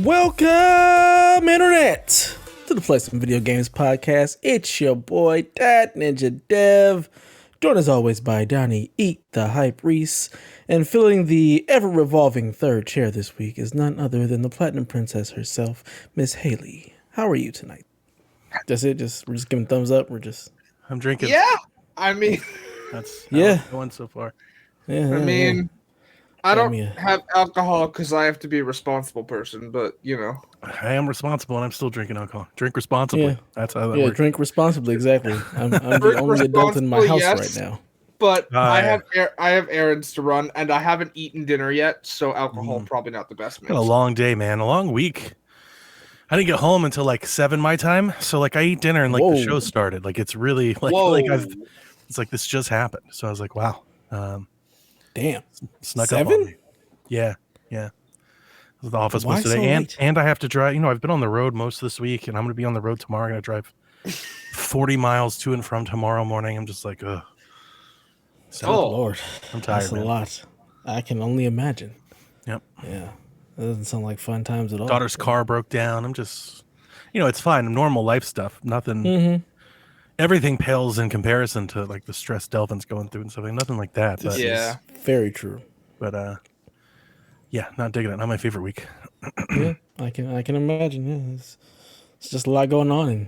Welcome, Internet, to the Play Some Video Games podcast. It's your boy, Donnie and Dev, joined as always by Donnie, Eat the Hype Reese, and filling the ever-revolving third chair this week is none other than the Platinum Princess herself, Miss Hayley. How are you tonight? That's it? We're just giving thumbs up? I'm drinking. Yeah, I mean... That's going so far. Yeah, I don't have alcohol because I have to be a responsible person, but, you know. I am responsible and I'm still drinking alcohol. Drink responsibly. Yeah. That's how that works. Drink responsibly, exactly. I'm the only adult in my house right now. But I have errands to run, and I haven't eaten dinner yet, so alcohol probably not the best mix. Had a long day, man. A long week. I didn't get home until like 7 my time, so like I eat dinner and like the show started. Like it's really like it's like this just happened. So I was like, wow. Damn. Snuck 7? up on me. Yeah. The office was today, so and I have to drive. You know, I've been on the road most of this week, and I'm going to be on the road tomorrow. I'm going to drive 40 miles to and from tomorrow morning. I'm just like, ugh. So, Lord, I'm tired. That's a lot. I can only imagine. Yep. Yeah, that doesn't sound like fun times at all. Daughter's car broke down. I'm just, it's fine. Normal life stuff. Nothing. Mm-hmm. Everything pales in comparison to like the stress Delvin's going through and stuff. Like, nothing like that. But, yeah, very true. But yeah, not digging it. Not my favorite week. Yeah, I can imagine. Yeah, it's just a lot going on, and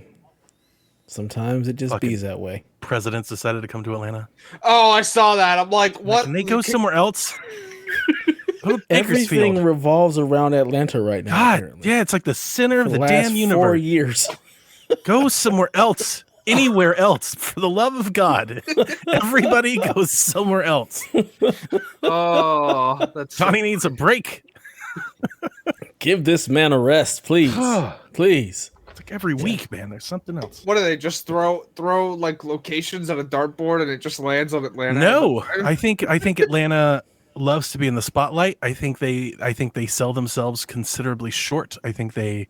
sometimes it just bees that way. Presidents decided to come to Atlanta. Oh, I saw that. I'm like, what? Can they go somewhere else? Everything revolves around Atlanta right now. God, apparently. Yeah, it's like the center of the last damn universe. 4 years. Go somewhere else. Anywhere else, for the love of God. Everybody goes somewhere else. Oh, Johnny needs a break. Give this man a rest, please. Please. It's like every week, man. There's something else. What do they just throw like locations on a dartboard and it just lands on Atlanta? No, I think Atlanta loves to be in the spotlight. I think they sell themselves considerably short. I think they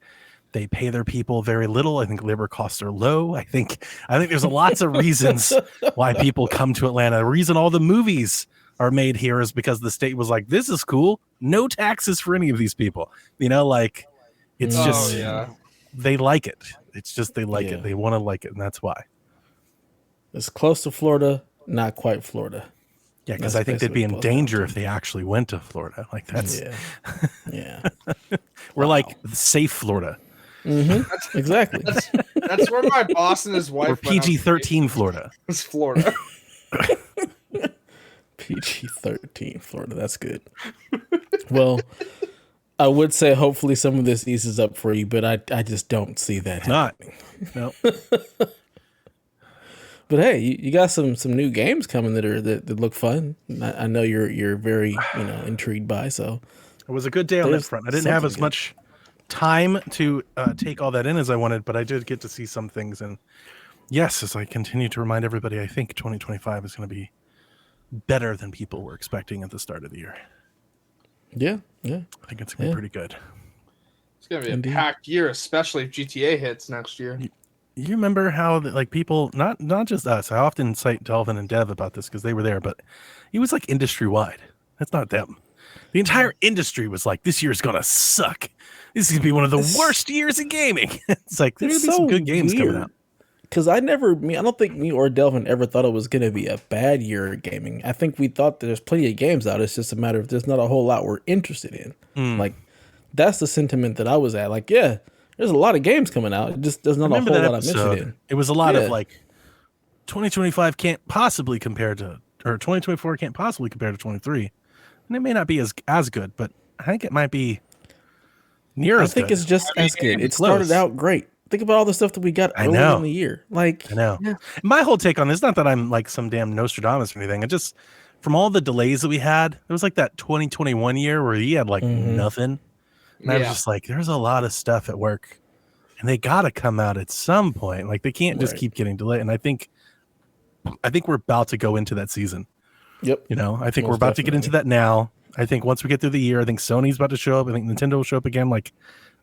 pay their people very little. I think labor costs are low. I think there's lots of reasons why people come to Atlanta. The reason all the movies are made here is because the state was like, this is cool. No taxes for any of these people. Like it's just, they like it. It's just, they like it. They want to like it. And that's why. It's close to Florida, not quite Florida. Yeah, because I think they'd be in danger if they actually went to Florida. Like that's, we're like safe Florida. Mm-hmm. Exactly. That's where my boss and his wife. Or PG-13 Florida. It's Florida. PG-13 Florida. That's good. Well, I would say hopefully some of this eases up for you, but I just don't see that happening. No. But hey, you got some new games coming that look fun. I know you're very intrigued by. So it was a good day on that front. I didn't have as much time to take all that in as I wanted, but I did get to see some things. And yes, as I continue to remind everybody, I think 2025 is going to be better than people were expecting at the start of the year. Yeah. I think it's going to be pretty good. It's going to be a packed year, especially if GTA hits next year. You remember how like people, not just us, I often cite Delvin and Dev about this because they were there, but it was like industry wide. That's not them. The entire industry was like, this year's going to suck. This is going to be one of the worst years in gaming. It's like, there's going to be some good games coming out. Because I don't think me or Delvin ever thought it was going to be a bad year of gaming. I think we thought there's plenty of games out. It's just a matter of there's not a whole lot we're interested in. Like, that's the sentiment that I was at. Like, yeah, there's a lot of games coming out. It just there's not a whole lot I'm interested in. It was a lot of like, 2025 can't possibly compare to, or 2024 can't possibly compare to 23. And it may not be as good, but I think it might be near as good. I think it's just as good. It started out great. Think about all the stuff that we got earlier in the year. Like, I know. Yeah. My whole take on this, not that I'm like some damn Nostradamus or anything. It just, from all the delays that we had, it was like that 2021 year where he had like nothing. And I was just like, there's a lot of stuff at work and they got to come out at some point. Like they can't just keep getting delayed. And I think we're about to go into that season. Yep. I think we're about to get into that now. I think once we get through the year, I think Sony's about to show up. I think Nintendo will show up again. Like,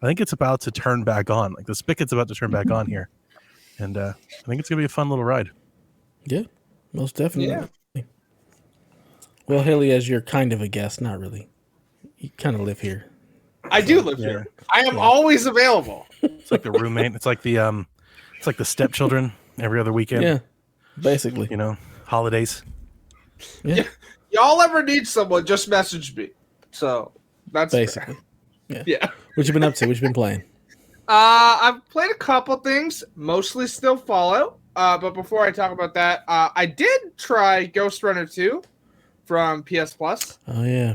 I think it's about to turn back on. Like the spigot's about to turn back on here. And I think it's going to be a fun little ride. Yeah, most definitely. Yeah. Well, Hayley, as you're kind of a guest, not really. You kind of live here. I do live here. I am always available. It's like the roommate. It's like the stepchildren every other weekend. Yeah, basically. You know, holidays. Yeah. Y'all ever need someone, just message me. So that's basically. Fair. Yeah. What you been up to? What you been playing? I've played a couple things, mostly still Fallout. But before I talk about that, I did try Ghost Runner 2 from PS Plus. Oh yeah.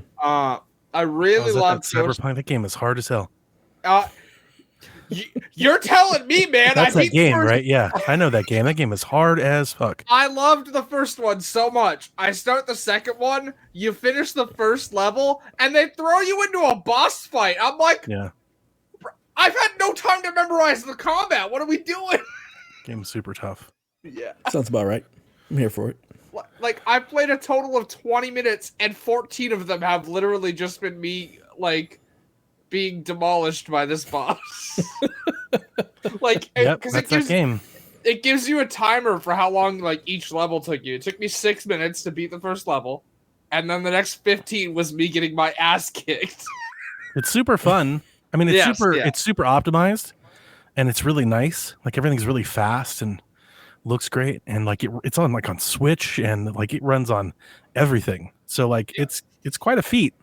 I really loved Cyberpunk. That game is hard as hell. You're telling me, man. That's that game, right? Yeah, I know that game. That game is hard as fuck. I loved the first one so much. I start the second one, you finish the first level, and they throw you into a boss fight. I'm like, yeah, I've had no time to memorize the combat. What are we doing? Game's super tough. Yeah. Sounds about right. I'm here for it. Like, I played a total of 20 minutes, and 14 of them have literally just been me, like, being demolished by this boss. Like, because that game. It gives you a timer for how long, like, each level took you. It took me 6 minutes to beat the first level, and then the next 15 was me getting my ass kicked. It's super fun. I mean, it's super optimized, and it's really nice. Like, everything's really fast and looks great, and like it's on like on Switch, and like it runs on everything. So like it's quite a feat,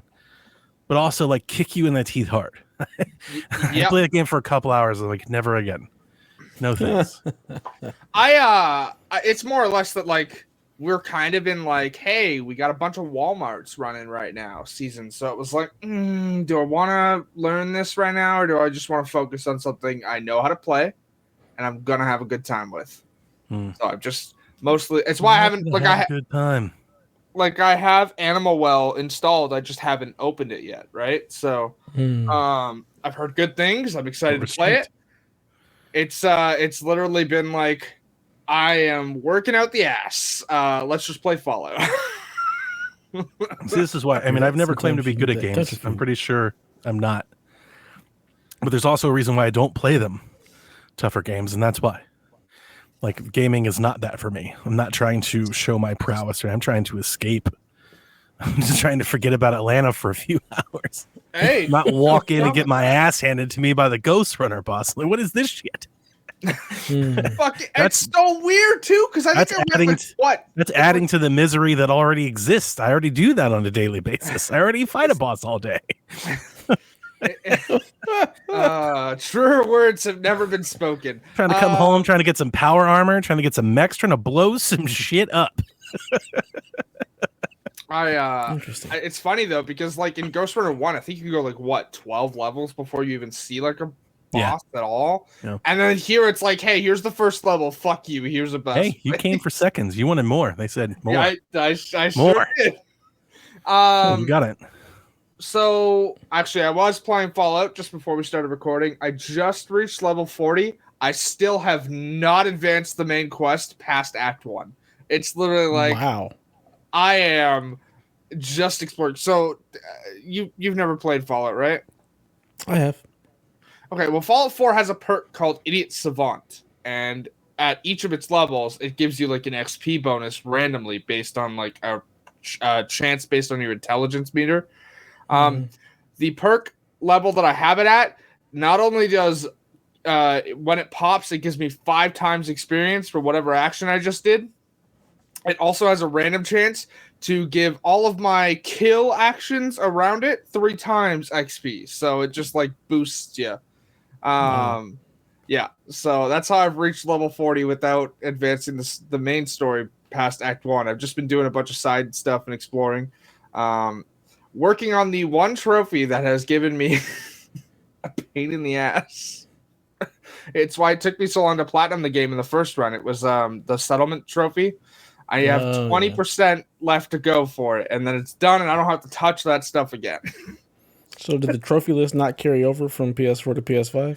but also like kick you in the teeth hard. I played the game for a couple hours and like never again. No thanks. It's more or less that like we're kind of in like, hey, we got a bunch of Walmarts running right now season. So it was like, do I want to learn this right now, or do I just want to focus on something I know how to play and I'm gonna have a good time with? So I'm just mostly. It's why I haven't a good time. Like I have Animal Well installed, I just haven't opened it yet. Right. So, I've heard good things. I'm excited to play it. It's literally been like, I am working out the ass. Let's just play Fallout. See, this is why. I mean, I've never claimed to be good at games. I'm pretty sure I'm not. But there's also a reason why I don't play them. Tougher games, and that's why. Like, gaming is not that for me. I'm not trying to show my prowess, or I'm trying to escape. I'm just trying to forget about Atlanta for a few hours. Hey, not walk in and get my ass handed to me by the Ghost Runner boss. Like, what is this shit? It's so weird too, because I think that's adding to the misery that already exists. I already do that on a daily basis. I already fight a boss all day. Truer words have never been spoken. Trying to come home, trying to get some power armor, trying to get some mechs, trying to blow some shit up. It's funny though, because like in Ghost Runner 1, I think you can go like 12 levels before you even see like a boss at all. Yeah. And then here it's like, hey, here's the first level. Fuck you. Here's a boss. Hey, you came for seconds. You wanted more. They said more. Yeah, I more. Sure did. You got it. So, actually, I was playing Fallout just before we started recording. I just reached level 40. I still have not advanced the main quest past Act 1. It's literally like, wow. I am just exploring. So, you've never played Fallout, right? I have. Okay, well, Fallout 4 has a perk called Idiot Savant. And at each of its levels, it gives you like an XP bonus randomly based on like a chance based on your intelligence meter. The perk level that I have it at, not only does when it pops, it gives me 5 times experience for whatever action I just did. It also has a random chance to give all of my kill actions around it 3 times XP. So it just like boosts you. Yeah. So that's how I've reached level 40 without advancing the main story past Act 1. I've just been doing a bunch of side stuff and exploring. Working on the one trophy that has given me a pain in the ass. It's why it took me so long to platinum the game in the first run. It was the settlement trophy. I have 20% left to go for it, and then it's done, and I don't have to touch that stuff again. So did the trophy list not carry over from PS4 to PS5?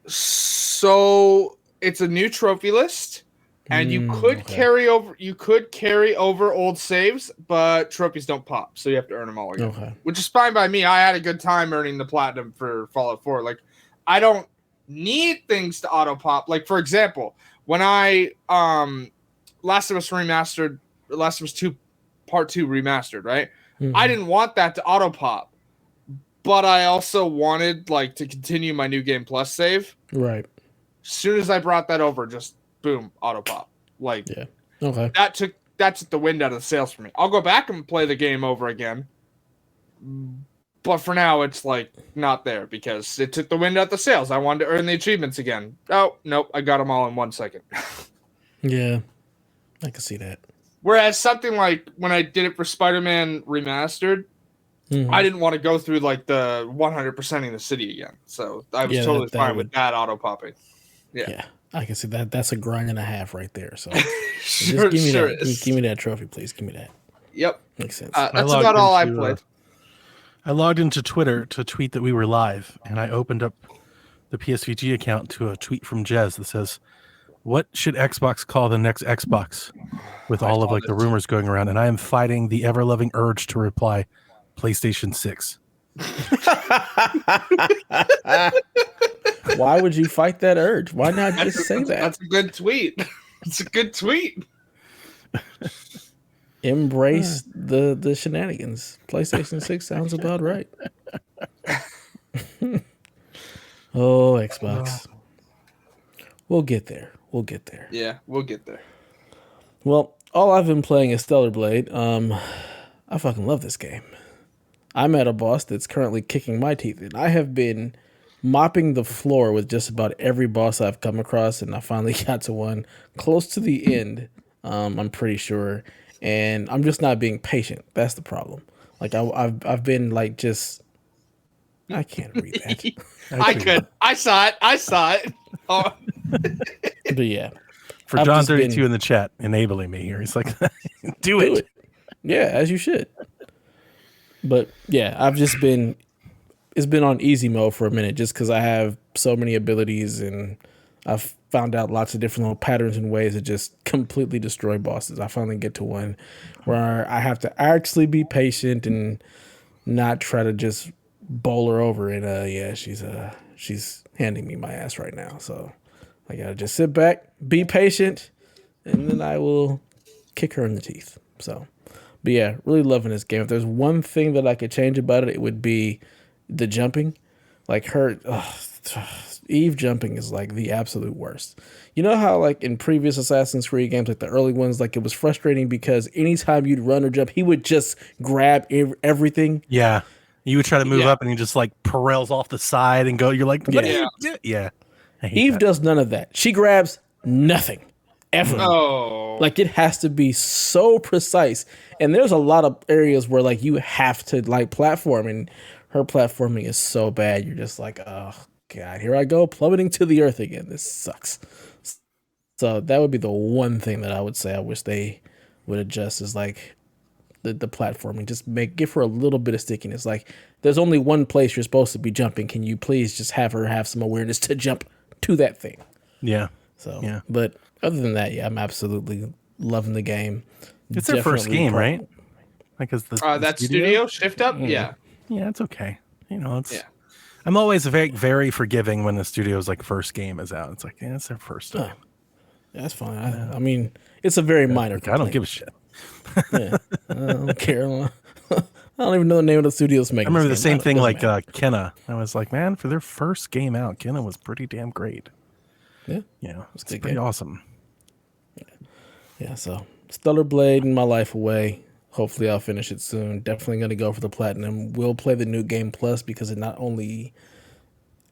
So it's a new trophy list. And you could carry over old saves, but trophies don't pop, so you have to earn them all again. Okay. Which is fine by me. I had a good time earning the platinum for Fallout 4. Like, I don't need things to auto pop. Like, for example, when I Last of Us 2 Part 2 remastered, right? Mm-hmm. I didn't want that to auto pop. but I also wanted like to continue my New Game Plus save. Right. As soon as I brought that over, just boom, auto pop. Like, Yeah. Okay. that took the wind out of the sails for me. I'll go back and play the game over again, but for now it's like not there because it took the wind out the sails. I wanted to earn the achievements again. Oh nope, I got them all in 1 second. Yeah, I can see that. Whereas something like when I did it for Spider-Man Remastered, I didn't want to go through like the 100%ing the city again. So I was totally fine with that auto popping. Yeah, I can see that. That's a grind and a half right there. So sure, just give me sure that. Give me that trophy, please. Give me that. Yep, makes sense. That's about all I played. I logged into Twitter to tweet that we were live, and I opened up the PSVG account to a tweet from Jez that says, "What should Xbox call the next Xbox?" With all of like the rumors going around, and I am fighting the ever-loving urge to reply, PlayStation 6. Why would you fight that urge? Why not just say that? That's a good tweet. It's a good tweet. Embrace the shenanigans. PlayStation 6 sounds about right. Oh, Xbox. We'll get there. We'll get there. Yeah, we'll get there. Well, all I've been playing is Stellar Blade. I fucking love this game. I'm at a boss that's currently kicking my teeth in. I have been mopping the floor with just about every boss I've come across, and I finally got to one close to the end, I'm pretty sure. And I'm just not being patient. That's the problem. Like, I've been, like, just... I can't read that. I could. I saw it. Oh. But, yeah. For John 32 in the chat, enabling me here. He's like, do it. Yeah, as you should. But yeah, it's been on easy mode for a minute just because I have so many abilities and I've found out lots of different little patterns and ways to just completely destroy bosses. I finally get to one where I have to actually be patient and not try to just bowl her over. And yeah, she's handing me my ass right now. So I gotta just sit back, be patient, and then I will kick her in the teeth. So, but yeah, really loving this game. If there's one thing that I could change about it, it would be the jumping. Like Eve jumping is like the absolute worst. You know how like in previous Assassin's Creed games, like the early ones, like it was frustrating because anytime you'd run or jump, he would just grab everything. Yeah. You would try to move up and he just like parallels off the side and go, you're like, what do you do? Yeah. Eve does none of that. She grabs nothing ever. Oh. Like it has to be so precise. And there's a lot of areas where like you have to like platform, and her platforming is so bad. You're just like, oh God, here I go plummeting to the earth again. This sucks. So that would be the one thing that I would say I wish they would adjust is like the platforming. Just give her a little bit of stickiness. Like there's only one place you're supposed to be jumping. Can you please just have her have some awareness to jump to that thing? Yeah. So, yeah. But other than that, yeah, I'm absolutely loving the game. It's their first game, right? Like, is that studio Shift Up? Yeah. Yeah, it's okay. You know, it's. Yeah. I'm always very, very forgiving when the studio's like first game is out. It's like, yeah, it's their first time. Yeah, that's fine. I mean, it's a very minor. Like, I don't give a shit. Yeah, I don't care. I don't even know the name of the studios making. I remember the same thing like Kenna. I was like, man, for their first game out, Kenna was pretty damn great. Yeah, it's pretty awesome. Yeah, so Stellar Blade in my life away. Hopefully I'll finish it soon. Definitely going to go for the platinum. We'll play the New Game Plus because it not only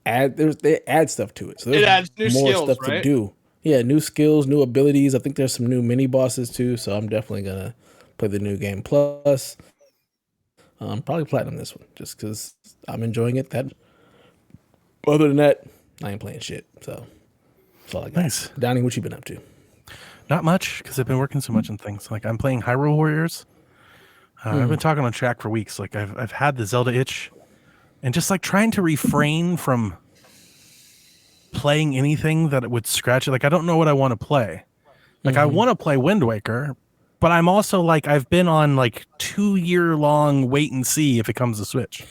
they add stuff to it. So there's it adds new more skills, stuff right? to do. Yeah, new skills, new abilities. I think there's some new mini bosses too. So I'm definitely going to play the New Game Plus. Probably platinum this one just because I'm enjoying it. That. Other than that, I ain't playing shit. So that's all I got. Nice. Donnie, what you been up to? Not much because I've been working so much on things. Like I'm playing Hyrule Warriors. I've been talking on track for weeks. Like I've had the Zelda itch, and just like trying to refrain from playing anything that would scratch it. Like I don't know what I want to play. Like I want to play Wind Waker, but I'm also like I've been on like 2-year-long wait and see if it comes to Switch,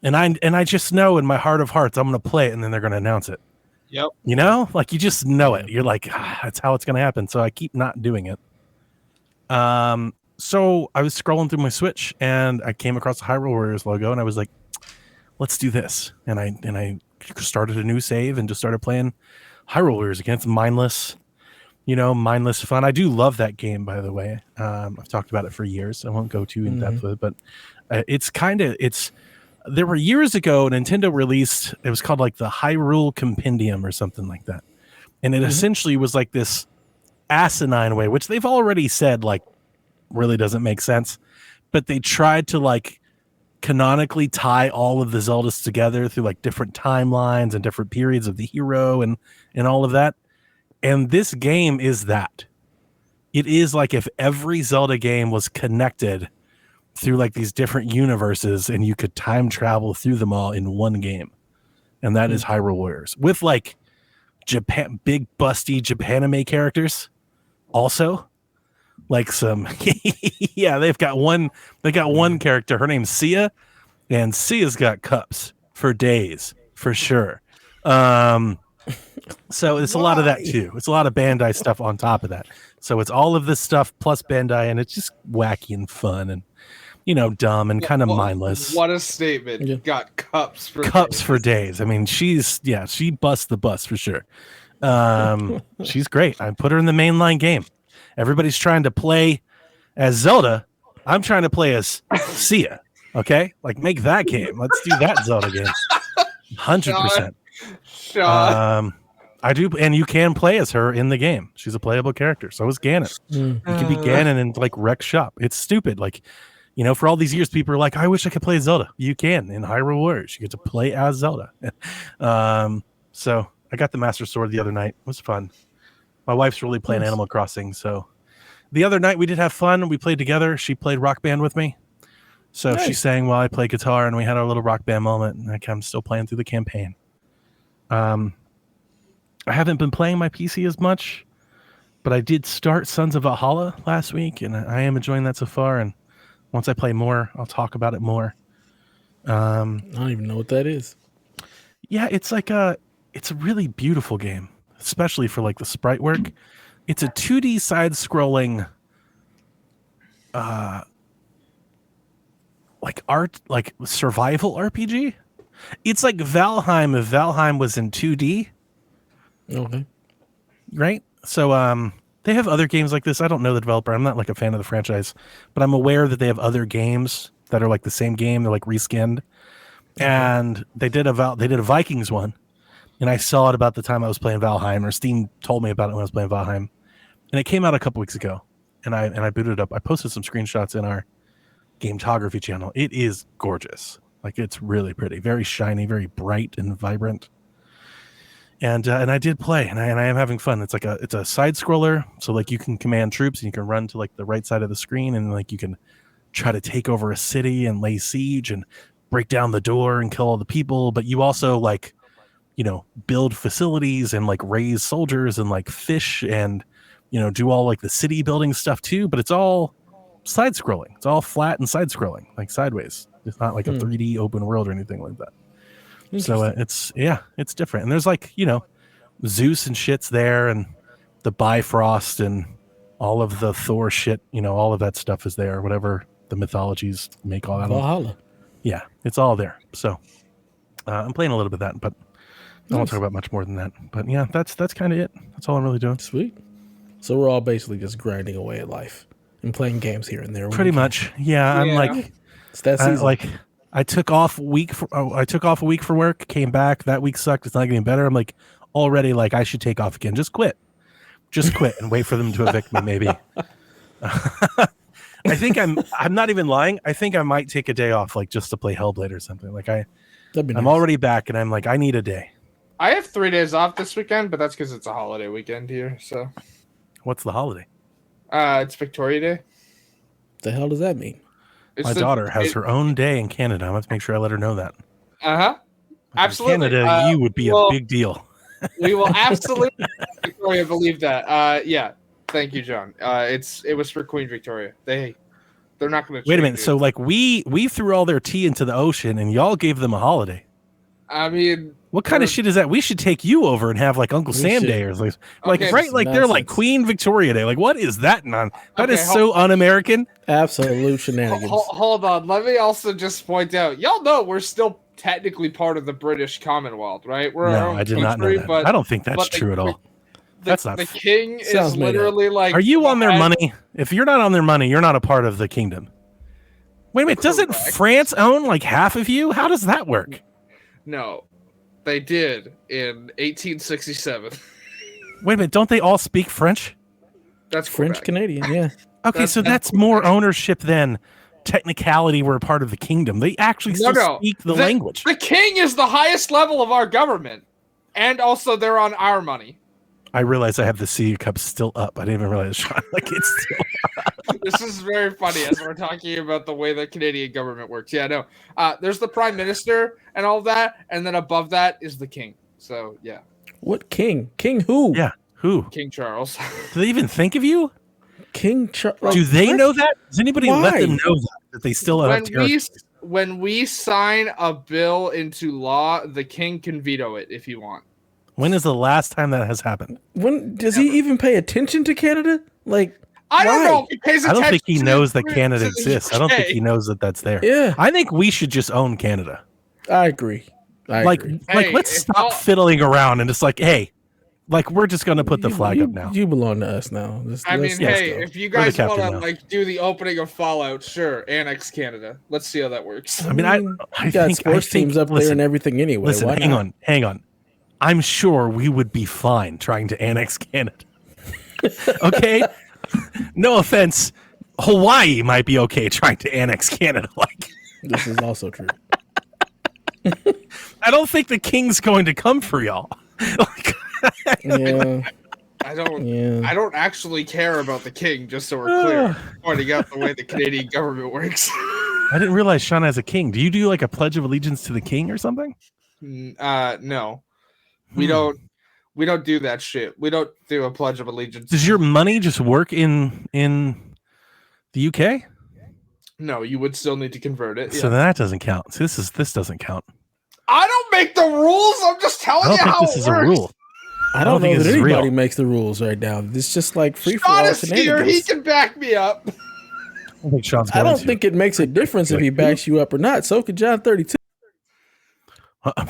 and I just know in my heart of hearts I'm gonna play it, and then they're gonna announce it. Yep. You know, like you just know it. You're like, that's how it's gonna happen. So I keep not doing it. So I was scrolling through my Switch and I came across the Hyrule Warriors logo and I was like, let's do this. And I started a new save and just started playing Hyrule Warriors again. It's mindless, mindless fun. I do love that game, by the way. I've talked about it for years. I won't go too in depth with it, but there were years ago, Nintendo released, it was called like the Hyrule Compendium or something like that. And it essentially was like this asinine way, which they've already said like really doesn't make sense, but they tried to like canonically tie all of the Zeldas together through like different timelines and different periods of the hero and all of that. And this game is that. It is like if every Zelda game was connected through like these different universes and you could time travel through them all in one game. And that is Hyrule Warriors with like Japan, big busty Japanime characters also. Like some they got one character, her name's Sia, and Sia's got cups for days for sure. So it's a lot of that too. It's a lot of Bandai stuff on top of that. So it's all of this stuff plus Bandai, and it's just wacky and fun and dumb and kind of mindless. What a statement. Yeah. Got cups for days. I mean, she busts the bus for sure. She's great. I put her in the mainline game. Everybody's trying to play as Zelda. I'm trying to play as Sia. Okay? Like, make that game. Let's do that Zelda game. 100%. I do, and you can play as her in the game. She's a playable character. So is Ganon. You can be Ganon and like wreck shop. It's stupid. Like, for all these years, people are like, I wish I could play Zelda. You can in Hyrule Warriors. You get to play as Zelda. So I got the Master Sword the other night. It was fun. My wife's really playing Animal Crossing. So the other night we did have fun. We played together. She played Rock Band with me. So she sang while I played guitar, and we had our little Rock Band moment. And I'm still playing through the campaign. I haven't been playing my PC as much, but I did start Sons of Valhalla last week, and I am enjoying that so far. And once I play more, I'll talk about it more. I don't even know what that is. Yeah, it's a really beautiful game, especially for like the sprite work. It's a 2D side-scrolling, like survival RPG. It's like Valheim if Valheim was in 2D. Okay. Right? So they have other games like this. I don't know the developer. I'm not like a fan of the franchise, but I'm aware that they have other games that are like the same game. They're like reskinned. And they did a Vikings one. And I saw it about the time I was playing Valheim, or Steam told me about it when I was playing Valheim. And it came out a couple weeks ago. And I booted it up. I posted some screenshots in our Gametography channel. It is gorgeous. Like, it's really pretty, very shiny, very bright and vibrant. And I did play, and I am having fun. It's a side scroller, so like you can command troops and you can run to like the right side of the screen, and like you can try to take over a city and lay siege and break down the door and kill all the people. But you also like, build facilities and like raise soldiers and like fish and do all like the city building stuff too. But it's all side scrolling. It's all flat and side scrolling, like sideways. It's not like a 3D open world or anything like that. So it's different. And there's like, Zeus and shit's there, and the Bifrost and all of the Thor shit, all of that stuff is there, whatever the mythologies make all that. Valhalla. Yeah, it's all there. So I'm playing a little bit of that, but I won't talk about much more than that. But yeah, that's kind of it. That's all I'm really doing. Sweet. So we're all basically just grinding away at life and playing games here and there. Pretty much. Yeah, I'm like, it's that season. I took off a week for work, came back. That week sucked. It's not getting better. I'm like already like I should take off again. Just quit and wait for them to evict me. Maybe. I think I'm not even lying. I think I might take a day off, like just to play Hellblade or something. Like I'm already back, and I'm like, I need a day. I have 3 days off this weekend, but that's because it's a holiday weekend here. So, what's the holiday? It's Victoria Day. The hell does that mean? My daughter has her own day in Canada. I must make sure I let her know that. Absolutely. In Canada, you would be a big deal. We will absolutely Victoria believe that. Yeah. Thank you, John. It was for Queen Victoria. They're not going to wait a minute. So like we threw all their tea into the ocean, and y'all gave them a holiday. I mean, What kind of shit is that? We should take you over and have like Uncle Sam Day or like Okay, right, like they're like Queen Victoria Day. Like, what is that? That is so un-American. Absolute shenanigans. Hold on. Let me also just point out, y'all know we're still technically part of the British Commonwealth, right? We're our own I did country, not know that. But I don't think that's true at all. That's not. The king is Sounds made literally like. Are you on their money? If you're not on their money, you're not a part of the kingdom. Wait a minute. Doesn't France own like half of you? How does that work? No, they did in 1867. Wait a minute. Don't they all speak French? That's French Quebec. Canadian, yeah. Okay, so that's more ownership than technicality. We're a part of the kingdom. They actually still speak the language. The king is the highest level of our government, and also they're on our money. I realize I have the CU cup still up. I didn't even realize, Sean, like it's still up. This is very funny as we're talking about the way the Canadian government works. Yeah, no. There's the prime minister and all that, and then above that is the king. So, yeah. What king? King who? Yeah, who? King Charles. Do they even think of you? King Charles. Do they know that? Does anybody let them know that they still have territories? When we sign a bill into law, the king can veto it if you want. When is the last time that has happened? When does he even pay attention to Canada? Like, I don't know. He pays I don't think he attention knows to that Canada the exists. I don't think he knows that that's there. Yeah. I think we should just own Canada. I agree. Agree. Like, let's stop fiddling around and just like, hey, like we're just gonna put the flag up now. You belong to us now. If you guys want to like do the opening of Fallout, sure, annex Canada. Let's see how that works. I mean, I got sports teams up there and everything anyway. Listen, hang on. I'm sure we would be fine trying to annex Canada. Okay? No offense. Hawaii might be okay trying to annex Canada. Like, this is also true. I don't think the king's going to come for y'all. Yeah. I don't actually care about the king, just so we're clear. Pointing out the way the Canadian government works. I didn't realize Sean has a king. Do you do like a pledge of allegiance to the king or something? No. We don't do that shit. We don't do a pledge of allegiance. Does your money just work in the UK? No, you would still need to convert it. So that doesn't count. So this doesn't count. I don't make the rules. I'm just telling you how it works. I don't think this is a rule. I don't know that anybody makes the rules right now. It's just like free for all shenanigans. He can back me up. I don't think it makes a difference if he backs you up or not. So could John 32.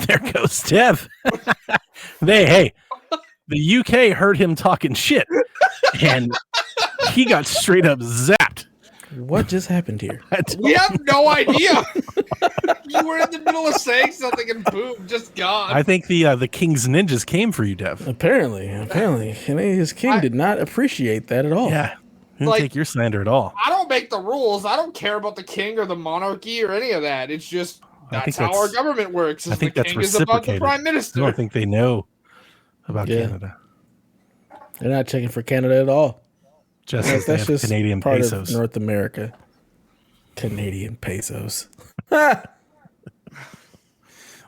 There goes Dev. Hey, the UK heard him talking shit, and he got straight up zapped. What just happened here? We have no idea. You were in the middle of saying something and boom, just gone. I think the King's ninjas came for you, Dev. Apparently. Canadian's king did not appreciate that at all. Yeah. Didn't take your slander at all. I don't make the rules. I don't care about the king or the monarchy or any of that. It's just that's how our government works. I think that's reciprocated. Prime Minister. I don't think they know about Canada. They're not checking for Canada at all. Just as that's just Canadian part pesos. Of North America. Canadian pesos.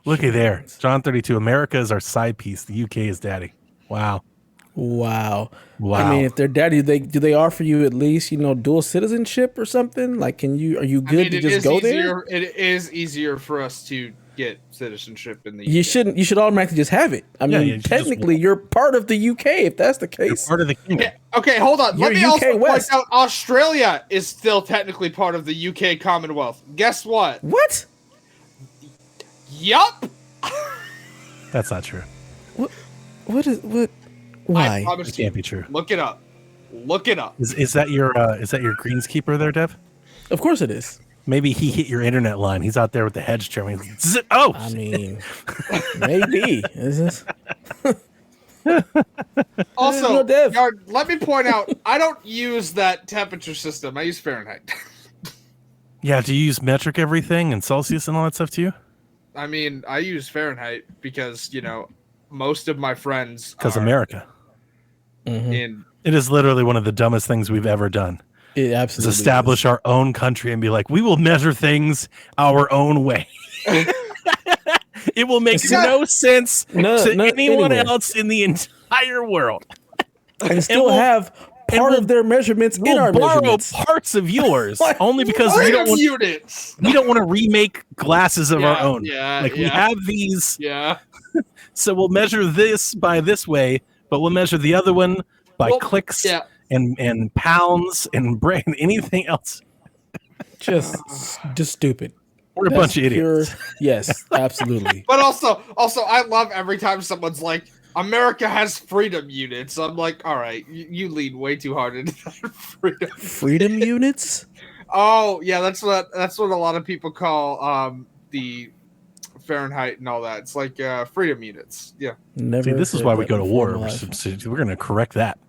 Looky there. John 32. America is our side piece. The UK is daddy. Wow. I mean, if they're daddy, do they offer you at least, dual citizenship or something? Like, are you good to just go there? It is easier for us to get citizenship in the UK. You should automatically just have it. I mean, technically, you're part of the UK if that's the case. You're part of the kingdom. Yeah, okay, hold on. Let me UK also West. point out Australia is still technically part of the UK Commonwealth. Guess what? What? Yup. That's not true. What? Why? I promise it can't be true. Look it up. Is that your greenskeeper there, Dev? Of course it is. Maybe he hit your internet line. He's out there with the hedge trim. Oh, I mean, maybe. Is this? Also, let me point out, I don't use that temperature system. I use Fahrenheit. Yeah, do you use metric everything and Celsius and all that stuff too? I mean, I use Fahrenheit because, most of my friends because America. In it is literally one of the dumbest things we've ever done. It absolutely is establish our own country and be like, we will measure things our own way. It will make no sense to anyone else in the entire world. And still have part of their measurements in our measurements. Parts of yours only because we don't want to remake glasses of our own. Yeah, we have these. Yeah. So we'll measure this by this way, but we'll measure the other one by clicks and pounds and brain, anything else. Just stupid. We're a bunch of idiots. Yes, absolutely. But also, I love every time someone's like, America has freedom units. I'm like, all right, you lean way too hard into that freedom. Freedom units? Oh yeah, that's what a lot of people call the Fahrenheit and all that. It's like freedom units. Yeah. Never. See, this is why we go to war. We're going to correct that.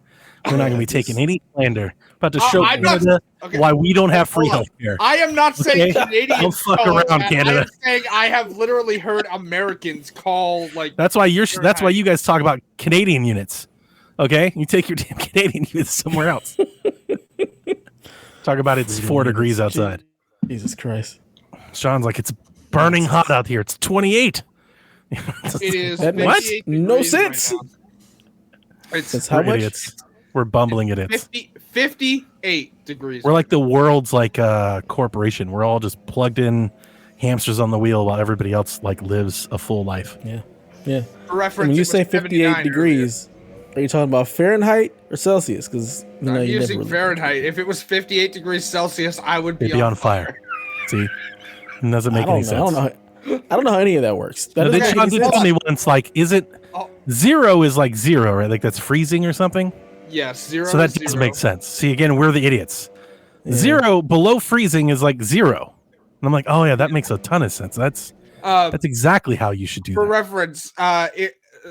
We're not going to be taking any slander. About to show Canada why we don't have free health care. I am not saying Canadians. Don't fuck around, Canada. I am saying I have literally heard Americans call like. That's why That's why you guys talk about Canadian units. Okay, you take your damn Canadian units somewhere else. Talk about it's 4 degrees outside. Jesus Christ. Sean's like, it's burning hot out here. It's 28. It is. That makes no sense. It's how much? Idiots. We're bumbling idiots. 58 degrees. We're like the world's corporation. We're all just plugged in hamsters on the wheel while everybody else like lives a full life. Yeah. For reference, when you say 58 degrees, are you talking about Fahrenheit or Celsius? Because I'm using Fahrenheit. If it was 58 degrees Celsius, I would be on fire. See, it doesn't make any sense. I don't know how any of that works. That Sean did tell me once, like, is it zero is like zero, right? Like that's freezing or something. Yes, zero. So that does make sense. See, again, we're the idiots. Yeah. Zero below freezing is like zero, and I'm like, oh yeah, that makes a ton of sense. That's exactly how you should do for that. For reference,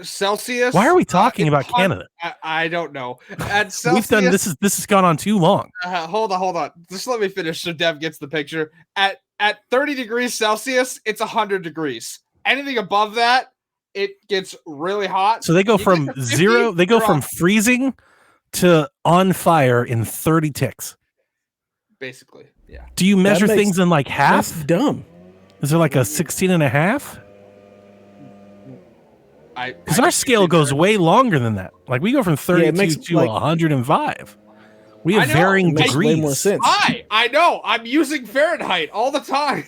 Celsius. Why are we talking about Canada? I don't know. At Celsius, we've done this has gone on too long. Hold on. Just let me finish so Dev gets the picture. At 30 degrees Celsius, it's 100 degrees. Anything above that, it gets really hot. So they go from zero. They go from freezing to on fire in 30 ticks. Basically, yeah. Do you measure things in like half? That's dumb. Is there like a 16 and a half? Because our scale goes way longer than that. Like we go from 32 to 105. We have varying degrees. Makes way more sense. I know. I'm using Fahrenheit all the time.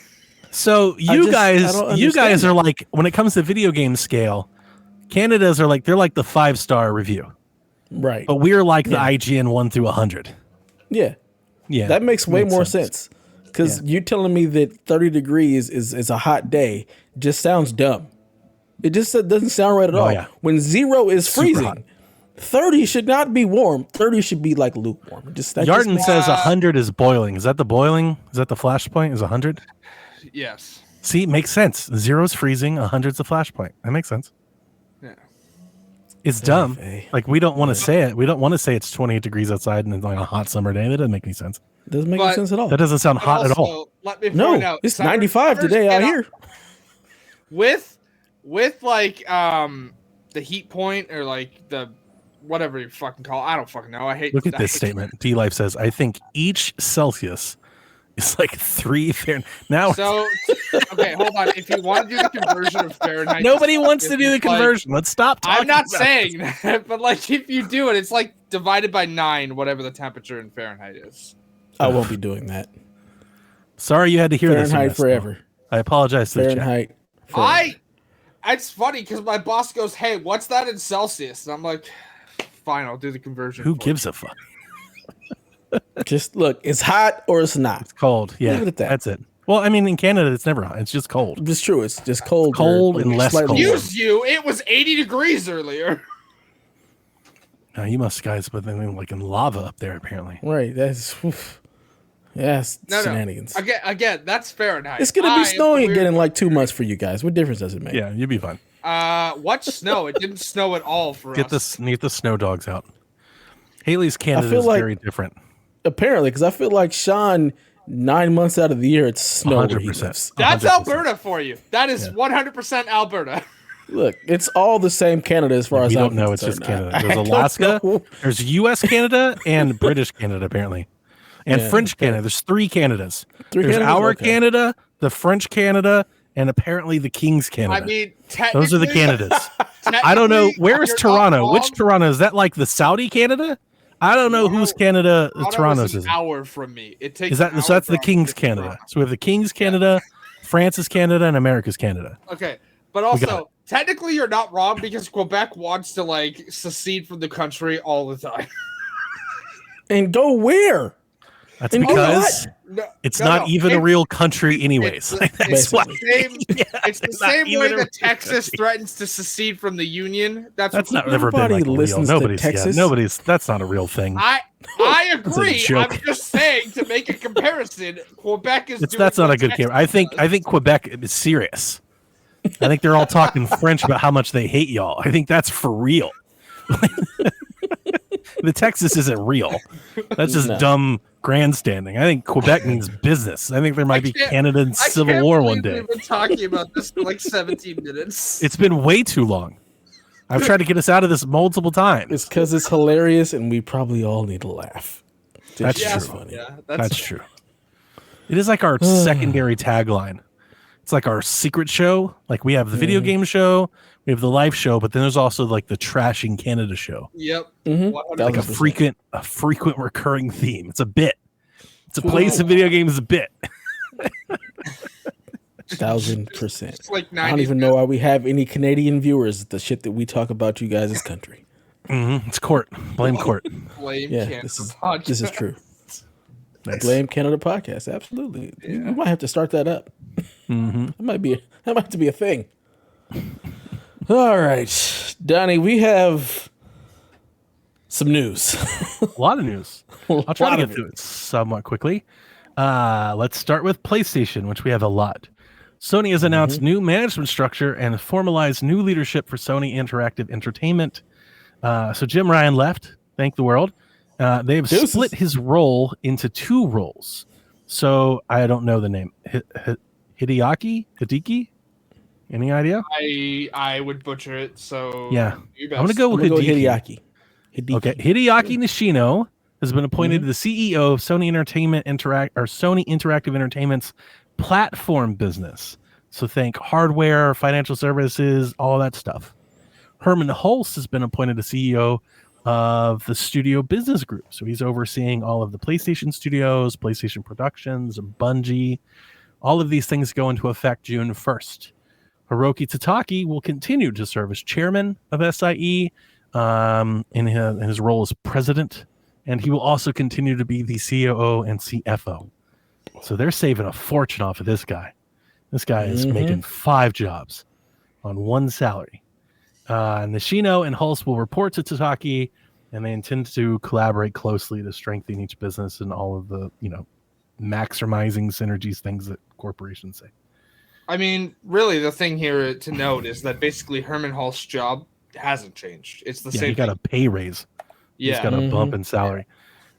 So you guys are like, when it comes to video game scale, Canada's are like, they're like the 5-star review. Right. But we're like the IGN 1 through 100. Yeah. Yeah. That makes way more sense. Because you're telling me that 30 degrees is a hot day just sounds dumb. It just doesn't sound right at all. Yeah. When 0 is freezing, 30 should not be warm. 30 should be like lukewarm. Yarden says 100 is boiling. Is that the boiling? Is that the flashpoint? Is 100? Yes. See, it makes sense. 0 is freezing. 100's the flashpoint. That makes sense. Yeah. It's dumb. Like we don't want to say it. We don't want to say it's 28 degrees outside and it's like a hot summer day. That doesn't make any sense. It doesn't make any sense at all. That doesn't sound hot at all. Let me point out, it's 95 today out here. With like the heat point or like the whatever you fucking call it. I don't fucking know. I hate. Look at this statement. D Life says, I think each Celsius is like 3 Fahrenheit. Now, so okay, hold on. If you want to do the conversion of Fahrenheit, nobody wants to do the conversion. Let's stop. I'm not saying that, but like if you do it, it's like divided by 9, whatever the temperature in Fahrenheit is. I won't be doing that. Sorry, you had to hear this. Fahrenheit forever. I apologize to the chat. Fahrenheit. It's funny because my boss goes, "Hey, what's that in Celsius?" And I'm like, "Fine, I'll do the conversion." Who gives a fuck? Just look, it's hot or it's not. It's cold. Yeah, leave it at that. That's it. Well, I mean, in Canada, it's never hot. It's just cold. It's true. It's just cold. Cold and less cold. Excuse you. It was 80 degrees earlier. No, you must guys, but then like in lava up there, apparently. Right. That's. Yes, shenanigans. No. Again, that's Fahrenheit. It's gonna be snowing again in like 2 months for you guys. What difference does it make? Yeah, you'll be fine. What snow? It didn't snow at all for us. Get the snow dogs out. Haley's Canada is very different. Apparently, because I feel like Sean, 9 months out of the year, it's snow. 100%. That's Alberta for you. That is 100% Alberta. Look, it's all the same Canada as far as I know. It's just Canada. There's Alaska. There's U.S. Canada and British Canada, apparently. And French Canada. There's 3 Canadas. There's our Canada, the French Canada, and apparently the King's Canada. I mean, those are the Canadas. I don't know. Where is Toronto? Which Toronto? Is that like the Saudi Canada? I don't know whose Canada Toronto's is. An hour from me. It takes. So that's the King's Canada. So we have the King's Canada, France's Canada, and America's Canada. Okay, but also technically you're not wrong because Quebec wants to like secede from the country all the time. And go where? That's And because No, it's not even a real country, It's anyways. That's why. it's the same way that Texas threatens to secede from the Union. That's not never been like real. listens to Texas. That's not a real thing. I agree. joke. I'm just saying to make a comparison. Quebec is. That's not a good camera. I think Quebec is serious. I think they're all talking French about how much they hate y'all. I think that's for real. The Texas isn't real. That's just dumb grandstanding. I think Quebec means business. I think there might be Canada and Civil War one day. We've been talking about this for like 17 minutes. It's been way too long. I've tried to get us out of this multiple times. It's because it's hilarious, and we probably all need to laugh. That's true. Funny. Yeah, that's true. It is like our secondary tagline. It's like our secret show. Like we have the video game show, we have the live show, but then there's also like the Trashing Canada show. Yep. Like a frequent recurring theme. It's a bit. It's a place in video games. A bit. 1000%. Like I don't even know why we have any Canadian viewers. The shit that we talk about you guys' country. It's court. Blame court. Blame Canada this is true. Nice. Blame Canada podcast. Absolutely. We might have to start that up. That might have to be a thing. All right, Donnie, we have some news. A lot of news. I'll try to get through it somewhat quickly. Let's start with PlayStation, which we have a lot. Sony has announced new management structure and formalized new leadership for Sony Interactive Entertainment. So Jim Ryan left. Thank the world. They have split his role into two roles. So I don't know the name. Hideki? Any idea? I would butcher it. So yeah, I'm gonna go with Hideki. Okay, Hideaki Nishino has been appointed the CEO of Sony Interactive Entertainment's platform business. So think hardware, financial services, all that stuff. Herman Hulst has been appointed the CEO of the Studio Business Group. So he's overseeing all of the PlayStation studios, PlayStation Productions, Bungie. All of these things go into effect June 1st. Hiroki Tataki will continue to serve as chairman of SIE in his role as president, and he will also continue to be the COO and CFO. So they're saving a fortune off of this guy. This guy is making 5 jobs on one salary. Nishino and Hulse will report to Tataki, and they intend to collaborate closely to strengthen each business and all of the, maximizing synergies, things that corporations say. I mean, really, the thing here to note is that basically Herman Hulst's job hasn't changed. It's the same. He got a pay raise. Yeah, he's got a bump in salary.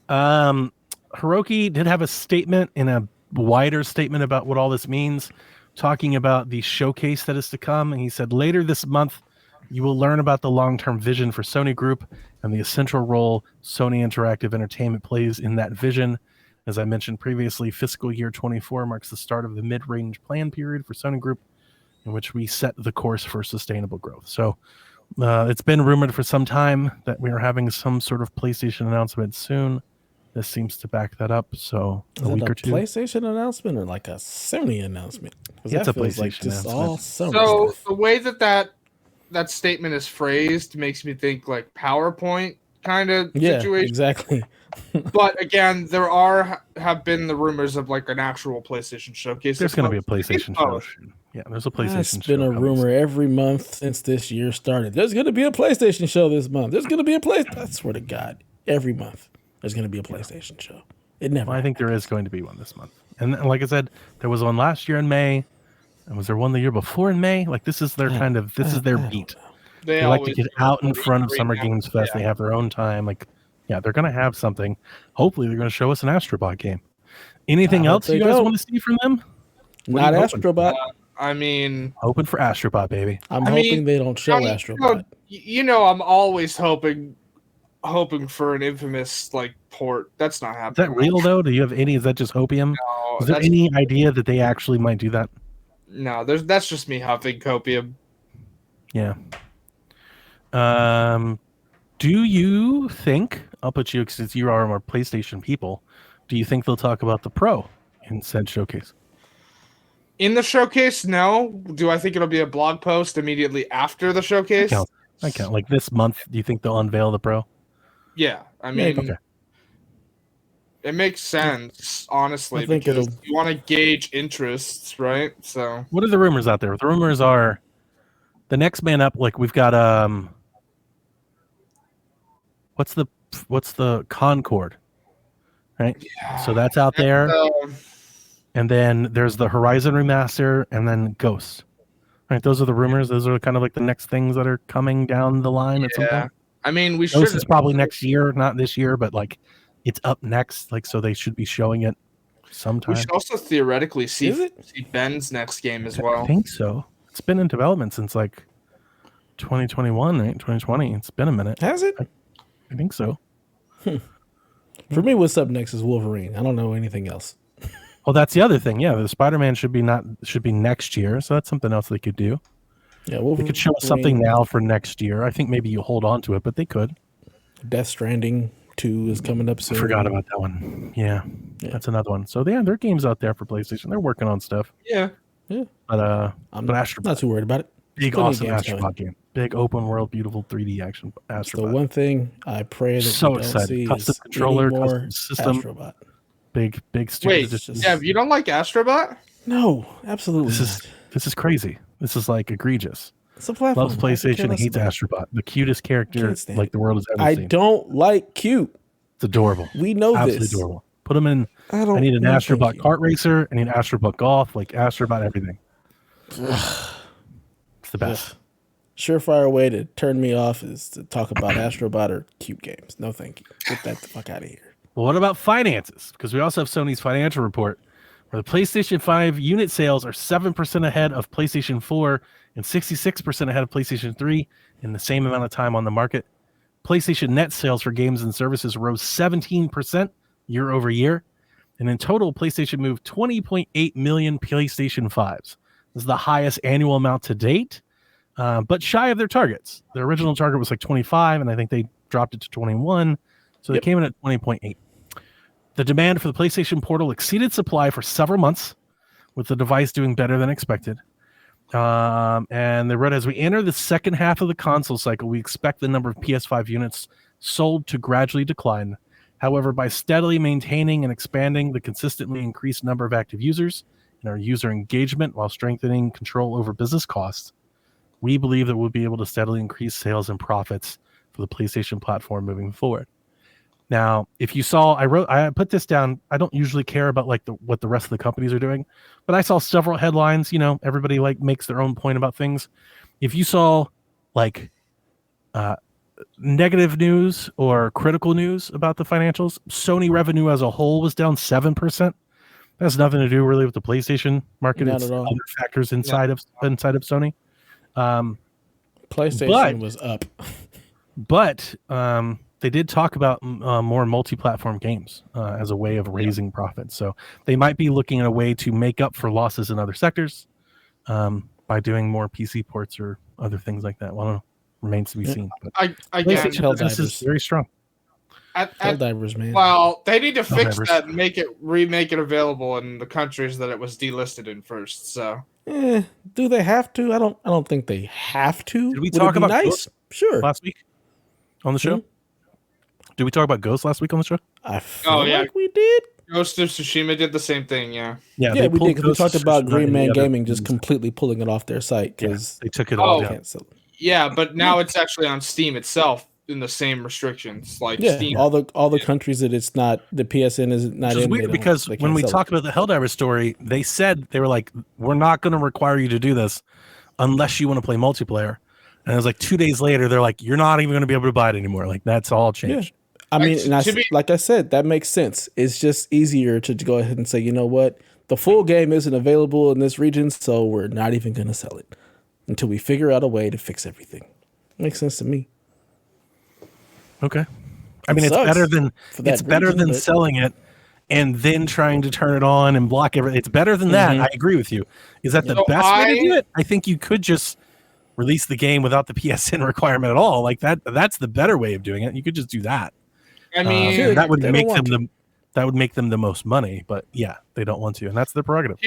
Hiroki did have a statement, in a wider statement about what all this means, talking about the showcase that is to come. And he said, later this month, you will learn about the long-term vision for Sony Group and the essential role Sony Interactive Entertainment plays in that vision. As I mentioned previously, fiscal year 24 marks the start of the mid-range plan period for Sony Group, in which we set the course for sustainable growth. So it's been rumored for some time that we are having some sort of PlayStation announcement soon. This seems to back that up. So a week or two. PlayStation announcement or like a Sony announcement? It's a PlayStation announcement. So the way that statement is phrased makes me think like PowerPoint kind of situation. Exactly. But again, there have been the rumors of like an actual PlayStation showcase. There's going to be a PlayStation show. Yeah, there's a PlayStation show. It's been a rumor every month since this year started. There's going to be a PlayStation show this month. There's going to be a I swear to God, every month there's going to be a PlayStation show. It never. Well, I think there is going to be one this month. And like I said, there was one last year in May. And was there one the year before in May? Like this is their their beat. They like to get out in front of Summer Games Fest. Yeah. They have their own time. Like, yeah, they're going to have something. Hopefully, they're going to show us an Astrobot game. Anything else you guys want to see from them? Not Astrobot. I mean, hoping for Astrobot, baby. I'm hoping they don't show Astrobot. I'm always hoping for an Infamous like port. That's not happening. Is that real though? Do you have any? Is that just hopium? No, is there any idea that they actually might do that? No, that's just me huffing copium. Yeah. Do you think, I'll put you, since you are more PlayStation people, do you think they'll talk about the Pro in said showcase? In the showcase, no. Do I think it'll be a blog post immediately after the showcase? I count. Like this month, do you think they'll unveil the Pro? Yeah, I Maybe. mean, it makes sense, honestly, I think because you want to gauge interests, right? So, what are the rumors out there? The rumors are the next man up. Like we've got what's the Concord, right? yeah. So that's out there, and then there's the Horizon remaster, and then Ghost. Right, those are the rumors. Those are kind of like the next things that are coming down the line at some point. I mean, we Ghost should. is probably next year, not this year, but like it's up next. Like so, they should be showing it sometime. We should also theoretically see Ben's next game as well. I think so. It's been in development since like 2021, right? 2020. It's been a minute. Has it? I think so. For me, what's up next is Wolverine. I don't know anything else. Well, that's the other thing. Yeah, the Spider-Man should be next year, so that's something else they could do. Yeah, They could show us something now for next year. I think maybe you hold on to it, but they could. Death Stranding 2 is coming up soon. I forgot about that one. Yeah, that's another one. So yeah, there are games out there for PlayStation. They're working on stuff. Yeah. But I'm Astrobot, not too worried about it. big awesome Astrobot game. Big open world, beautiful 3D action Astrobot. It's the one thing I pray that So we don't excited. see Custom is controller, any more custom system. Astrobot. Big studio. Wait, Dev, you don't like Astrobot? No, absolutely This is crazy. This is like egregious. It's a platform. Loves PlayStation, hates Astrobot. The cutest character like the world has ever seen. I don't like cute. It's adorable. We know Absolutely this. adorable. Put them in. I need an Astrobot kart racer. I need Astrobot golf. Like Astrobot everything. It's the best. Surefire way to turn me off is to talk about Astrobot or cute games. No, thank you. Get that the fuck out of here. Well, what about finances? Because we also have Sony's financial report, where the PlayStation 5 unit sales are 7% ahead of PlayStation 4 and 66% ahead of PlayStation 3 in the same amount of time on the market. PlayStation net sales for games and services rose 17% year over year. And in total, PlayStation moved 20.8 million PlayStation 5s. This is the highest annual amount to date, but shy of their targets. Their original target was like 25, and I think they dropped it to 21. So they came in at 20.8. The demand for the PlayStation Portal exceeded supply for several months, with the device doing better than expected. And they wrote, as we enter the second half of the console cycle, we expect the number of PS5 units sold to gradually decline. However, by steadily maintaining and expanding the consistently increased number of active users and our user engagement while strengthening control over business costs, we believe that we'll be able to steadily increase sales and profits for the PlayStation platform moving forward. Now, if you saw, I put this down. I don't usually care about like what the rest of the companies are doing, but I saw several headlines. You know, everybody like makes their own point about things. If you saw like negative news or critical news about the financials, Sony revenue as a whole was down 7%. That has nothing to do really with the PlayStation market. Not it's at all. other factors inside of Sony. PlayStation was up. But they did talk about more multi-platform games as a way of raising profits. So they might be looking at a way to make up for losses in other sectors by doing more PC ports or other things like that. Well, I don't know. Remains to be seen. But PlayStation business is very strong. Helldivers, man. Well, they need to fix that and remake it available in the countries that it was delisted in first. So, do they have to? I don't think they have to. Did we talk about nice? Sure. Last week on the show? Did we talk about Ghost last week on the show? I feel like we did. Ghost of Tsushima did the same thing. Yeah, we did. Because we talked about Green Man Gaming just completely pulling it off their site because they took it all down. Yeah, but now it's actually on Steam itself in the same restrictions. Like Steam. all the countries that it's not, the PSN is not in. It's weird because when we talked about the Helldivers story, they said they were like, "We're not going to require you to do this unless you want to play multiplayer." And it was like 2 days later, they're like, "You're not even going to be able to buy it anymore." Like that's all changed. Yeah. I mean, like I said, that makes sense. It's just easier to go ahead and say, you know what, the full game isn't available in this region, so we're not even going to sell it until we figure out a way to fix everything. Makes sense to me. Okay. I mean, it's better than selling it and then trying to turn it on and block everything. It's better than that. I agree with you. Is that the best way to do it? I think you could just release the game without the PSN requirement at all. Like that's the better way of doing it. You could just do that. I mean, that would make them that would make them the most money. But yeah, they don't want to, and that's their prerogative.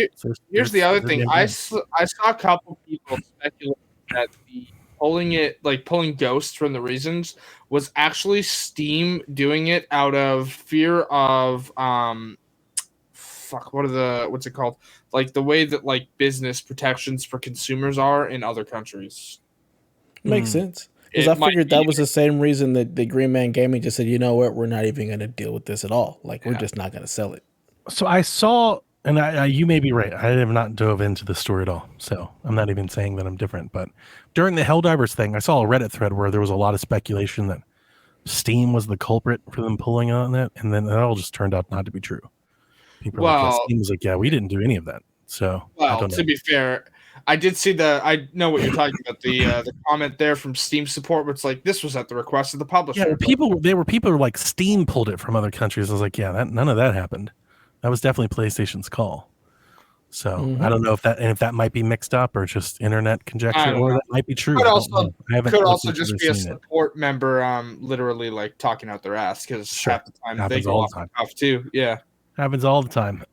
Here's the other thing. I saw a couple people speculate that the pulling Ghosts from the regions was actually Steam doing it out of fear of what's it called? Like the way that like business protections for consumers are in other countries. Makes sense. Because I figured that was the same reason that the Green Man Gaming just said, you know what, we're not even going to deal with this at all. Like, we're just not going to sell it. So I saw, and you may be right. I have not dove into the story at all. So I'm not even saying that I'm different. But during the Helldivers thing, I saw a Reddit thread where there was a lot of speculation that Steam was the culprit for them pulling on it. And then that all just turned out not to be true. People Steam was like, yeah, we didn't do any of that. So, to be fair, I did see I know what you're talking about. The comment there from Steam support, which like this was at the request of the publisher. Yeah, people were like Steam pulled it from other countries. I was like, yeah, none of that happened. That was definitely PlayStation's call. So I don't know if that might be mixed up or just internet conjecture, or that might be true. Could also just be a support member, literally like talking out their ass because half the time they go off too. Yeah. Happens all the time.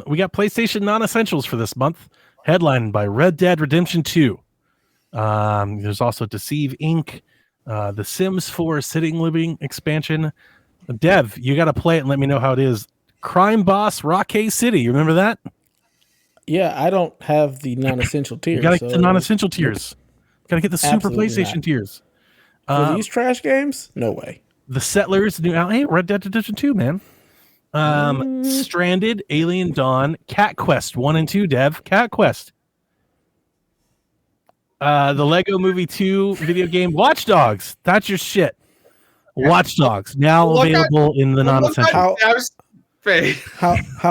We got PlayStation non-essentials for this month, headlined by Red Dead Redemption 2. There's also Deceive Inc., The Sims 4 Sitting Living expansion. Dev, you got to play it and let me know how it is. Crime Boss Rockay City. You remember that? Yeah, I don't have the non-essential tiers. You got to get the non-essential tiers. Got to get the Super PlayStation tiers. For these trash games? No way. The Settlers, hey, Red Dead Redemption 2, man. Stranded, Alien Dawn, Cat Quest 1 and 2, Dev. Cat Quest. The Lego Movie 2 video game, Watch Dogs. That's your shit. Watch Dogs now available in the non-essential. How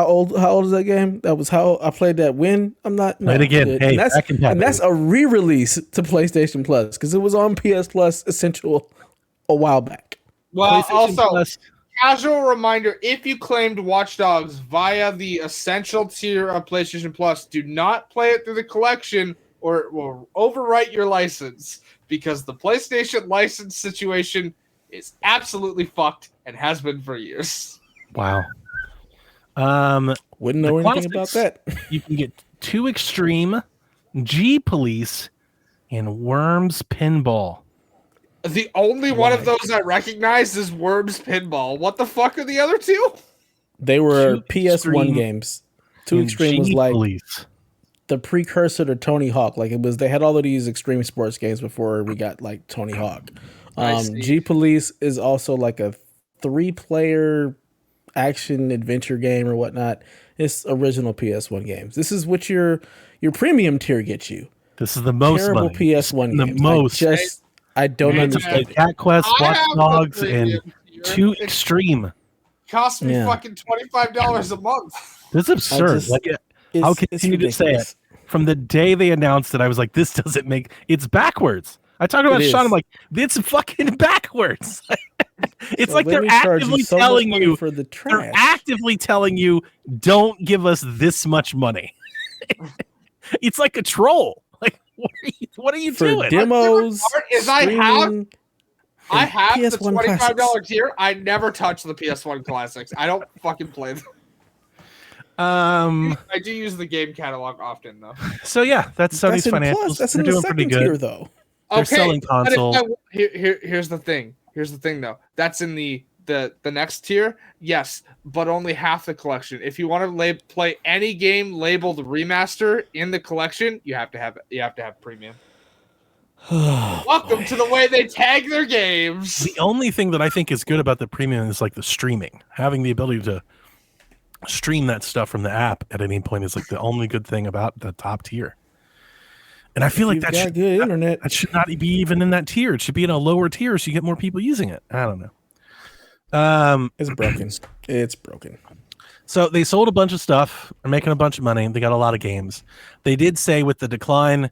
old is that game? That was how I played that when I'm not. Play it again. Hey, and that's a re-release to PlayStation Plus because it was on PS Plus Essential a while back. Well, also. Casual reminder, if you claimed Watch Dogs via the Essential tier of PlayStation Plus, do not play it through the collection or it will overwrite your license because the PlayStation license situation is absolutely fucked and has been for years. Wow. Wouldn't know anything about that. You can get 2 Extreme, G Police, and Worms Pinball. The only one of those I recognize is Worms Pinball. What the fuck are the other two? They were PS1 games. 2 Extreme was like the precursor to Tony Hawk. Like they had all of these extreme sports games before we got like Tony Hawk. G Police is also like a 3-player action adventure game or whatnot. It's original PS1 games. This is what your premium tier gets you. This is the most terrible money. PS1 the games. most. I don't understand. Cat Quest, Watch Dogs, and 2 Extreme. Cost me fucking $25 a month. This is absurd. I'll continue to say it. From the day they announced it, I was like, this doesn't make... It's backwards. I talk about Sean, I'm like, it's fucking backwards. It's like they're actively telling you... For the trash. They're actively telling you, don't give us this much money. It's like a troll. Like, what are you doing? Demos, I have the $25 tier. I never touch the PS1 classics. I don't fucking play them. I do use the game catalog often though. So yeah, that's Sony's financials. They're doing pretty good tier, though. They're selling console. Here's the thing. Here's the thing though. That's in the next tier, yes, but only half the collection. If you want to play any game labeled remaster in the collection, you have to have premium. Welcome to the way they tag their games. The only thing that I think is good about the premium is like the streaming. Having the ability to stream that stuff from the app at any point is like the only good thing about the top tier. And I feel like that should not be even in that tier. It should be in a lower tier so you get more people using it. I don't know. It's broken. It's broken. So they sold a bunch of stuff. They're making a bunch of money. They got a lot of games. They did say with the decline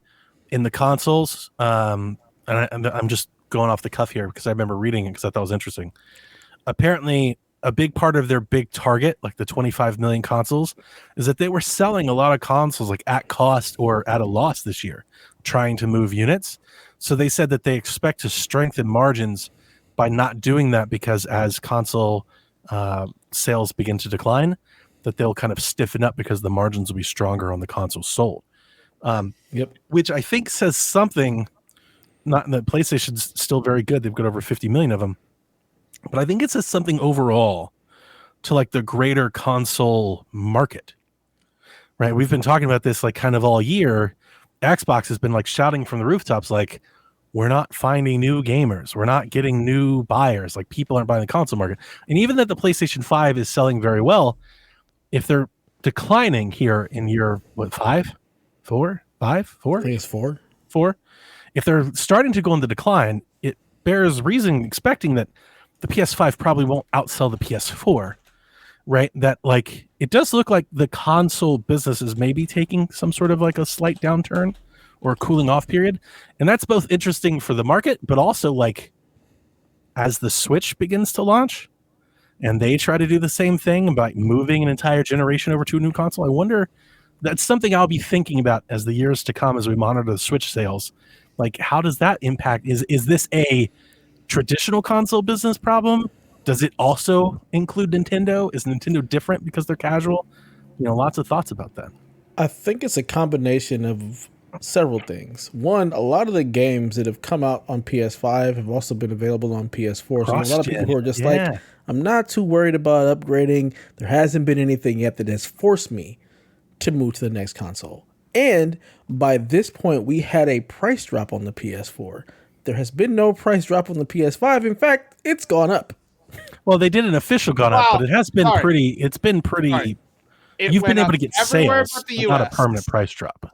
in the consoles, and I'm just going off the cuff here because I remember reading it because I thought it was interesting. Apparently, a big part of their big target, like the 25 million consoles, is that they were selling a lot of consoles like at cost or at a loss this year, trying to move units. So they said that they expect to strengthen margins by not doing that because as console sales begin to decline, that they'll kind of stiffen up because the margins will be stronger on the consoles sold. Which I think says something. Not that PlayStation's still very good; they've got over 50 million of them, but I think it says something overall to like the greater console market. Right? We've been talking about this like kind of all year. Xbox has been like shouting from the rooftops, like, we're not finding new gamers. We're not getting new buyers. Like, people aren't buying the console market. And even that the PlayStation 5 is selling very well, if they're declining here in year, what, 5? 4? 5? 4? I think it's 4. 4? If they're starting to go on the decline, it bears reason expecting that the PS5 probably won't outsell the PS4, right? That, like, it does look like the console business is maybe taking some sort of like a slight downturn or a cooling off period. And that's both interesting for the market, but also like as the Switch begins to launch and they try to do the same thing by moving an entire generation over to a new console, I wonder, that's something I'll be thinking about as the years to come as we monitor the Switch sales. Like, how does that impact? Is this a traditional console business problem? Does it also include Nintendo? Is Nintendo different because they're casual? You know, lots of thoughts about that. I think it's a combination of several things. One, a lot of the games that have come out on PS5 have also been available on PS4. So a lot of people who are just like, I'm not too worried about upgrading. There hasn't been anything yet that has forced me to move to the next console. And by this point, we had a price drop on the PS4. There has been no price drop on the PS5. In fact, it's gone up. Well, they did an official gone up, but it has been pretty. It's been pretty. You've been able to get sales, but not a permanent price drop.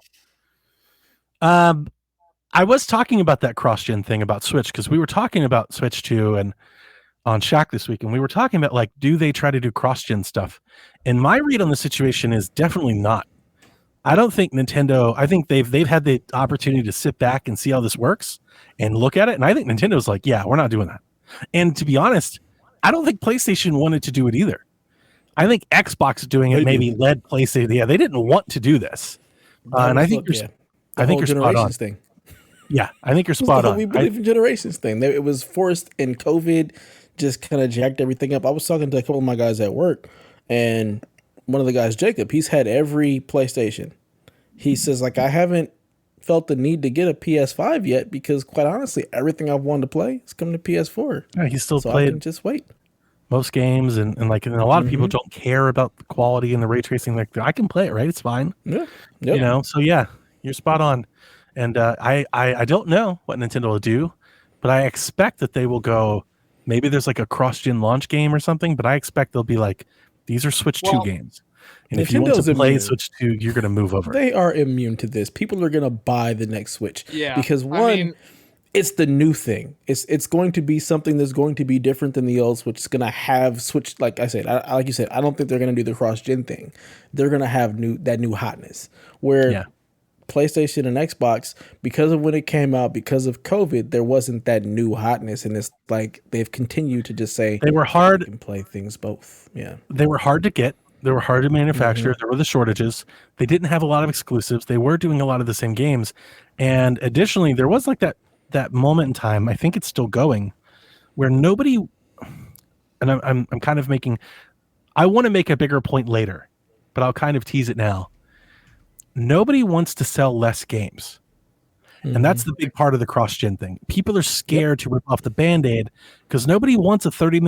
I was talking about that cross-gen thing about Switch because we were talking about Switch 2 and on Shaq this week, and we were talking about, like, do they try to do cross-gen stuff? And my read on the situation is definitely not. I don't think Nintendo. I think they've had the opportunity to sit back and see how this works and look at it, and I think Nintendo's like, yeah, we're not doing that. And to be honest, I don't think PlayStation wanted to do it either. I think Xbox doing it maybe led PlayStation. Yeah, they didn't want to do this, and I think you're spot on. Thing. Yeah, I think you're spot on. We believe in generations thing. It was forced, and COVID just kind of jacked everything up. I was talking to a couple of my guys at work, and one of the guys, Jacob, he's had every PlayStation. He says, like, I haven't felt the need to get a PS5 yet because, quite honestly, everything I've wanted to play is coming to PS4. Yeah, he still played. I can just wait. Most games, and a lot of people don't care about the quality and the ray tracing. Like, I can play it, right? It's fine. Yeah. Yep. You know, so yeah, you're spot on. And I don't know what Nintendo will do, but I expect that they will go, maybe there's like a cross-gen launch game or something, but I expect they'll be like, these are Switch 2 games. And if you want to play Switch 2, you're going to move over. They are immune to this. People are going to buy the next Switch. Yeah. Because it's the new thing. It's going to be something that's going to be different than the old Switch. It's going to have Switch, like I said, like you said, I don't think they're going to do the cross-gen thing. They're going to have that new hotness. Where PlayStation and Xbox, because of when it came out, because of COVID, there wasn't that new hotness. And it's like they've continued to just say they were hard. You can play things both. Yeah. They were hard to get. They were hard to manufacture. There were the shortages. They didn't have a lot of exclusives. They were doing a lot of the same games. And additionally, there was like that moment in time, I think it's still going, where nobody, and I'm kind of making, I want to make a bigger point later, but I'll kind of tease it now. Nobody wants to sell less games. And that's the big part of the cross-gen thing. People are scared to rip off the Band-Aid because nobody wants a $30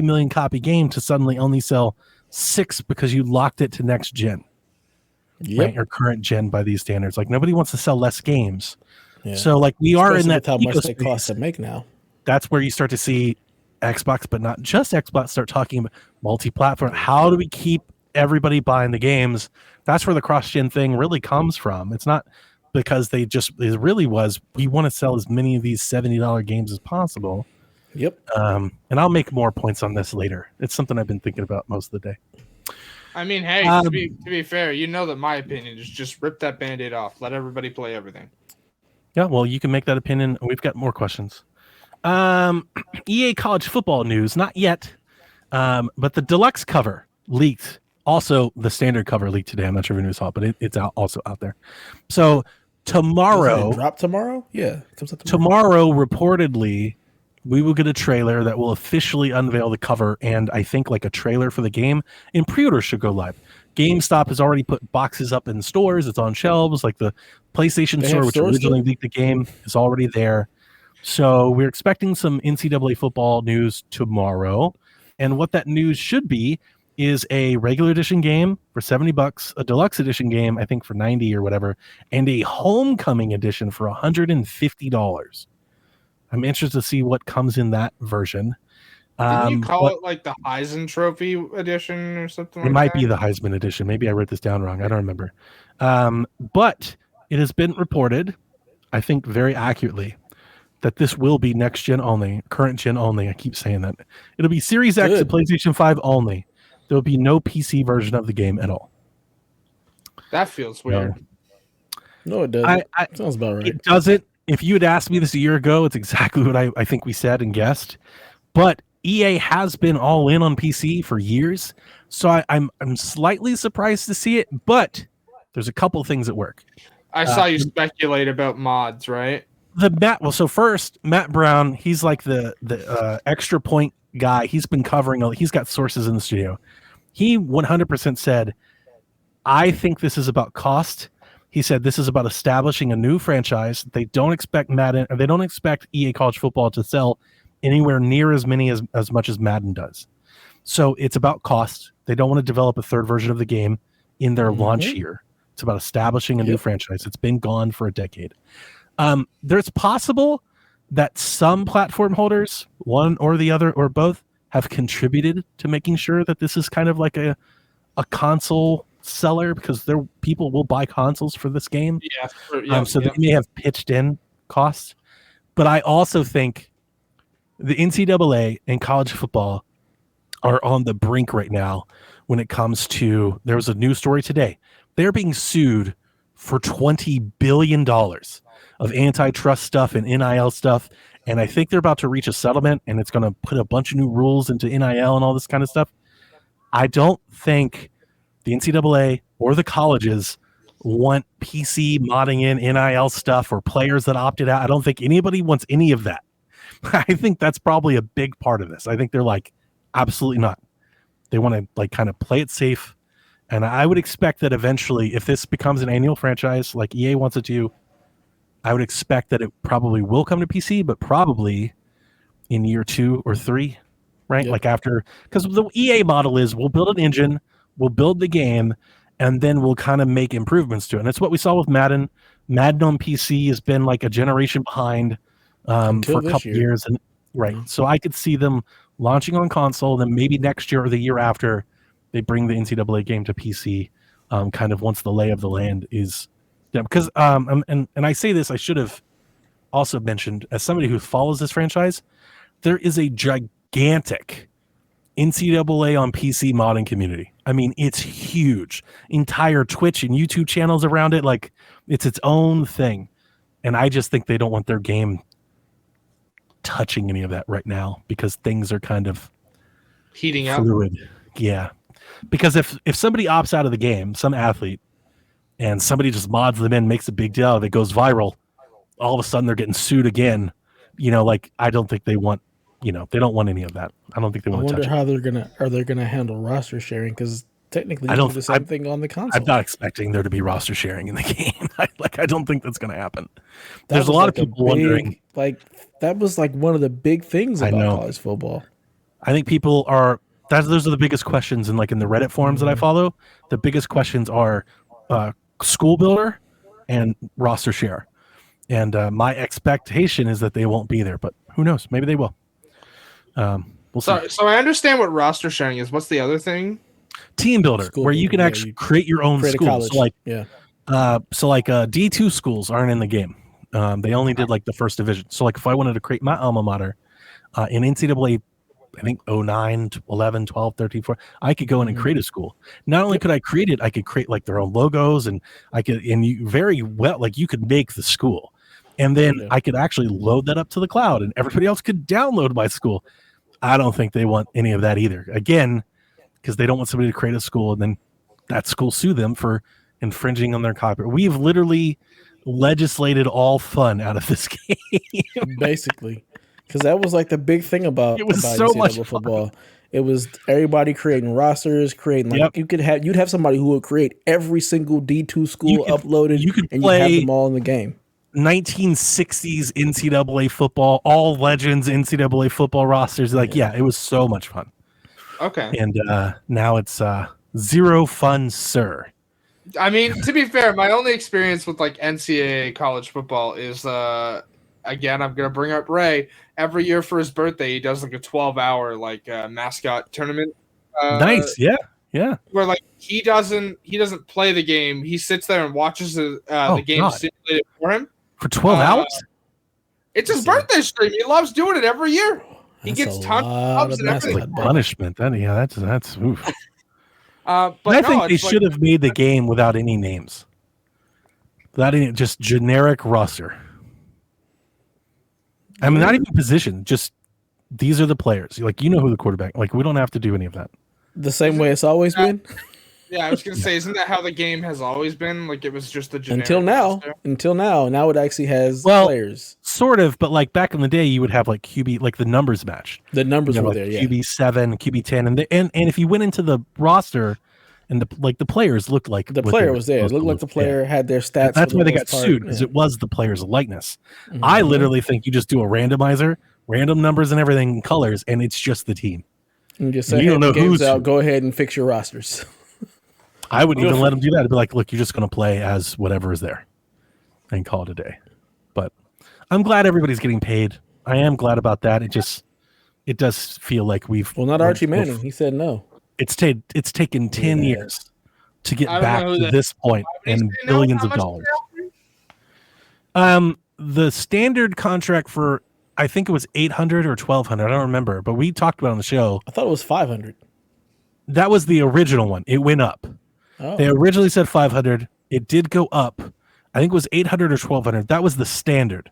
million copy game to suddenly only sell 6 because you locked it to next gen, right? Or current gen by these standards. Like, nobody wants to sell less games. Yeah. So like we are in that how much they cost to make now. That's where you start to see Xbox, but not just Xbox, start talking about multi-platform. How do we keep everybody buying the games? That's where the cross-gen thing really comes from. It's not because it really was, we want to sell as many of these $70 games as possible. Yep. And I'll make more points on this later. It's something I've been thinking about most of the day. I mean, hey, to be fair, you know that my opinion is just rip that Band-Aid off. Let everybody play everything. Yeah, well, you can make that opinion. We've got more questions. EA college football news, not yet. But the deluxe cover leaked. Also, the standard cover leaked today. I'm not sure if you saw it, but it's also out there. So tomorrow, drop tomorrow? Yeah, it comes out tomorrow. Reportedly, we will get a trailer that will officially unveil the cover, and I think like a trailer for the game, and pre-order should go live. GameStop has already put boxes up in stores. It's on shelves. Like the PlayStation They Store, have which stores originally too? leaked the game, is already there. So we're expecting some NCAA football news tomorrow. And what that news should be is a regular edition game for $70, a deluxe edition game, I think for 90 or whatever, and a homecoming edition for $150. I'm interested to see what comes in that version. Didn't you call But it like the Heisen Trophy edition or something it like might that? be the Heisman edition. Maybe I wrote this down wrong. I don't remember. But it has been reported, I think very accurately, that this will be next gen only, current gen only. I keep saying that. It'll be Series X and Good. PlayStation 5 only. There will be no PC version of the game at all. That feels weird. No, it doesn't. Sounds about right. It doesn't. If you had asked me this a year ago, it's exactly what I think we said and guessed. But EA has been all in on PC for years, so I'm slightly surprised to see it. But there's a couple things at work. I saw you speculate about mods, right? So first, Matt Brown, he's like the extra point guy. He's been covering. He's got sources in the studio. He 100% said, "I think this is about cost." He said this is about establishing a new franchise. They don't expect Madden, or they don't expect EA College Football to sell anywhere near as many as much as Madden does. So it's about cost. They don't want to develop a third version of the game in their launch year. It's about establishing a new franchise. It's been gone for a decade. There's possible that some platform holders, one or the other or both, have contributed to making sure that this is kind of like a console seller, because people will buy consoles for this game. So they may have pitched in costs. But I also think the NCAA and college football are on the brink right now when it comes to, there was a news story today. They're being sued for $20 billion of antitrust stuff and NIL stuff. And I think they're about to reach a settlement, and it's going to put a bunch of new rules into NIL and all this kind of stuff. I don't think the NCAA or the colleges want PC modding in NIL stuff or players that opted out. I don't think anybody wants any of that. I think that's probably a big part of this. I think they're like, absolutely not. They want to like kind of play it safe. And I would expect that eventually, if this becomes an annual franchise like EA wants it to, I would expect that it probably will come to PC, but probably in year 2 or 3, right? Like after, because the EA model is we'll build an engine, we'll build the game, and then we'll kind of make improvements to it. And that's what we saw with Madden. Madden on PC has been like a generation behind for a couple years. And so I could see them launching on console, then maybe next year or the year after, they bring the NCAA game to PC, kind of once the lay of the land is. Yeah, because and I say this, I should have also mentioned, as somebody who follows this franchise, there is a gigantic NCAA on PC modding community. I mean, it's huge. Entire Twitch and YouTube channels around it, like it's its own thing. And I just think they don't want their game touching any of that right now, because things are kind of heating fluid. Yeah. Because if somebody opts out of the game, some athlete, and somebody just mods them in, makes a big deal, if it goes viral, all of a sudden they're getting sued again. Like I don't think they want, they don't want any of that. I don't think they want to touch it. I wonder how they're gonna handle roster sharing, because technically you do the same thing on the console. I'm not expecting there to be roster sharing in the game. I don't think that's going to happen. There's a lot of people wondering. Like that was like one of the big things about college football. I think people are. Those are the biggest questions in the Reddit forums that I follow. The biggest questions are school builder and roster share. And my expectation is that they won't be there, but who knows? Maybe they will. We'll see. So I understand what roster sharing is. What's the other thing? Team builder, where you can actually create your own school. So D2 schools aren't in the game. They only did the first division. So if I wanted to create my alma mater in NCAA, I think 09, 11, 12, 13, 14, I could go in and create a school. Not only could I create it, I could create their own logos, and you could make the school. And then I could actually load that up to the cloud, and everybody else could download my school. I don't think they want any of that either. Again, because they don't want somebody to create a school and then that school sue them for infringing on their copyright. We've literally legislated all fun out of this game. Basically. Because that was like the big thing about It was about so much NCAA football. It was everybody creating rosters, creating like you'd have somebody who would create every single D2 school uploaded, and you'd have them all in the game. 1960s NCAA football, all legends NCAA football rosters. Like, it was so much fun. Okay. And now it's zero fun, sir. I mean, to be fair, my only experience with like NCAA college football is again, I'm gonna bring up Ray. Every year for his birthday, he does like a 12-hour like mascot tournament. Nice, yeah. Where like he doesn't play the game. He sits there and watches the game simulated for him for 12 hours. It's his birthday stream. He loves doing it every year. He gets tons of clubs and everything. Like punishment. Then that's oof. But I think they should have made the game without any names. Without any, just generic roster. I mean, not even position. Just these are the players. Like, you know who the quarterback. Like, we don't have to do any of that. The same way it's always been. Yeah, I was gonna say, isn't that how the game has always been? Like, it was just the generic until now. Now it actually has players. Sort of, but like back in the day, you would have like QB, like the numbers matched. The numbers were like there, yeah. QB 7, QB 10, and if you went into the roster, and the players looked like the player was there. It looked like the player had their stats. That's why they got sued, because it was the player's likeness. Mm-hmm. I literally think you just do a randomizer, random numbers and everything, colors, and it's just the team. And just say, you don't know who's out. Go ahead and fix your rosters. I wouldn't even let them do that. I'd be like, look, you're just going to play as whatever is there and call it a day. But I'm glad everybody's getting paid. I am glad about that. It does feel like we've... Well, not Archie Manning. He said no. It's taken 10 years to get back to this point and billions of dollars. The standard contract for, I think it was $800 or $1,200. I don't remember, but we talked about it on the show. I thought it was $500. That was the original one. It went up. Oh. They originally said $500. It did go up. I think it was $800 or $1,200. That was the standard.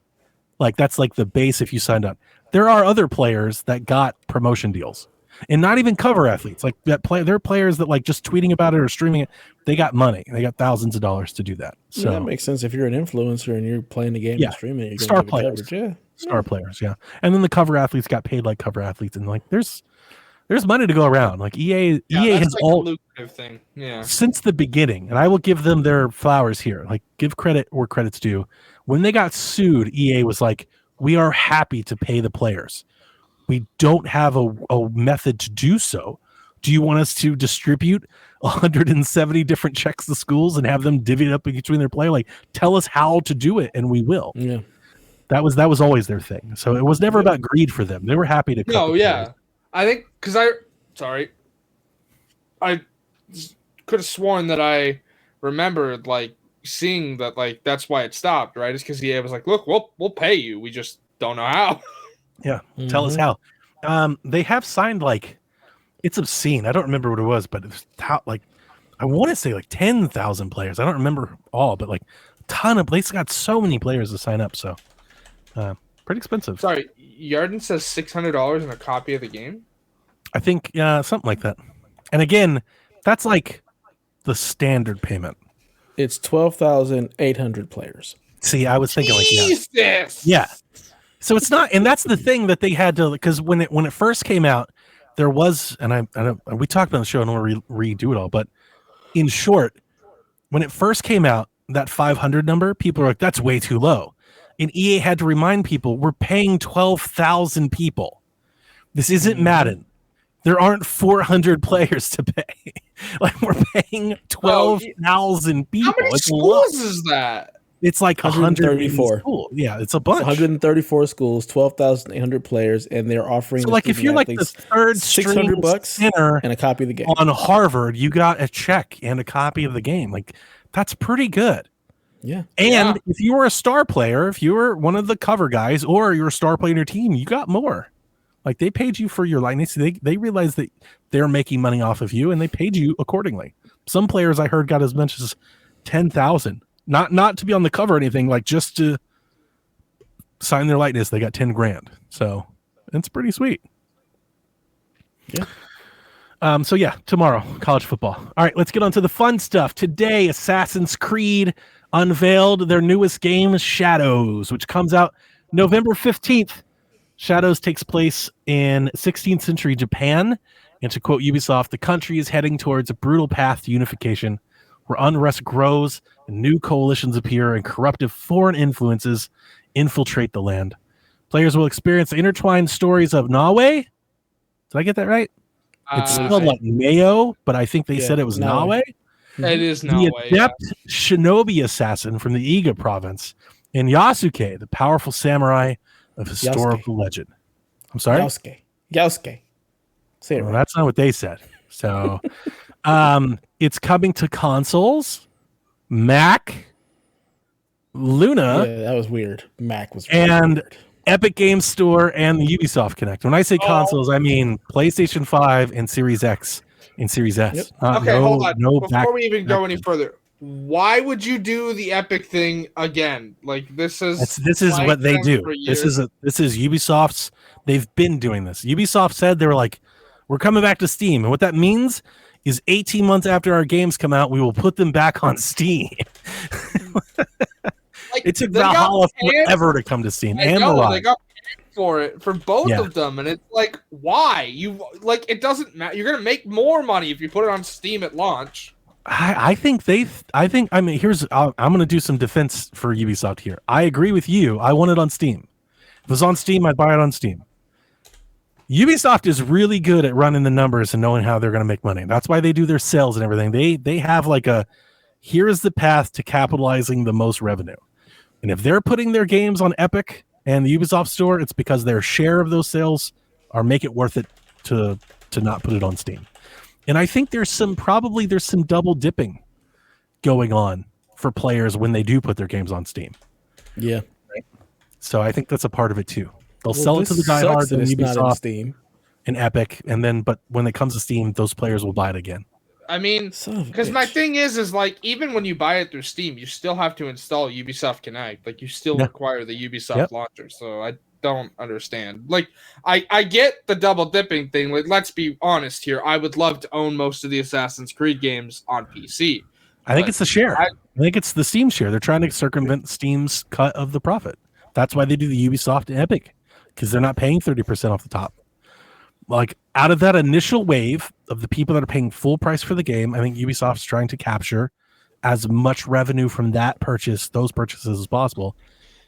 Like, that's like the base if you signed up. There are other players that got promotion deals. And not even cover athletes. Like that there are players that like just tweeting about it or streaming it. They got money. They got thousands of dollars to do that. So that makes sense if you're an influencer and you're playing the game and streaming it. You're star players. Star players, yeah. And then the cover athletes got paid like cover athletes, and like there's money to go around. Like EA has like all lucrative thing. Yeah. Since the beginning, and I will give them their flowers here. Like, give credit where credit's due. When they got sued, EA was like, we are happy to pay the players. We don't have a method to do so. Do you want us to distribute 170 different checks to schools and have them divvy it up between their player? Like, tell us how to do it, and we will. Yeah, that was always their thing. So it was never about greed for them. They were happy to. Players. I think because I could have sworn that I remembered like seeing that like that's why it stopped. Right? It's because EA was like, look, we'll pay you. We just don't know how. Yeah, tell us how. They have signed like, it's obscene. I don't remember what it was, but it's like, I want to say like 10,000 players. I don't remember all, but like a ton of places got so many players to sign up. So pretty expensive. Sorry, Yarden says $600 in a copy of the game. I think something like that. And again, that's like the standard payment. It's 12,800 players. See, I was thinking Jesus! like yeah. So it's not, and that's the thing that they had to, because when it first came out, there was, and we talked about the show, I don't want to redo it all, but in short, when it first came out, that 500 number, people were like, that's way too low. And EA had to remind people, we're paying 12,000 people. This isn't Madden. There aren't 400 players to pay. Like, we're paying 12,000 people. How many schools is that? It's like 134. Yeah, it's a bunch. It's 134 schools, 12,800 players, and they're offering. So, like, if you're like the third $600 center and a copy of the game on Harvard, you got a check and a copy of the game. Like, that's pretty good. Yeah. And if you were a star player, if you were one of the cover guys, or you're a star player in your team, you got more. Like, they paid you for your likeness. They realized that they're making money off of you, and they paid you accordingly. Some players I heard got as much as 10,000. Not to be on the cover or anything, like just to sign their likeness, they got 10 grand. So it's pretty sweet. Yeah. So yeah, tomorrow, college football. All right, let's get on to the fun stuff. Today, Assassin's Creed unveiled their newest game, Shadows, which comes out November 15th. Shadows takes place in 16th century Japan, and to quote Ubisoft, the country is heading towards a brutal path to unification, where unrest grows, and new coalitions appear, and corruptive foreign influences infiltrate the land. Players will experience the intertwined stories of Nawe. Did I get that right? It's spelled like Mayo, but I think they said it was Nawe. It is The Nawe. adept shinobi assassin from the Iga province, and Yasuke, the powerful samurai of historical legend. I'm sorry? Yasuke. Say it right. That's not what they said. So it's coming to consoles, Mac, Luna. Yeah, that was weird. Mac was weird. Epic Games Store and the Ubisoft Connect. When I say consoles, I mean PlayStation 5 and Series X and Series S. Yep. Okay, hold on. Before we even go any further, why would you do the Epic thing again? Like this is what they do. This is Ubisoft's. They've been doing this. Ubisoft said they were like, we're coming back to Steam, and what that means is 18 months after our games come out, we will put them back on Steam. It took Valhalla forever to come to Steam. They got paid for it for both of them, and it's like, why? It doesn't matter. You're gonna make more money if you put it on Steam at launch. I'm gonna do some defense for Ubisoft here. I agree with you. I want it on Steam. If it was on Steam, I'd buy it on Steam. Ubisoft is really good at running the numbers and knowing how they're going to make money. That's why they do their sales and everything. They have here is the path to capitalizing the most revenue. And if they're putting their games on Epic and the Ubisoft store, it's because their share of those sales are make it worth it to not put it on Steam. And I think there's some double dipping going on for players when they do put their games on Steam. Yeah. Right? So I think that's a part of it too. They'll sell it to the diehards and Ubisoft Steam and Epic, but when it comes to Steam, those players will buy it again. I mean, because my thing is like, even when you buy it through Steam, you still have to install Ubisoft Connect. Like, you still require the Ubisoft launcher. So I don't understand. Like, I get the double dipping thing. Like, let's be honest here. I would love to own most of the Assassin's Creed games on PC. I think it's the share. I think it's the Steam share. They're trying to circumvent Steam's cut of the profit. That's why they do the Ubisoft and Epic, because they're not paying 30% off the top. Like, out of that initial wave of the people that are paying full price for the game, I think Ubisoft's trying to capture as much revenue from those purchases as possible,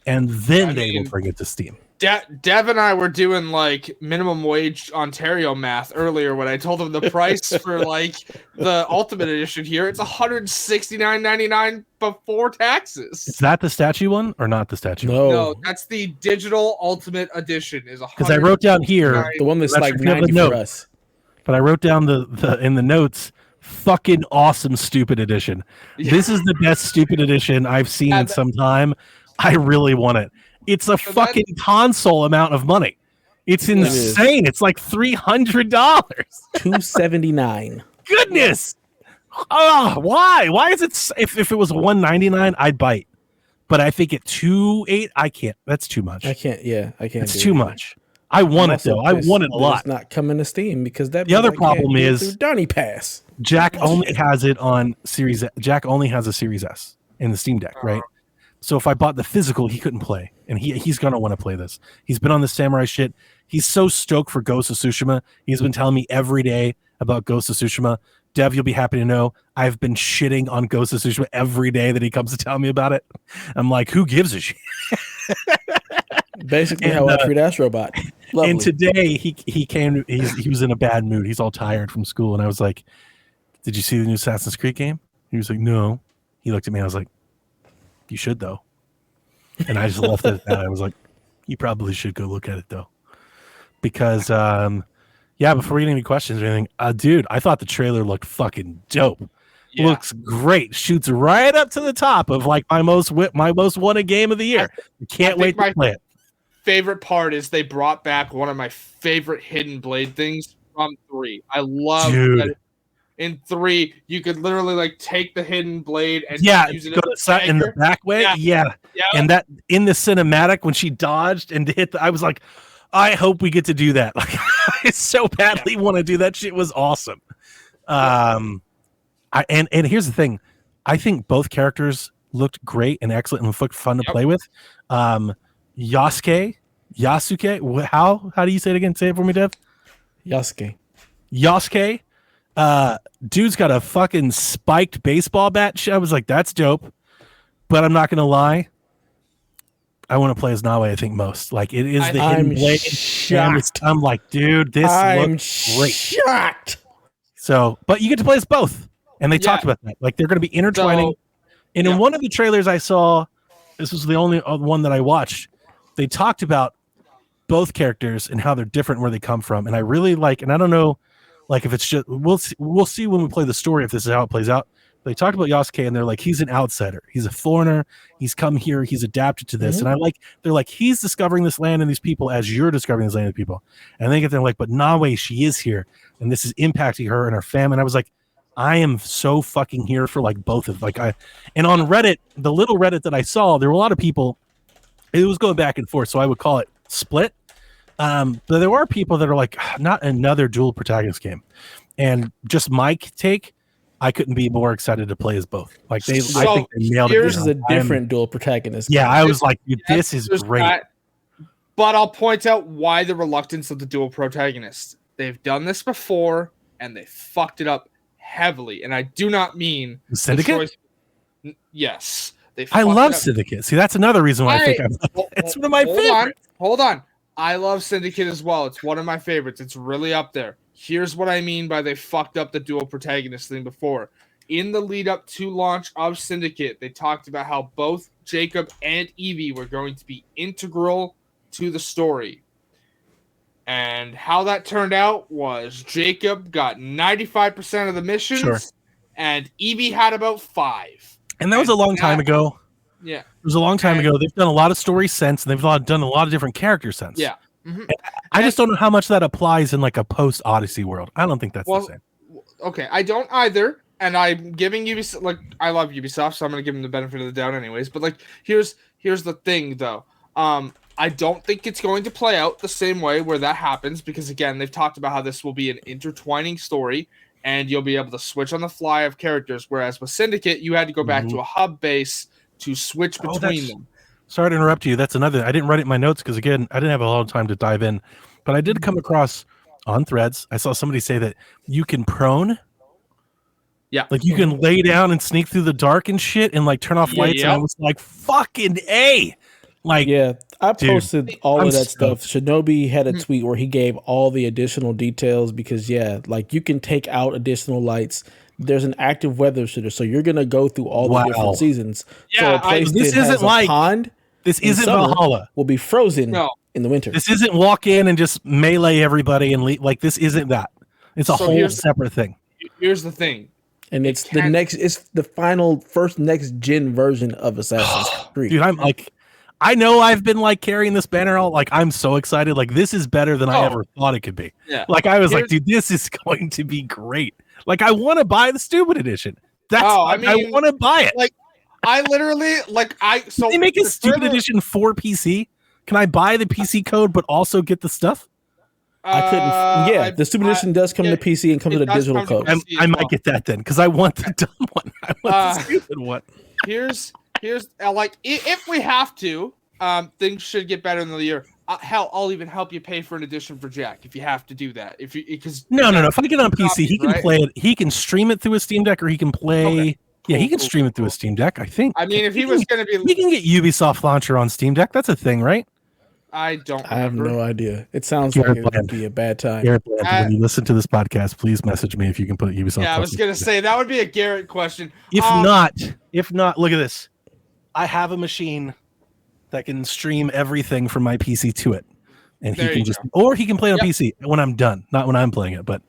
and then they will bring it to Steam. Dev and I were doing like minimum wage Ontario math earlier when I told him the price for like the Ultimate Edition here. It's $169.99 before taxes. Is that the statue one or not the statue? No, that's the digital Ultimate Edition. Because I wrote down here the one that's like 90 for us. But I wrote down the in the notes, fucking awesome stupid edition. Yeah. This is the best stupid edition I've seen in some time. I really want it. It's a fucking console amount of money. It's insane. It's like $300. $279. Goodness. Oh, why? Why is it? If it was $199, I'd bite. But I think at $280, I can't. That's too much. I can't. Yeah, I can't. It's too much. I want it though. I want it a lot. It's not coming to Steam because the other problem is Donnie Pass. Jack only has it on Series. Jack only has a Series S in the Steam Deck, right? So if I bought the physical, he couldn't play, and he's gonna want to play this. He's been on the samurai shit. He's so stoked for Ghost of Tsushima. He's been telling me every day about Ghost of Tsushima. Dev, you'll be happy to know I've been shitting on Ghost of Tsushima every day that he comes to tell me about it. I'm like, who gives a shit? Basically, how I treat Astrobot. Lovely. And today he came. He was in a bad mood. He's all tired from school, and I was like, "Did you see the new Assassin's Creed game?" He was like, "No." He looked at me. I was like, "You should though." And I just left it at that. I was like, "You probably should go look at it though," because before you get any questions or anything, dude, I thought the trailer looked fucking dope. Yeah. Looks great. Shoots right up to the top of like my most wanted game of the year. Can't wait to play it. Favorite part is they brought back one of my favorite hidden blade things from 3. I love that. In 3, you could literally like take the hidden blade and use it in the back way. Yeah. And that in the cinematic when she dodged and hit I was like, I hope we get to do that. Like, I so badly want to do that. Shit was awesome. And here's the thing, I think both characters looked great and excellent and looked fun to play with. Yasuke Yasuke. How do you say it again? Say it for me, Dev. Yasuke. Yasuke. Dude's got a fucking spiked baseball bat. I was like, that's dope. But I'm not gonna lie. I want to play as Nawe, I think, most. Like, it is the hidden blade. Shocked. I'm like, dude, this looks great. Shocked. So, but you get to play as both. And they talked about that. Like, they're going to be intertwining. And in one of the trailers I saw, this was the only one that I watched, they talked about both characters and how they're different, where they come from. And I really like, and I don't know, like, if it's just, we'll see when we play the story if this is how it plays out. They talked about Yasuke, and they're like, he's an outsider. He's a foreigner. He's come here. He's adapted to this. And they're like, he's discovering this land and these people as you're discovering this land and people. And they get there like, but Nawe, she is here. And this is impacting her and her family. And I was like, I am so fucking here for like both of and on Reddit, the little Reddit that I saw, there were a lot of people, it was going back and forth. So I would call it split. But there were people that are like, not another dual protagonist game. And just my take, I couldn't be more excited to play as both. Like I think they nailed it. This is a different dual protagonist. Yeah, I was like, this is great. But I'll point out why the reluctance of the dual protagonist. They've done this before, and they fucked it up heavily. And I do not mean Syndicate. Yes, I love Syndicate. See, that's another reason why I think it's one of my favorites. Hold on. I love Syndicate as well. It's one of my favorites. It's really up there. Here's what I mean by they fucked up the dual protagonist thing before. In the lead up to launch of Syndicate, they talked about how both Jacob and Evie were going to be integral to the story. And how that turned out was Jacob got 95% of the missions, and Evie had about 5. And that was a long time ago. Yeah. It was a long time ago. They've done a lot of story sense, and they've done a lot of different character sense. Yeah. I just don't know how much that applies in like a post Odyssey world. I don't think that's the same. Okay, I don't either, and I'm giving Ubisoft, like, I love Ubisoft, so I'm gonna give them the benefit of the doubt anyways. But like, here's the thing though. I don't think it's going to play out the same way where that happens, because again, they've talked about how this will be an intertwining story, and you'll be able to switch on the fly of characters. Whereas with Syndicate, you had to go back to a hub base to switch between them. Sorry to interrupt you. That's another. I didn't write it in my notes because, again, I didn't have a lot of time to dive in. But I did come across on Threads. I saw somebody say that you can prone. Yeah. Like you can lay down and sneak through the dark and shit and like turn off lights. And I was like, fucking A. Like, yeah, I posted all of that stuff. Shinobi had a tweet where he gave all the additional details because, like you can take out additional lights. There's an active weather shooter, so you're gonna go through all the different seasons. Yeah, so a place this that isn't has like a pond. This isn't Valhalla. Will be frozen in the winter. This isn't walk in and just melee everybody and leave. Like this isn't that. It's a whole separate thing. Here's the thing, and it's the final first next gen version of Assassin's Creed. Dude, I'm like, I know I've been like carrying this banner all. Like I'm so excited. Like this is better than I ever thought it could be. Yeah. Like I was like, dude, this is going to be great. Like I want to buy the stupid edition. I want to buy it. Like I literally so they make a stupid edition for PC. Can I buy the PC code but also get the stuff? I couldn't. Yeah, the stupid edition does come to PC and comes with a digital code. I might get that then because I want the dumb one. I want the stupid one. Here's like if we have to, things should get better in the year. Hell, I'll even help you pay for an edition for Jack if you have to do that. No. If I get it on PC, he can play it. He can stream it through a Steam Deck, or he can play. Okay. Yeah, he can stream it through a Steam Deck. I think. I mean, if he was going to be, he can get Ubisoft Launcher on Steam Deck. That's a thing, right? I don't. I have no idea. It sounds like it would be a bad time. When you listen to this podcast, please message me if you can put Ubisoft. Yeah, I was going to say that would be a Garrett question. If not, look at this. I have a machine that can stream everything from my PC to it. And he can he can play on PC when I'm done, not when I'm playing it. But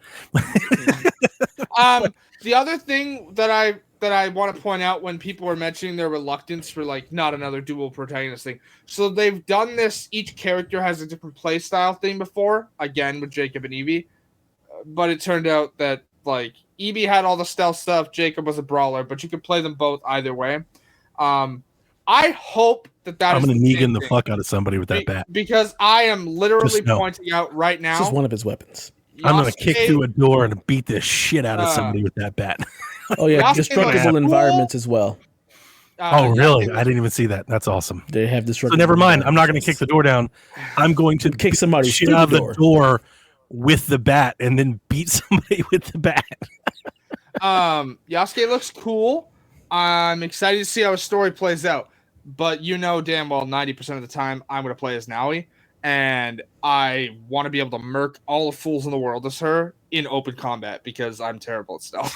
the other thing that I want to point out when people were mentioning their reluctance for like not another dual protagonist thing. So they've done this. Each character has a different play style thing before. Again with Jacob and Evie, but it turned out that like Evie had all the stealth stuff. Jacob was a brawler, but you could play them both either way. I hope that I'm going to Negan the fuck out of somebody with that bat. Because I am literally pointing out right now. This is one of his weapons. I'm going to kick through a door and beat the shit out of somebody with that bat. Oh, yeah. Destructible environments as well. Oh, really? I didn't even see that. That's awesome. They have this. So never mind. I'm not going to kick the door down. I'm going to kick somebody shit out of the door with the bat and then beat somebody with the bat. Yasuke looks cool. I'm excited to see how his story plays out. But you know damn well 90% of the time I'm going to play as Naui. And I want to be able to murk all the fools in the world as her in open combat because I'm terrible at stealth.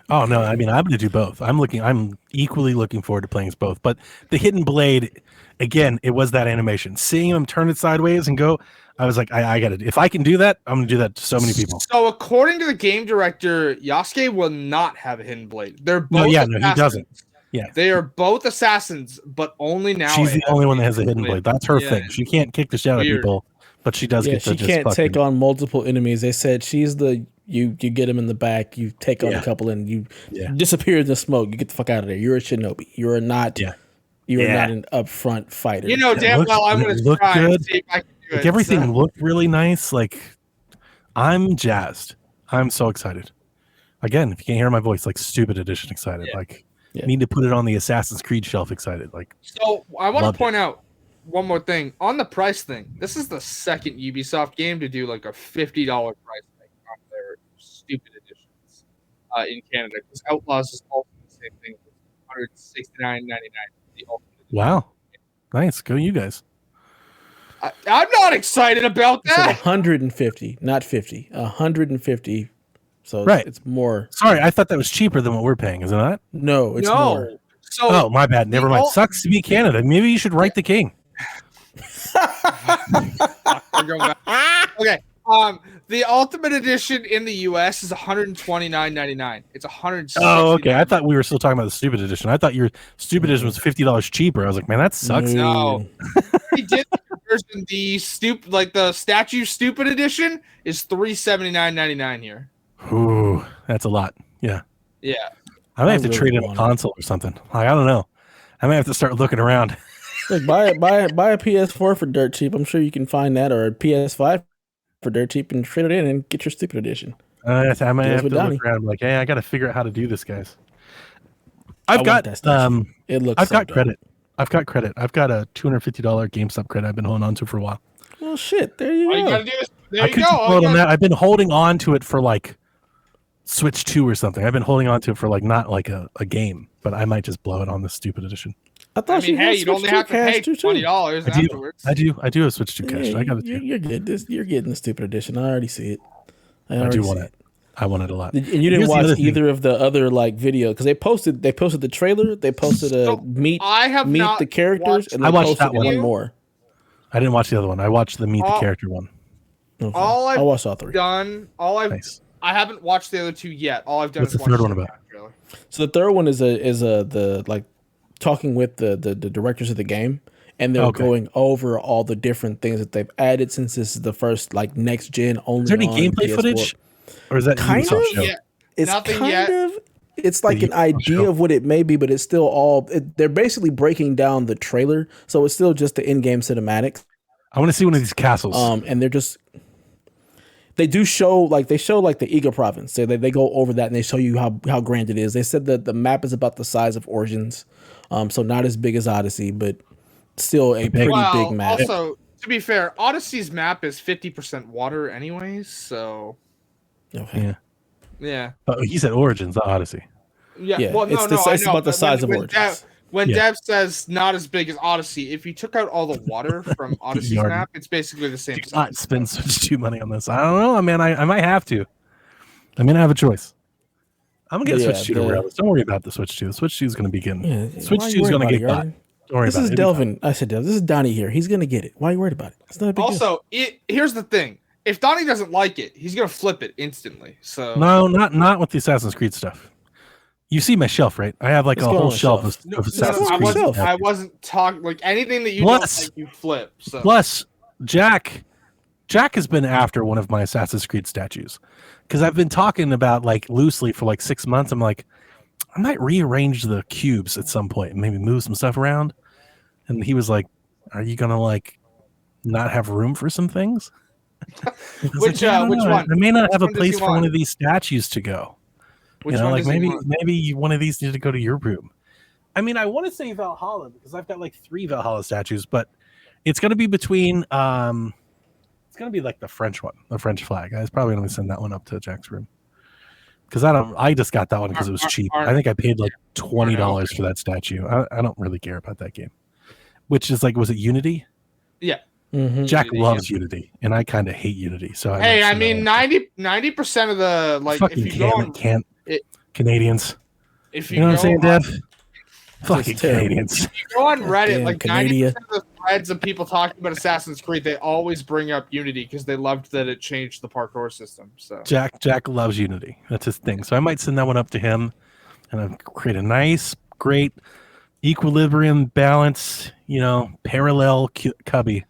Oh no, I mean I'm gonna do both. I'm equally looking forward to playing as both. But the hidden blade, again, it was that animation. Seeing him turn it sideways and go, I was like, I gotta if I can do that, I'm gonna do that to so many people. So according to the game director, Yasuke will not have a hidden blade. They're both no, he doesn't. Yeah. They are both assassins, but only now. She's the only one that has a hidden blade. That's her thing. She can't kick the shit out of people, but she does get to she can't take on multiple enemies. They said she's the you get him in the back, you take on a couple, and you disappear in the smoke. You get the fuck out of there. You're a shinobi. You're not. You're not an upfront fighter. You know damn well I'm going to try and see if I can do it. Everything looked really nice. Like I'm jazzed. I'm so excited. Again, if you can't hear my voice, like stupid edition excited. Like need to put it on the Assassin's Creed shelf excited. Like so I want to point out one more thing on the price thing. This is the second Ubisoft game to do like a $50 price thing on their stupid editions in Canada. Because Outlaws is also the same thing, $169.99. The ultimate edition. Wow, nice, go you guys. I'm not excited about that. It's 150, not 50. 150. So it's more. Sorry, I thought that was cheaper than what we're paying. Is it not? No, it's more. So, my bad. Never mind. Sucks to be Canada. Maybe you should write the king. Okay. The Ultimate Edition in the US is $129.99. It's $160. Oh, okay. I thought we were still talking about the Stupid Edition. I thought your Stupid Edition was $50 cheaper. I was like, man, that sucks. No, we did the version. The statue Stupid Edition is $379.99 here. Ooh, that's a lot. Yeah. Yeah. I might have to trade in a console or something. Like, I don't know. I might have to start looking around. Like buy a PS4 for dirt cheap. I'm sure you can find that, or a PS5 for dirt cheap, and trade it in and get your Stupid Edition. I might have to look around. Like, hey, I got to figure out how to do this, guys. I've got credit. I've got credit. I've got a $250 GameStop credit I've been holding on to for a while. Well, shit. There you go. You gotta do is, there you go. I've been holding on to it for like Switch 2 or something. I've been holding on to it for like not like a game, but I might just blow it on the Stupid Edition. I thought you'd only have to pay $20 afterwards. I do have Switch 2 cash. I got it. You're good. You're getting the Stupid Edition. I already see it. I do want it. I want it a lot. And you didn't watch either of the other like videos because they posted the trailer. They posted meet the characters, and they posted one more. I didn't watch the other one. I watched the meet the character one. Okay. I watched all three. I haven't watched the other two yet. All I've done is watch the third one about. So the third one is the like talking with the directors of the game, and they're going over all the different things that they've added since this is the first like next gen only. Is there any gameplay footage, or is that kind of? Yeah. It's kind of. It's like an idea of what it may be, but it's still they're basically breaking down the trailer, so it's still just the in-game cinematics. I want to see one of these castles. And they show the Ego province. So they go over that and they show you how grand it is. They said that the map is about the size of Origins, so not as big as Odyssey, but still a pretty big map. Also, to be fair, Odyssey's map is 50% water anyways, so okay. Yeah. Oh, he said Origins, not Odyssey. Yeah. Well, it's about the size of Origins. When Dev says not as big as Odyssey, if you took out all the water from Odyssey's map, it's basically the same. Do not spend Switch 2 money on this. I don't know, man. I might have to. I mean, I have a choice. I'm gonna get Switch 2 regardless. Don't worry about the Switch 2. The Switch 2 is gonna be getting. Switch 2 is gonna get bought. Don't worry about it. This is Delvin. I said, Delvin. This is Donnie here. He's gonna get it. Why are you worried about it? It's not a big deal. Here's the thing. If Donnie doesn't like it, he's gonna flip it instantly. So no, not with the Assassin's Creed stuff. You see my shelf, right? I have like a whole shelf of Assassin's Creed. I wasn't talking like anything that you don't like you flip. So. Plus, Jack has been after one of my Assassin's Creed statues because I've been talking about like loosely for like 6 months. I'm like, I might rearrange the cubes at some point and maybe move some stuff around. And he was like, "Are you gonna like not have room for some things?" Which one? I may not have a place for one of these statues to go. Maybe one of these needs to go to your room. I mean, I want to say Valhalla because I've got like 3 Valhalla statues, but it's going to be between. It's going to be like the French one, the French flag. I was probably going to send that one up to Jack's room because I just got that one because it was cheap. I think I paid like $20 for that statue. I don't really care about that game, which is like, was it Unity? Yeah. Mm-hmm. Jack loves Unity, and I kind of hate Unity. So I mean, 90% of the like, fucking if you go on Canadians, if you know what I'm saying, Dev? Fucking terrible. Canadians. If you go on Reddit, like Canada. 90% of the threads of people talking about Assassin's Creed, they always bring up Unity because they loved that it changed the parkour system. So Jack loves Unity. That's his thing. So I might send that one up to him, and I'll create a nice, great equilibrium, balance, parallel cubby.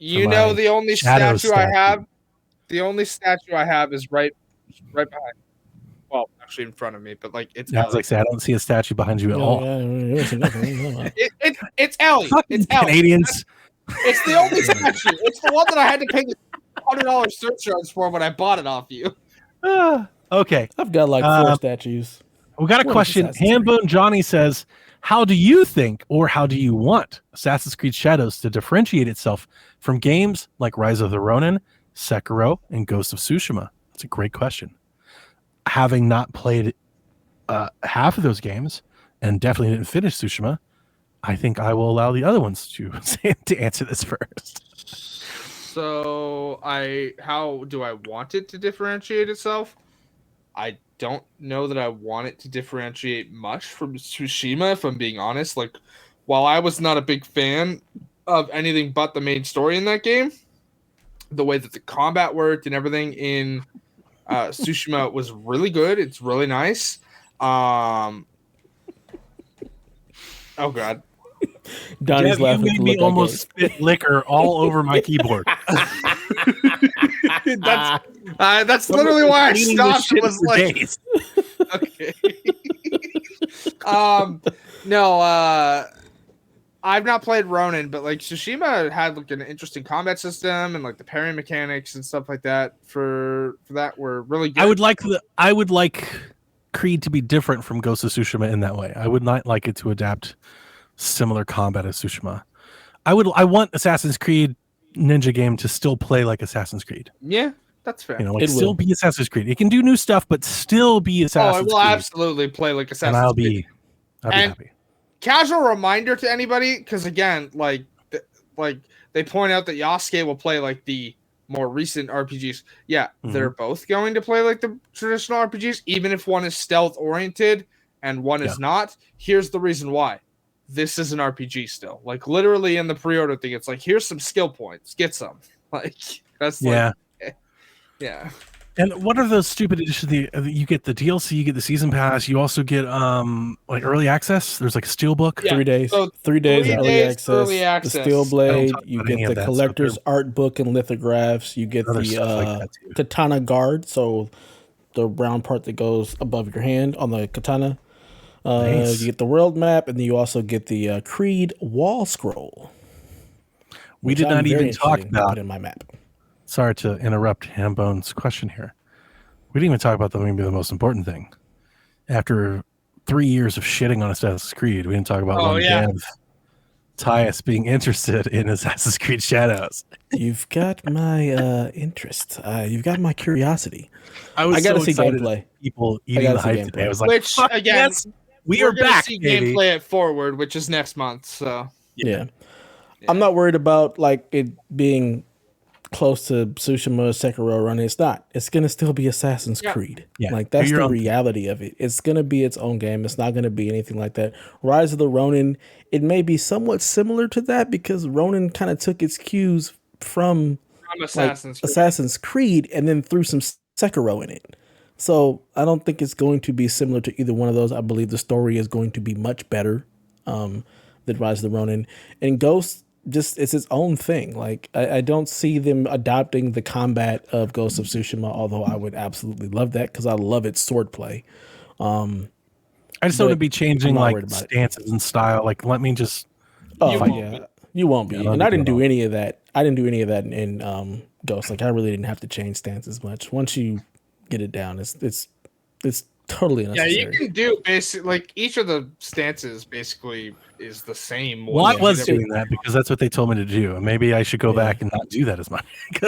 the only statue I have, the only statue I have is right behind. Well, actually in front of me, but like it's. I was like, say, I don't see a statue behind you at all. It's Ellie. It's Canadians. It's the only statue. It's the one that I had to pay the $100 surcharge for when I bought it off you. Okay, I've got like 4 statues. We got a question. Handbone Johnny says, how do you think or how do you want Assassin's Creed Shadows to differentiate itself from games like Rise of the Ronin, Sekiro, and Ghost of Tsushima? That's a great question. Having not played half of those games and definitely didn't finish Tsushima, I think I will allow the other ones to answer this first. So how do I want it to differentiate itself? I don't know that I want it to differentiate much from Tsushima, if I'm being honest. Like, while I was not a big fan of anything but the main story in that game, the way that the combat worked and everything in Tsushima was really good. It's really nice. Oh God. Donnie's Jeff, laughing. You made me almost spit liquor all over my keyboard. That's literally why I stopped. It was like, days. Okay. No, I've not played Ronin, but like Tsushima had like an interesting combat system and like the parry mechanics and stuff like that for that were really good. I would like Creed to be different from Ghost of Tsushima in that way. I would not like it to adapt similar combat as Tsushima. I want Assassin's Creed ninja game to still play like Assassin's Creed. Yeah, that's fair. It still be Assassin's Creed. It can do new stuff, but still be Assassin's Creed. Oh, it will absolutely play like Assassin's Creed. I'll be happy. Casual reminder to anybody, because again, like they point out that Yasuke will play like the more recent RPGs. Yeah, they're both going to play like the traditional RPGs, even if one is stealth oriented and one is not. Here's the reason why. This is an RPG still. Like literally in the pre-order thing, it's like, here's some skill points. Get some. Like that's yeah. Yeah. And what are those stupid editions? You get the DLC, you get the season pass, you also get like early access. There's like a steelbook. Yeah. 3 days. So 3 days early access. The steel blade. You get the collector's art book and lithographs. You get the katana guard. So the round part that goes above your hand on the katana. Nice. You get the world map, and then you also get the Creed wall scroll. We did not even talk about in my map. Sorry to interrupt Hambone's question here. We didn't even talk about maybe the most important thing. After 3 years of shitting on Assassin's Creed, we didn't talk about Tyus being interested in Assassin's Creed Shadows. You've got my interest. You've got my curiosity. I got to see gameplay. People eating the hype today. I was like, which again, we are back. See gameplay at Forward, which is next month. So yeah. I'm not worried about like it being close to Tsushima, Sekiro run. It's not. It's gonna still be Assassin's Creed. Yeah. Like that's the reality of it. It's gonna be its own game. It's not gonna be anything like that. Rise of the Ronin, it may be somewhat similar to that because Ronin kind of took its cues from Assassin's Creed and then threw some Sekiro in it. So I don't think it's going to be similar to either one of those. I believe the story is going to be much better than Rise of the Ronin. And Ghost, just it's its own thing. Like I don't see them adopting the combat of Ghost of Tsushima, although I would absolutely love that because I love its swordplay. I just don't want to be changing like stances and style. Like let me just. You won't be. And I didn't do any of that. I didn't do any of that in Ghost. Like I really didn't have to change stances much. Once you get it down, it's Totally Yeah, unnecessary. you can do basically like each of the stances basically is the same. Well, I was doing doing that because that's what they told me to do. And maybe I should go back and not do that as much.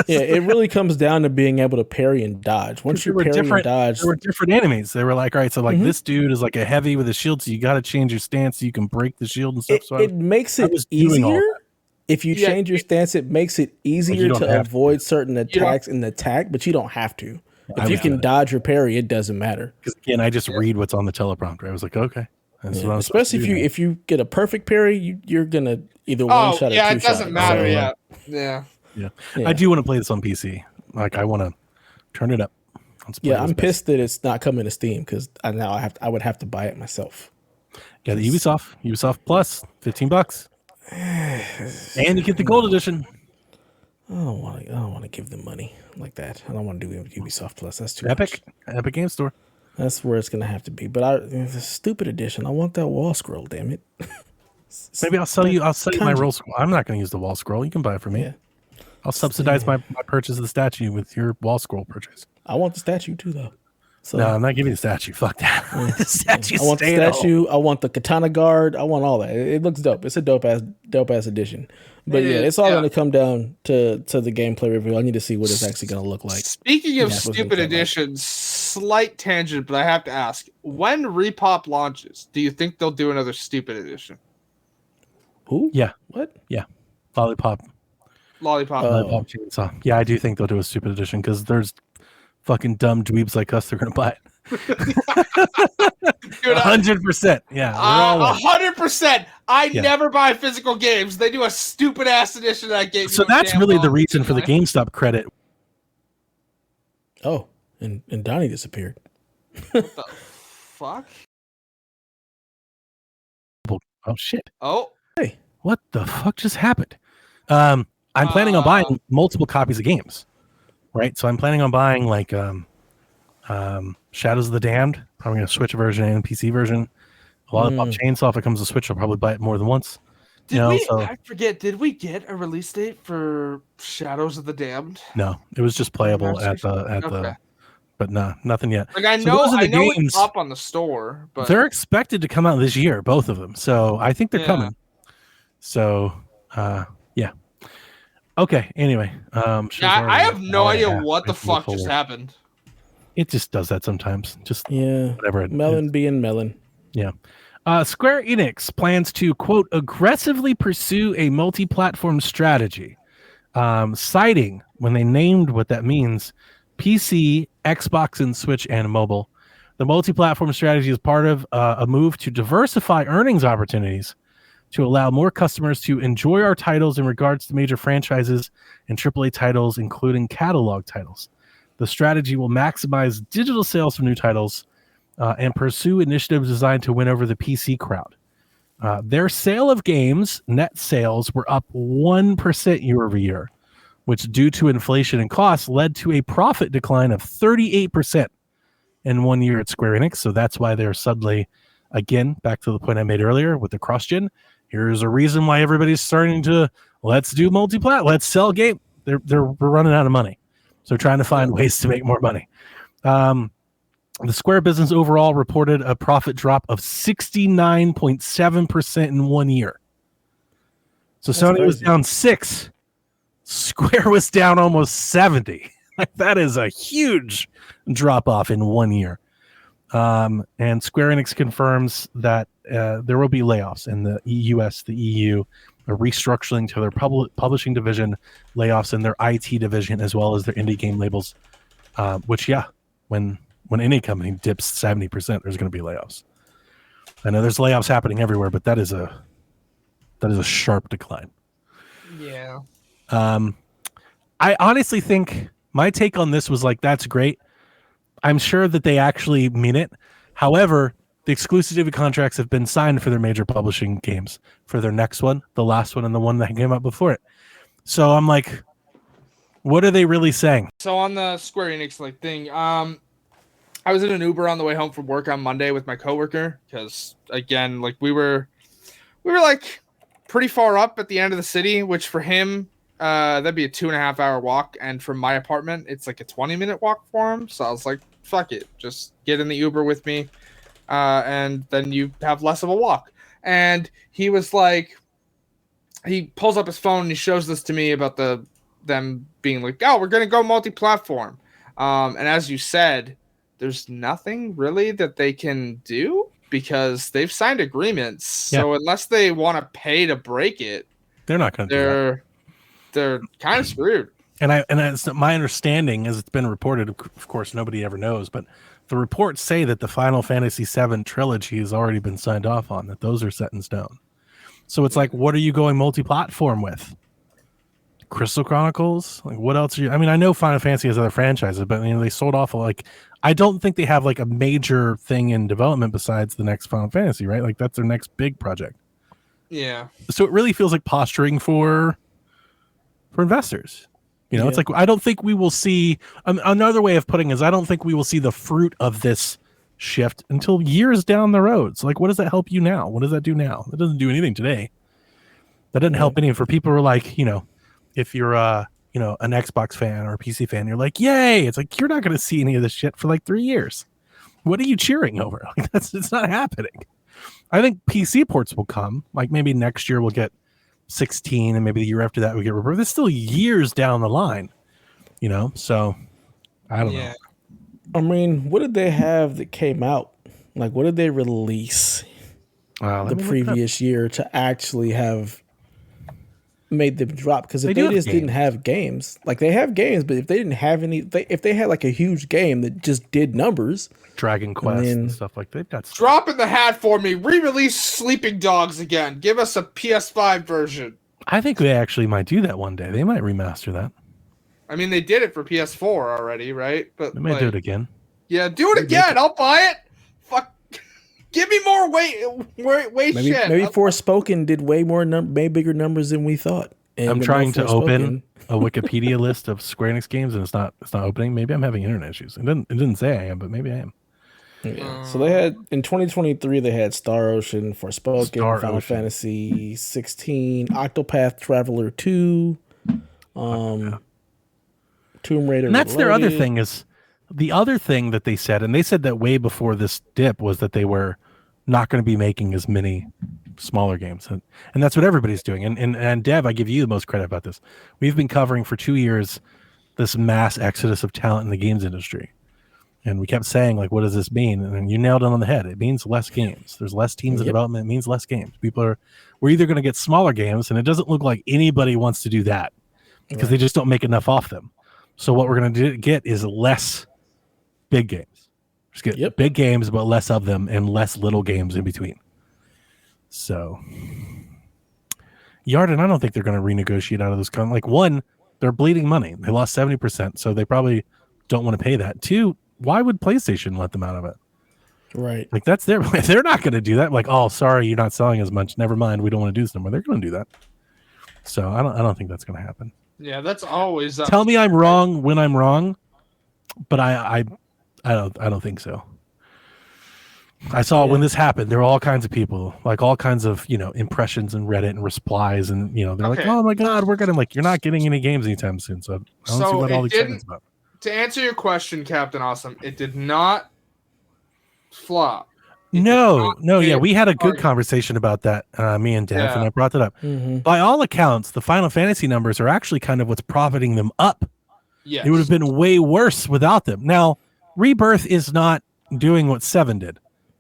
Yeah, it really comes down to being able to parry and dodge. Once you parry and dodge, there were different enemies. They were like, all right, so like this dude is like a heavy with a shield, so you got to change your stance so you can break the shield and stuff. So it makes it easier. If you change your stance, it makes it easier to avoid certain attacks in the attack, but you don't have to. If you can dodge or parry, it doesn't matter. Because again, I just read what's on the teleprompter. I was like, okay. Especially if you get a perfect parry, you're gonna either one shot or two shot. It doesn't matter. Yeah. I do want to play this on PC. Like, I want to turn it up. I'm pissed that it's not coming to Steam because I would have to buy it myself. Yeah, the Ubisoft Plus, $15, and you get the gold edition. I don't want to give them money like that. I don't want to do Ubisoft Plus. That's too Epic Game Store. That's where it's gonna have to be. But the stupid edition. I want that wall scroll. Damn it. Maybe I'll sell you my roll scroll. I'm not going to use the wall scroll. You can buy it for me. Yeah. I'll subsidize my purchase of the statue with your wall scroll purchase. I want the statue too, though. So, no, I'm not giving you the statue. Fuck that. The statue. I want the statue. I want the katana guard. I want all that. It looks dope. It's a dope ass edition. But it's all going to come down to the gameplay review. I need to see what it's actually going to look like. Speaking of stupid editions, slight tangent, but I have to ask: when Repop launches, do you think they'll do another stupid edition? Who? Yeah. What? Yeah. Lollipop Chainsaw. Yeah, I do think they'll do a stupid edition because there's fucking dumb dweebs like us. They're gonna buy it. 100%. Yeah, 100%. I never buy physical games. They do a stupid ass edition of that game. So that's really the reason for the GameStop credit. Oh, and Donnie disappeared. What the fuck? Oh shit. Oh. Hey, what the fuck just happened? I'm planning on buying multiple copies of games. Right? So I'm planning on buying like Shadows of the Damned. Probably going to Switch version and PC version. Lollipop Chainsaw, if it comes to Switch, I'll probably buy it more than once. I forget, did we get a release date for Shadows of the Damned? No, it was just playable at the but no, nothing yet. Like I know it's up on the store, but they're expected to come out this year, both of them. So I think they're coming. So yeah. Okay, anyway. I have no idea what the fuck just happened. It just does that sometimes. Just whatever. Melon being melon. Yeah. Square Enix plans to, quote, aggressively pursue a multi-platform strategy, citing, when they named what that means, PC, Xbox, and Switch, and mobile. The multi-platform strategy is part of a move to diversify earnings opportunities to allow more customers to enjoy our titles in regards to major franchises and AAA titles, including catalog titles. The strategy will maximize digital sales from new titles and pursue initiatives designed to win over the PC crowd. Their sale of games, net sales, were up 1% year over year, which due to inflation and costs led to a profit decline of 38% in 1 year at Square Enix. So that's why they're suddenly, again, back to the point I made earlier with the cross-gen, here's a reason why everybody's starting to, let's do multi-plat, let's sell game. We're running out of money. So trying to find ways to make more money. The Square business overall reported a profit drop of 69.7% in 1 year. So Sony was down 6. Square was down almost 70. That is a huge drop off in 1 year. And Square Enix confirms that there will be layoffs in the US, the EU, a restructuring to their publishing division, layoffs in their IT division, as well as their indie game labels. Which, when any company dips 70%, there's going to be layoffs. I know there's layoffs happening everywhere, but that is a sharp decline. Yeah. I honestly think my take on this was like, that's great. I'm sure that they actually mean it. However, the exclusivity contracts have been signed for their major publishing games, for their next one, the last one, and the one that came out before it. So I'm like, what are they really saying? So on the Square Enix thing, I was in an Uber on the way home from work on Monday with my coworker because, again, we were like pretty far up at the end of the city, which for him, that'd be a 2.5-hour walk, and from my apartment, it's like a 20-minute walk for him. So I was like, fuck it, just get in the Uber with me, and then you have less of a walk. And he was like, he pulls up his phone and he shows this to me about them being like, oh, we're gonna go multi-platform. And as you said, there's nothing really that they can do because they've signed agreements. Yeah. So unless they want to pay to break it, They're not going to do that. They're kind of screwed. And it's my understanding, as it's been reported, of course, nobody ever knows, but the reports say that the Final Fantasy VII trilogy has already been signed off on, that those are set in stone. So it's like, what are you going multi-platform with? Crystal Chronicles? Like, what else are you? I mean, I know Final Fantasy has other franchises, but they sold off like, I don't think they have like a major thing in development besides the next Final Fantasy, right? Like that's their next big project. Yeah. So it really feels like posturing for investors. It's like, I don't think we will see another way of putting it is I don't think we will see the fruit of this shift until years down the road. So like, what does that help you now? What does that do now? It doesn't do anything today. That doesn't help anyone. For people who are like, if you're an Xbox fan or a PC fan, you're like, yay. It's like, you're not going to see any of this shit for like 3 years. What are you cheering over? Like it's not happening. I think PC ports will come. Like maybe next year we'll get 16 and maybe the year after that we get Rebirth. It's still years down the line, so I don't know. I mean, what did they have that came out? Like, what did they release the previous year to actually have made them drop? Because if they just didn't have games, like they have games, but if they didn't have any, if they had like a huge game that just did numbers, Dragon Quest and stuff like that. That's drop in the hat for me. Re-release Sleeping Dogs again. Give us a PS5 version. I think they actually might do that one day. They might remaster that. I mean, they did it for PS4 already, right? But they might do it again. Yeah, do it again. I'll buy it. Fuck. Give me more weight shit. Maybe Forspoken did way bigger numbers than we thought. And I'm trying to open a Wikipedia list of Square Enix games, and it's not opening. Maybe I'm having internet issues. It didn't say I am, but maybe I am. Yeah. So they had in 2023 they had Star Ocean, Forspoken, Final Fantasy 16, Octopath Traveler 2, Tomb Raider. And that's their other thing is the other thing that they said, and they said that way before this dip, was that they were not going to be making as many smaller games, and that's what everybody's doing. And Dev, I give you the most credit about this. We've been covering for 2 years this mass exodus of talent in the games industry. And we kept saying, like, what does this mean? And you nailed it on the head. It means less games. There's less teams in development. It means less games. We're either going to get smaller games, and it doesn't look like anybody wants to do that because they just don't make enough off them. So what we're going to get is less big games. Just get big games, but less of them, and less little games in between. So, Yarden, I don't think they're going to renegotiate out of this. Like, one, they're bleeding money. They lost 70%, so they probably don't want to pay that. Two, why would PlayStation let them out of it? Right. Like they're not going to do that. Like, oh, sorry, you're not selling as much. Never mind. We don't want to do this anymore. They're going to do that. So I don't think that's going to happen. Yeah, that's always. Tell me I'm wrong when I'm wrong, but I don't think so. I saw when this happened, there were all kinds of people, like all kinds of impressions and Reddit and replies, and they're like, oh my god, we're gonna you're not getting any games anytime soon. So I don't see what all the excitement's about. To answer your question, Captain Awesome, it did not flop. No, we had a good conversation about that, me and Dev, and I brought that up. Mm-hmm. By all accounts, the Final Fantasy numbers are actually kind of what's profiting them up. Yes. It would have been way worse without them. Now, Rebirth is not doing what 7 did.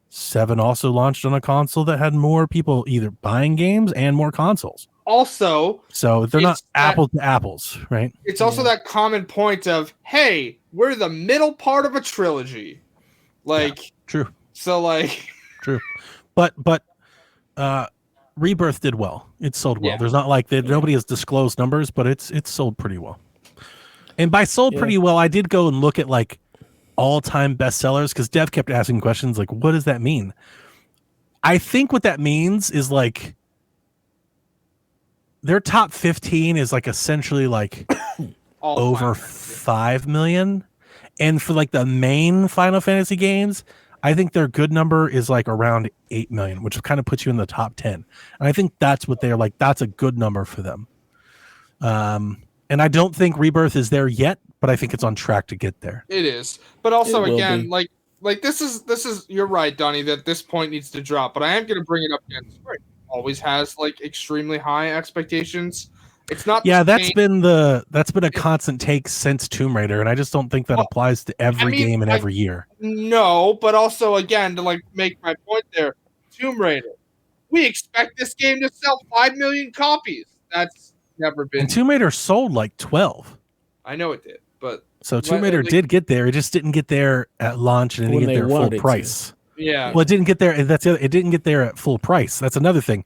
7 also launched on a console that had more people either buying games and more consoles. Also, so they're not apples to apples, right? It's also that common point of, hey, we're the middle part of a trilogy. True. So true. But Rebirth did well. It sold well. There's not nobody has disclosed numbers, but it's sold pretty well. And by sold pretty well, I did go and look at all-time bestsellers because Dev kept asking questions like, what does that mean? I think what that means is their top 15 is essentially over 5 million. And for the main Final Fantasy games, I think their good number is around 8 million, which kind of puts you in the top 10. And I think that's what they're that's a good number for them. And I don't think Rebirth is there yet, but I think it's on track to get there. It is. But also, again, be. like this is you're right, Donnie, that this point needs to drop. But I am going to bring it up again. Square always has like extremely high expectations. It's not. Yeah, that's been a constant take since Tomb Raider, and I just don't think that applies to every game and every year. No, but also again to like make my point there, Tomb Raider. We expect this game to sell 5 million copies. That's never been. And Tomb Raider sold like 12. I know it did, but so Tomb Raider did get there. It just didn't get there at launch, and it didn't get there full price. Yeah. Well, it didn't get there. It didn't get there at full price. That's another thing.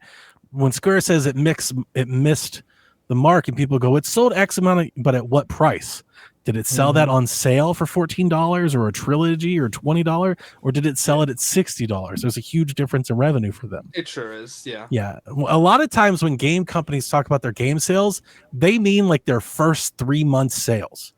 When Square says it missed the mark, and people go, it sold X amount, but at what price? Did it sell that on sale for $14 or a trilogy or $20, or did it sell it at $60? There's a huge difference in revenue for them. It sure is, yeah. Yeah. A lot of times when game companies talk about their game sales, they mean like their first 3 months sales.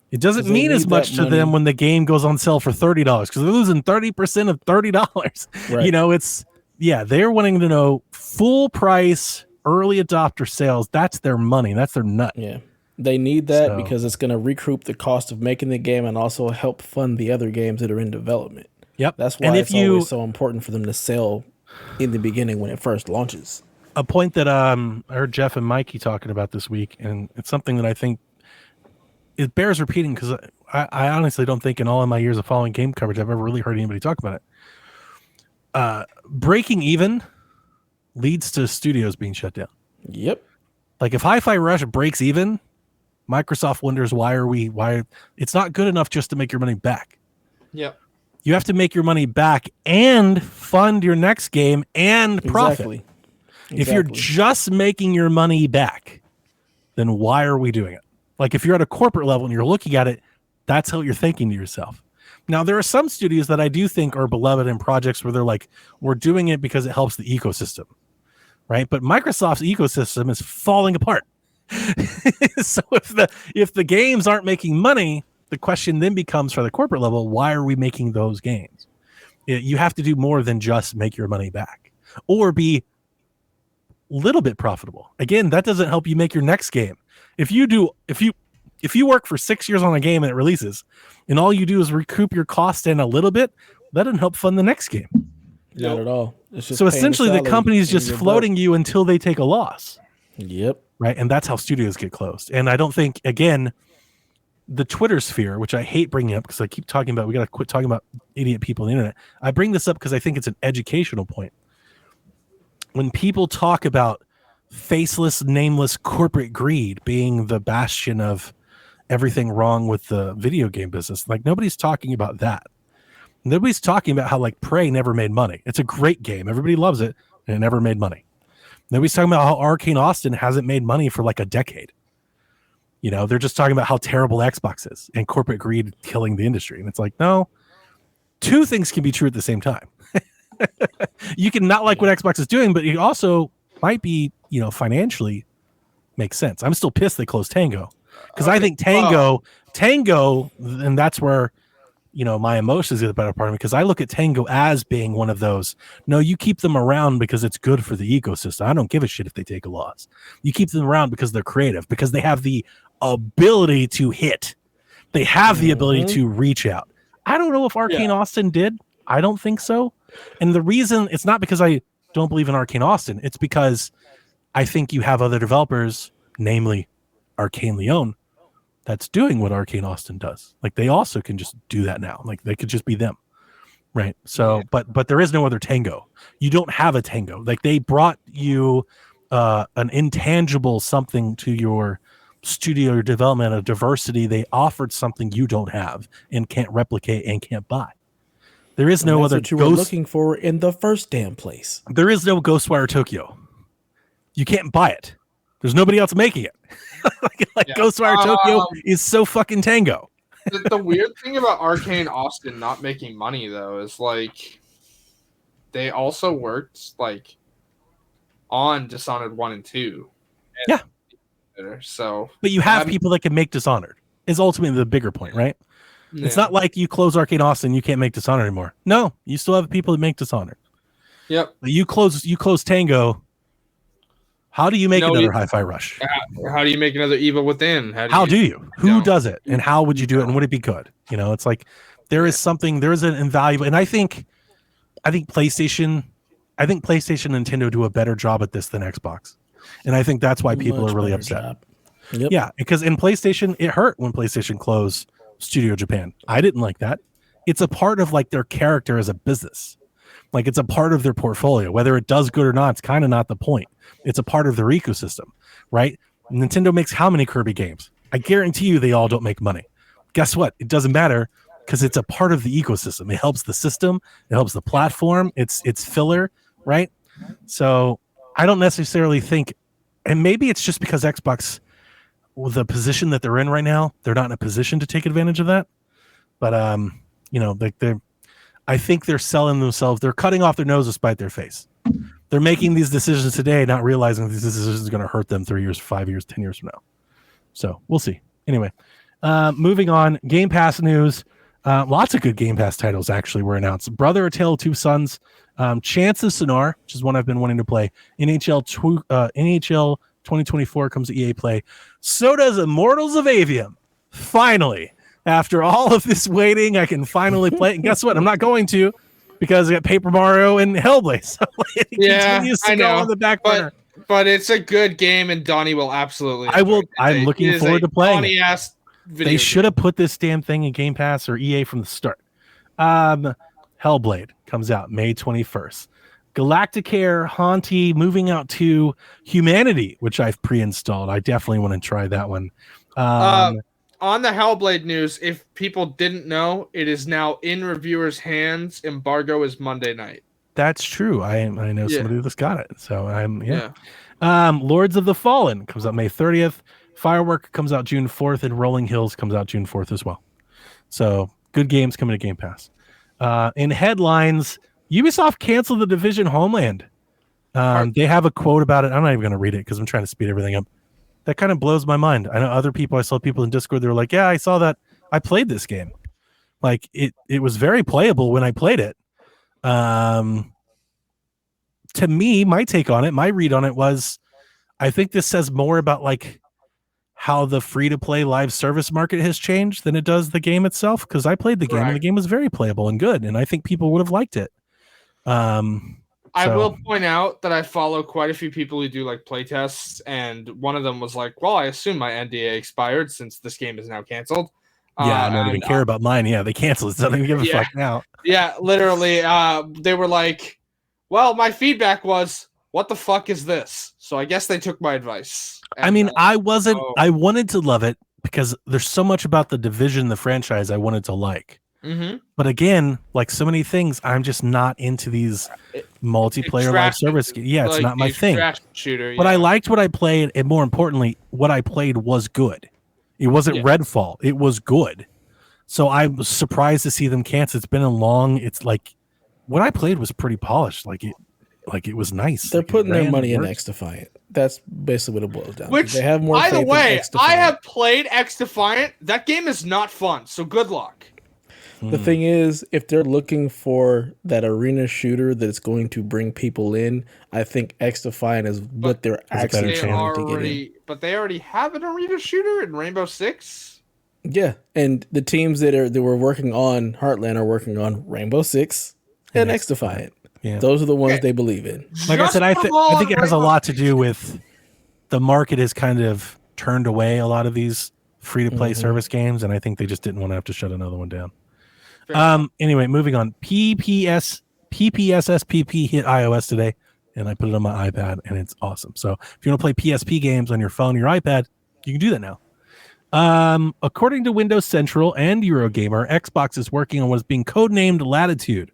It doesn't mean as much to them when the game goes on sale for $30 because they're losing 30% of $30. Right. They're wanting to know full price, early adopter sales. That's their money. That's their nut. Yeah. They need that because it's going to recoup the cost of making the game and also help fund the other games that are in development. Yep. That's why it's always so important for them to sell in the beginning when it first launches. A point that I heard Jeff and Mikey talking about this week, and it's something that I think it bears repeating because I honestly don't think in all of my years of following game coverage I've ever really heard anybody talk about it. Breaking even leads to studios being shut down. Yep. Like if Hi-Fi Rush breaks even, Microsoft wonders why it's not good enough just to make your money back. Yep. You have to make your money back and fund your next game and profit. Exactly. If you're just making your money back, then why are we doing it? Like if you're at a corporate level and you're looking at it, that's how you're thinking to yourself. Now, there are some studios that I do think are beloved in projects where they're like, we're doing it because it helps the ecosystem, right? But Microsoft's ecosystem is falling apart. So if the games aren't making money, the question then becomes for the corporate level, why are we making those games? You have to do more than just make your money back or be a little bit profitable. Again, that doesn't help you make your next game. If you work for 6 years on a game and it releases and all you do is recoup your cost in a little bit, that doesn't help fund the next game. Not at all. It's just so essentially the company is just floating you until they take a loss. Yep. Right. And that's how studios get closed. And I don't think, again, the Twitter sphere, which I hate bringing up because I keep talking about, we got to quit talking about idiot people on the internet. I bring this up because I think it's an educational point. When people talk about faceless, nameless corporate greed being the bastion of everything wrong with the video game business, like nobody's talking about that. Nobody's talking about how like Prey never made money. It's a great game. Everybody loves it and it never made money. Nobody's talking about how Arcane Austin hasn't made money for like a decade. You know, they're just talking about how terrible Xbox is and corporate greed killing the industry. And it's like, no, two things can be true at the same time. You can not like what Xbox is doing, but it also might be, you know, financially makes sense. I'm still pissed they closed Tango because I think Tango, and that's where, you know, my emotions get the better part of me because I look at Tango as being one of those. No, you keep them around because it's good for the ecosystem. I don't give a shit if they take a loss. You keep them around because they're creative, because they have the ability to hit. They have the ability to reach out. I don't know if Arcane Austin did. I don't think so. And the reason, it's not because I don't believe in Arcane Austin. It's because I think you have other developers, namely Arcane Leon, that's doing what Arcane Austin does. Like they also can just do that now. Like they could just be them. Right. So, but there is no other Tango. You don't have a Tango. Like they brought you an intangible something to your studio or development, a diversity. They offered something you don't have and can't replicate and can't buy. There is no other what you were looking for in the first damn place. There is no Ghostwire Tokyo. You can't buy it. There's nobody else making it. Ghostwire Tokyo is so fucking Tango. The weird thing about Arcane Austin not making money though is like they also worked like on Dishonored 1 and 2. Yeah. So but you have people that can make Dishonored is ultimately the bigger point, right? Yeah. It's not like you close Arcane Austin, you can't make Dishonored anymore. No, you still have people that make Dishonored. Yep. You close Tango, How do you make another Hi-Fi Rush? How do you make another Evil Within? How do you? Who does it? And how would you do it? And would it be good? It's like there is an invaluable, and I think PlayStation and Nintendo do a better job at this than Xbox. And I think that's why people are really upset. Yep. Yeah, because in PlayStation, it hurt when PlayStation closed Studio Japan. I didn't like that. It's a part of like their character as a business. Like it's a part of their portfolio. Whether it does good or not, it's kind of not the point. It's a part of their ecosystem, right? Nintendo makes how many Kirby games? I guarantee you they all don't make money. Guess what? It doesn't matter because it's a part of the ecosystem. It helps the system. It helps the platform. It's filler, right? So I don't necessarily think, and maybe it's just because Xbox, the position that they're in right now, they're not in a position to take advantage of that. But I think they're selling themselves. They're cutting off their nose to spite their face. They're making these decisions today, not realizing these decisions are going to hurt them 3 years, 5 years, 10 years from now. So we'll see. Anyway, moving on. Game Pass news. Lots of good Game Pass titles actually were announced. Brother: A Tale of Two Sons, Chance of Sonar, which is one I've been wanting to play. NHL 2024 comes to EA Play. So does Immortals of Avium. Finally, after all of this waiting, I can finally play it. And guess what? I'm not going to, because I got Paper Mario and Hellblade. So it continues to go on the back burner. But it's a good game, and Donnie will absolutely. I'm looking forward to playing it. They should have put this damn thing in Game Pass or EA from the start. Hellblade comes out May 21st. Galacticare Haunty moving out to Humanity, which I've pre-installed. I definitely want to try that one. On the Hellblade news, if people didn't know, it is now in reviewers' hands. Embargo is Monday night. That's true. I know somebody that's got it. So Lords of the Fallen comes out May 30th. Firework comes out June 4th, and Rolling Hills comes out June 4th as well. So good games coming to Game Pass. In headlines, Ubisoft canceled The Division Homeland. They have a quote about it. I'm not even going to read it because I'm trying to speed everything up. That kind of blows my mind. I know I saw people in Discord, they were like, yeah, I saw that. I played this game. Like it was very playable when I played it. To me, my take on it, my read on it was, I think this says more about like how the free-to-play live service market has changed than it does the game itself. Because I played the game and the game was very playable and good, and I think people would have liked it. I will point out that I follow quite a few people who do like playtests, and one of them was like, well, I assume my NDA expired since this game is now canceled. Yeah, I don't even care about mine. Yeah, they canceled it, so I don't even give a fuck now. Yeah, literally, they were like, well, my feedback was, what the fuck is this? So I guess they took my advice. And, I mean, I wanted to love it because there's so much about the Division, the franchise, I wanted to like. Mm-hmm. But again, like so many things, I'm just not into these multiplayer live service. Yeah, it's not my thing. Shooter, but I liked what I played, and more importantly, what I played was good. It wasn't Redfall. It was good. So I was surprised to see them cancel. It's been it's like what I played was pretty polished. Like it was nice. They're putting their money in X Defiant. That's basically what it boils down to. Which, they have more by the faith way, in X Defiant. I have played X Defiant. That game is not fun. So good luck. The thing is, if they're looking for that arena shooter that's going to bring people in, I think X Defiant is what they're actually trying to get in. But they already have an arena shooter in Rainbow Six? Yeah, and the teams that were working on Heartland are working on Rainbow Six and X Defiant. Yeah. Those are the ones they believe in. Like I said, I think it has a lot to do with the market has kind of turned away a lot of these free-to-play service games, and I think they just didn't want to have to shut another one down. Anyway, moving on. PPSSPP hit iOS today, and I put it on my iPad, and it's awesome. So if you want to play PSP games on your phone or your iPad, you can do that now. According to Windows Central and Eurogamer, Xbox is working on what is being codenamed Latitude,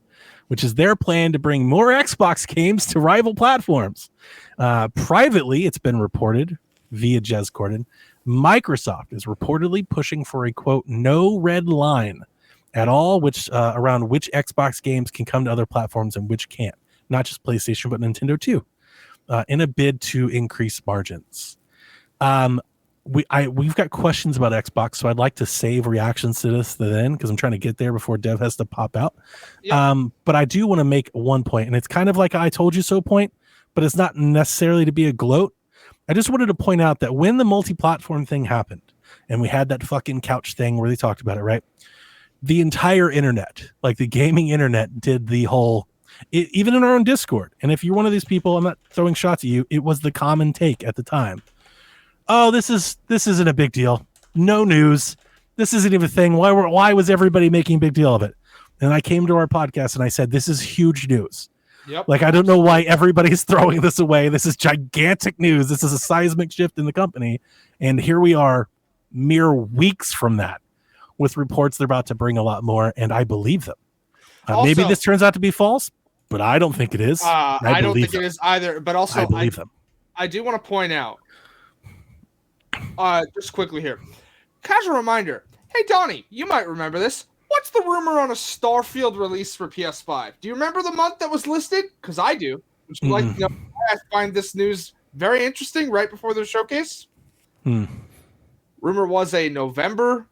which is their plan to bring more Xbox games to rival platforms. Privately, it's been reported via Jez Corden, Microsoft is reportedly pushing for a, quote, no red line at all, which around which Xbox games can come to other platforms and which can't. Not just PlayStation, but Nintendo too, in a bid to increase margins. We've got questions about Xbox, so I'd like to save reactions to this then, because I'm trying to get there before Dev has to pop out. Yep. But I do want to make one point, and it's kind of like I told you so point, but it's not necessarily to be a gloat. I just wanted to point out that when the multi-platform thing happened, and we had that fucking couch thing where they talked about it, right? The entire internet, like the gaming internet, did the whole, even in our own Discord. And if you're one of these people, I'm not throwing shots at you. It was the common take at the time. Oh, this isn't a big deal. No news. This isn't even a thing. Why was everybody making a big deal of it? And I came to our podcast and I said, this is huge news. Yep. Like, I don't know why everybody's throwing this away. This is gigantic news. This is a seismic shift in the company. And here we are mere weeks from that with reports they're about to bring a lot more. And I believe them. Maybe this turns out to be false, but I don't think it is. I don't think it is either. But also, I believe them. I do want to point out, just quickly here, casual reminder. Hey, Donnie, you might remember this. What's the rumor on a Starfield release for PS5? Do you remember the month that was listed? Because I do. Would you like to know? I find this news very interesting right before the showcase. Rumor was a November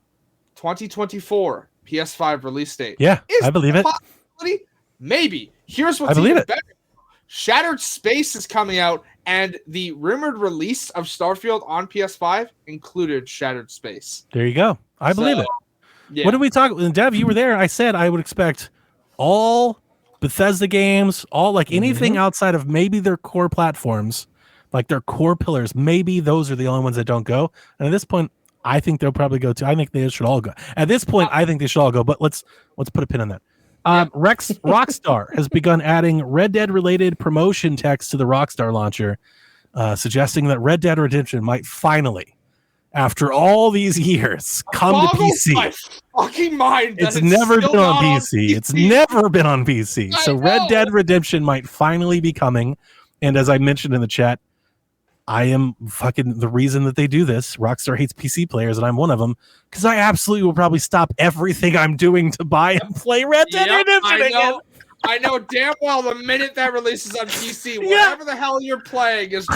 2024 PS5 release date. Yeah, I believe it. Maybe. Here's what's even better. Shattered Space is coming out, and the rumored release of Starfield on PS5 included Shattered Space. There you go. I believe it. Yeah. What did we talk? Dev, you were there. I said I would expect all Bethesda games, all like anything outside of maybe their core platforms, like their core pillars. Maybe those are the only ones that don't go. And at this point, I think they'll probably go to. I think they should all go. At this point, I think they should all go. But let's put a pin on that. Rockstar has begun adding Red Dead related promotion text to the Rockstar launcher, suggesting that Red Dead Redemption might finally, after all these years, come to PC. My fucking mind. It's never been on PC. It's never been on PC. So Red Dead Redemption might finally be coming. And as I mentioned in the chat, I am fucking the reason that they do this. Rockstar hates PC players, and I'm one of them, because I absolutely will probably stop everything I'm doing to buy and play Red Dead Redemption again. I know damn well the minute that releases on PC, whatever the hell you're playing is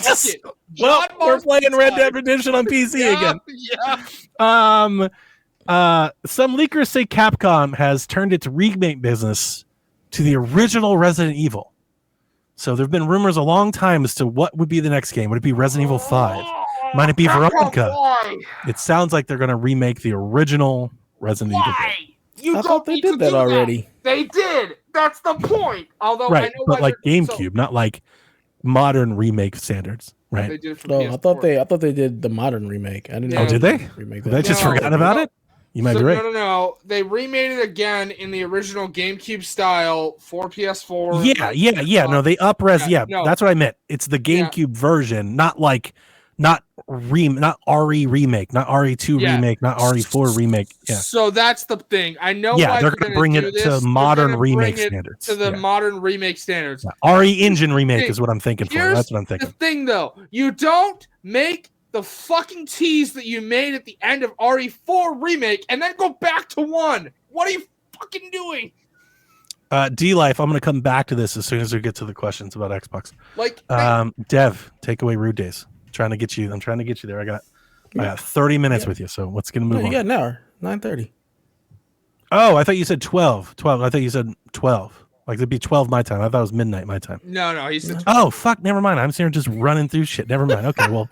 just well, we're playing Red Dead Redemption on PC again. Some leakers say Capcom has turned its remake business to the original Resident Evil. So there have been rumors a long time as to what would be the next game. Would it be Resident Evil 5? Might it be Veronica? It sounds like they're going to remake the original Resident Evil game. I thought they did that already. They did. That's the point. Although right, but like GameCube, not like modern remake standards, right? They did it for No, PS4. I thought they did the modern remake. I didn't know. Oh, did they? Remake Did I just forgotten about it? You might be right. No. They remade it again in the original GameCube style for PS4. Yeah. No, they up-res. Yeah, that's what I meant. It's the GameCube version, not RE remake, not RE2 remake, not RE4 remake. Yeah. So that's the thing. I know. Yeah, they're going to bring it to modern remake standards. To the modern remake standards. Yeah. RE Engine remake is what I'm thinking for. That's what I'm thinking. The thing, though, you don't make the fucking tease that you made at the end of RE4 remake and then go back to 1. What are you fucking doing? D-Life, I'm going to come back to this as soon as we get to the questions about Xbox. Dev, take away Rude Days. I'm trying to get you there. I got 30 minutes with you, so let's get to move on. You got an hour, 9:30. Oh, I thought you said 12. I thought you said 12. Like it'd be 12 my time. I thought it was midnight my time. No, he said 12. Oh, fuck, never mind. I'm here just running through shit. Never mind. Okay, well,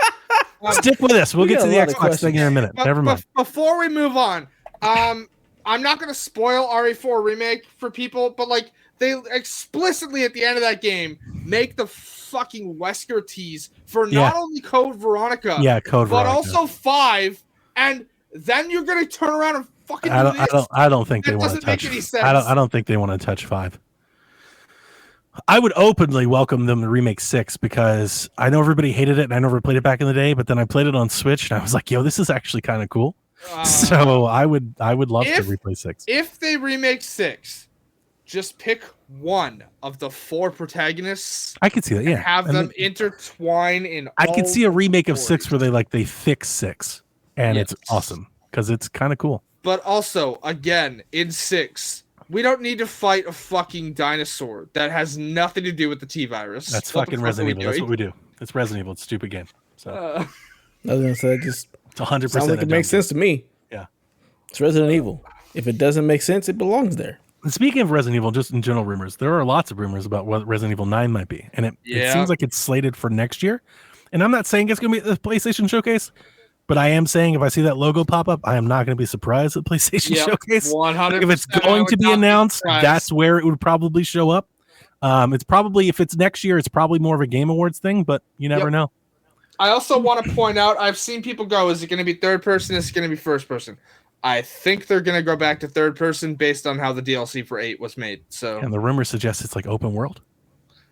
stick with us. We'll get to the Xbox thing in a minute. Never mind. Before we move on, I'm not going to spoil RE4 remake for people, but like they explicitly at the end of that game make the fucking Wesker tease for not only Code Veronica, but also 5, and then you're going to turn around and fucking I don't think they want to touch. I don't think they want to touch 5. I would openly welcome them to remake 6 because I know everybody hated it and I never played it back in the day, but then I played it on Switch and I was like, yo, this is actually kind of cool. So I would love to replay 6. If they remake 6, just pick one of the 4 protagonists. I could see that, yeah. Have them intertwine in I could see a remake of 6 where they fix 6 and it's awesome because it's kind of cool. But also, again, in 6, we don't need to fight a fucking dinosaur that has nothing to do with the T-virus. That's fucking Resident Evil. That's what we do. It's Resident Evil. It's a stupid game. So I was gonna say it's 100%. Sounds like it makes sense to me. Yeah, it's Resident Evil. If it doesn't make sense, it belongs there. And speaking of Resident Evil, just in general rumors, there are lots of rumors about what Resident Evil 9 might be, and it seems like it's slated for next year. And I'm not saying it's going to be the PlayStation Showcase, but I am saying if I see that logo pop up, I am not going to be surprised at PlayStation Showcase. 100%. If it's going to be announced, that's where it would probably show up. It's probably, if it's next year, it's probably more of a Game Awards thing, but you never know. I also want to point out, I've seen people go, is it going to be third person? Is it going to be first person? I think they're going to go back to third person based on how the DLC for 8 was made. So, and the rumor suggests it's like open world.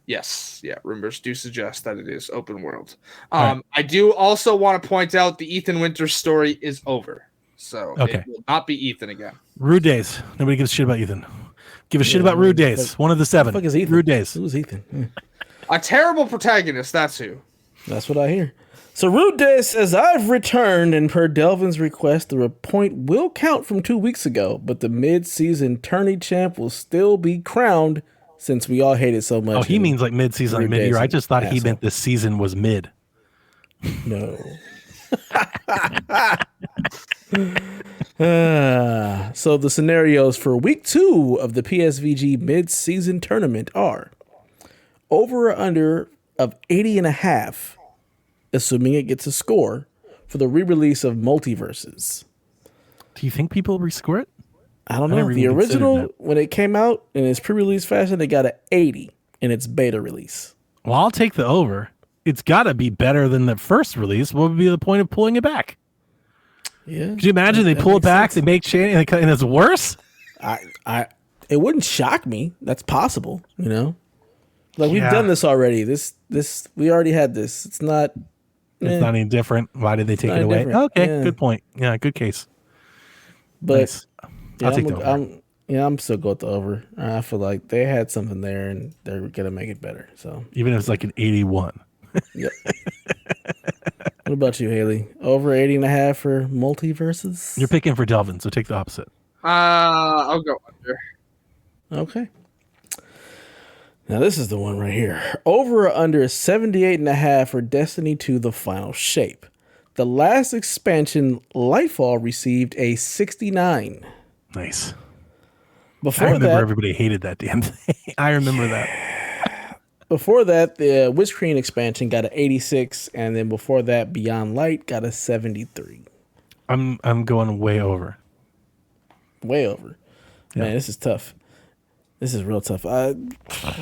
Yes. Yeah. Rumors do suggest that it is open world. Right. I do also want to point out the Ethan Winters story is over. So it will not be Ethan again. Rude Days. Nobody gives a shit about Ethan. Give a shit about Rude Days. One of the 7. What the fuck is Ethan? Rude Days. Who's Ethan? A terrible protagonist. That's who. That's what I hear. So Rude Days says, I've returned, and per Delvin's request, the point will count from 2 weeks ago, but the mid-season tourney champ will still be crowned since we all hate it so much. Oh, he means like mid-season, like mid-year. I just thought he meant this season was mid. No. So the scenarios for week 2 of the PSVG mid-season tournament are over or under of 80.5, assuming it gets a score for the re-release of Multiverses. Do you think people rescore it? I don't know. The original, when it came out in its pre-release fashion, they got an 80 in its beta release. Well, I'll take the over. It's got to be better than the first release. What would be the point of pulling it back? Yeah. Could you imagine they pull it back, they make change, and it's worse? It wouldn't shock me. That's possible, you know? Like, we've done this already. We already had this. It's not any different. Why did they take it away? Okay, good point. Yeah, good case. But nice. I'll take the over. I'm still going with the over. I feel like they had something there, and they're gonna make it better. So even if it's like an 81. Yep. What about you, Haley? Over 80.5 for Multiverses? You're picking for Delvin, so take the opposite. I'll go under. Okay. Now this is the one right here. Over or under 78.5 for Destiny 2: The Final Shape. The last expansion, Lightfall, received a 69. Nice. Before I remember that, everybody hated that damn thing. I remember that. Before that, the Witch Queen expansion got an 86, and then before that, Beyond Light got a 73. I'm going way over. Way over. Yeah. Man, this is tough. This is real tough.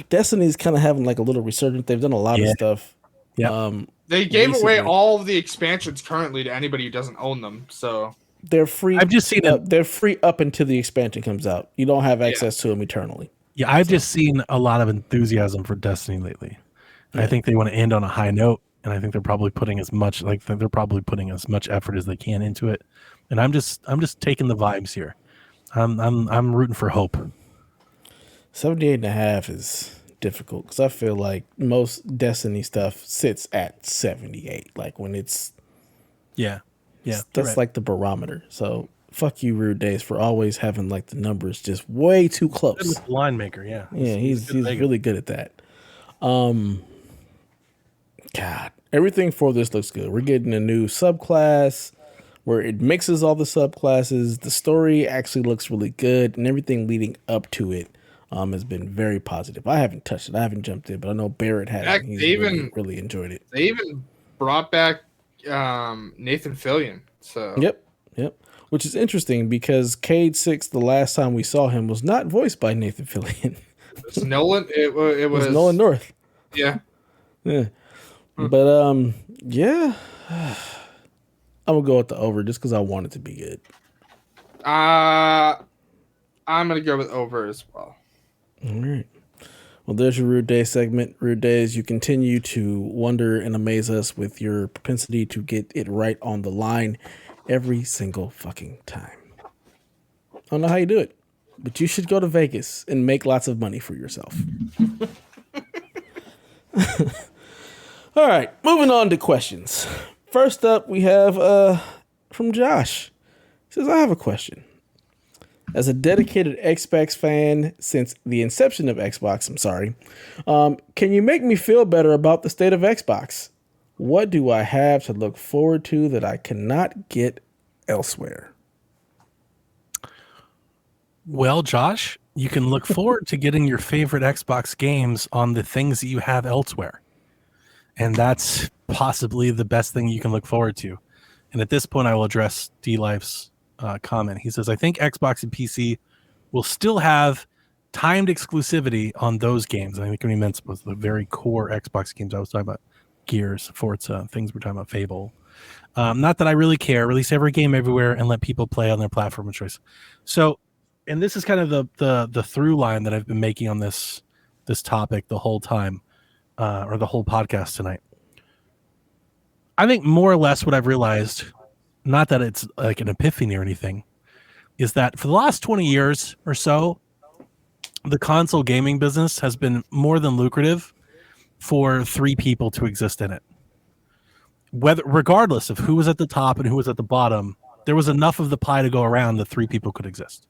Destiny's kind of having like a little resurgence. They've done a lot of stuff. Yeah. They gave away all of the expansions currently to anybody who doesn't own them. So they're free. I've just seen they're free up until the expansion comes out. You don't have access to them eternally. Yeah, I've just seen a lot of enthusiasm for Destiny lately. Yeah. I think they want to end on a high note, and I think they're probably putting as much effort as they can into it. And I'm just taking the vibes here. I'm rooting for hope. 78.5 is difficult because I feel like most Destiny stuff sits at 78. Like when it's that's like the barometer. So fuck you, Rude Days, for always having like the numbers just way too close. Line maker, yeah. Yeah, he's really good at that. God, everything for this looks good. We're getting a new subclass where it mixes all the subclasses. The story actually looks really good, and everything leading up to it has been very positive. I haven't touched it. I haven't jumped in, but I know Barrett has. He's really enjoyed it. They even brought back Nathan Fillion. So Yep. Which is interesting because Cade 6, the last time we saw him, was not voiced by Nathan Fillion. It's Nolan. It was Nolan North. Yeah. But I'm gonna go with the over just because I want it to be good. I'm gonna go with over as well. All right. Well, there's your Rude Day segment. Rude Days, you continue to wonder and amaze us with your propensity to get it right on the line every single fucking time. I don't know how you do it, but you should go to Vegas and make lots of money for yourself. All right, moving on to questions. First up, we have from Josh. He says, I have a question. As a dedicated Xbox fan since the inception of Xbox, can you make me feel better about the state of Xbox? What do I have to look forward to that I cannot get elsewhere? Well, Josh, you can look forward to getting your favorite Xbox games on the things that you have elsewhere. And that's possibly the best thing you can look forward to. And at this point, I will address D-Life's comment. He says, I think Xbox and PC will still have timed exclusivity on those games. I think what he meant was the very core Xbox games. I was talking about Gears, Forza, things we're talking about, Fable. Not that I really care. Release every game everywhere and let people play on their platform of choice. So, and this is kind of the through line that I've been making on this topic the whole time, or the whole podcast tonight. I think more or less what I've realized, not that it's like an epiphany or anything, is that for the last 20 years or so, the console gaming business has been more than lucrative for three people to exist in it. Regardless of who was at the top and who was at the bottom, there was enough of the pie to go around that three people could exist.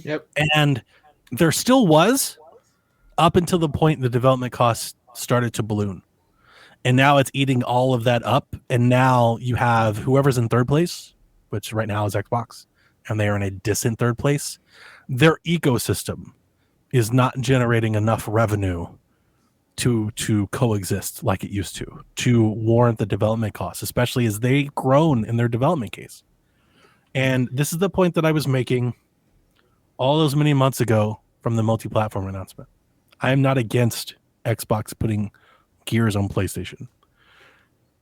Yep. And there still was, up until the point the development costs started to balloon. And now it's eating all of that up. And now you have whoever's in third place, which right now is Xbox, and they are in a distant third place. Their ecosystem is not generating enough revenue to coexist like it used to warrant the development costs, especially as they've grown in their development case. And this is the point that I was making all those many months ago from the multi-platform announcement. I am not against Xbox putting Gears on PlayStation.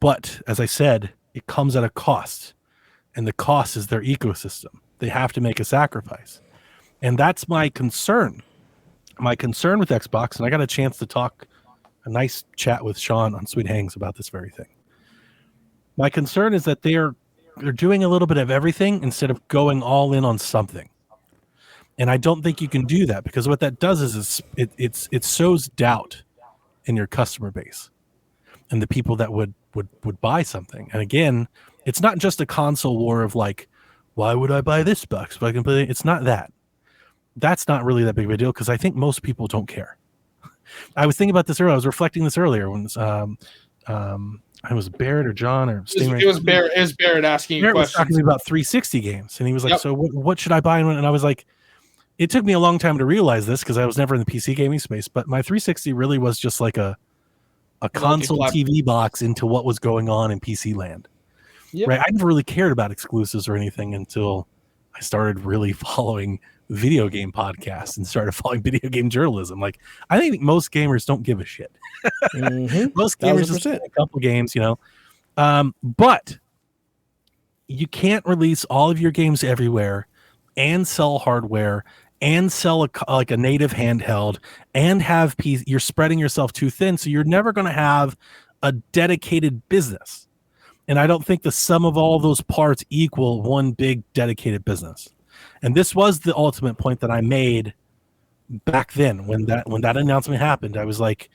But as I said, it comes at a cost. And the cost is their ecosystem. They have to make a sacrifice. And that's my concern. My concern with Xbox, and I got a chance to talk a nice chat with Sean on Sweet Hangs about this very thing. My concern is that they're doing a little bit of everything instead of going all in on something. And I don't think you can do that, because what that does is it sows doubt in your customer base and the people that would buy something. And again, it's not just a console war of like, why would I buy this box if I can play it? It's not that. That's not really that big of a deal, because I think most people don't care. I was thinking about this earlier. I was reflecting this earlier when I was Barrett or John or Stingray. It was Barrett asking Barrett questions. was talking about 360 games, and he was like, "So what should I buy?" And I was like, it took me a long time to realize this because I was never in the PC gaming space, but my 360 really was just like a console TV box into what was going on in PC land. Yep. Right? I never really cared about exclusives or anything until I started really following video game podcasts and started following video game journalism. Like, I think most gamers don't give a shit. Most gamers just play a couple games, you know. But you can't release all of your games everywhere and sell hardware and sell a native handheld and have you're spreading yourself too thin, so you're never going to have a dedicated business. And I don't think the sum of all those parts equal one big dedicated business. And this was the ultimate point that I made back then when that announcement happened. I was like,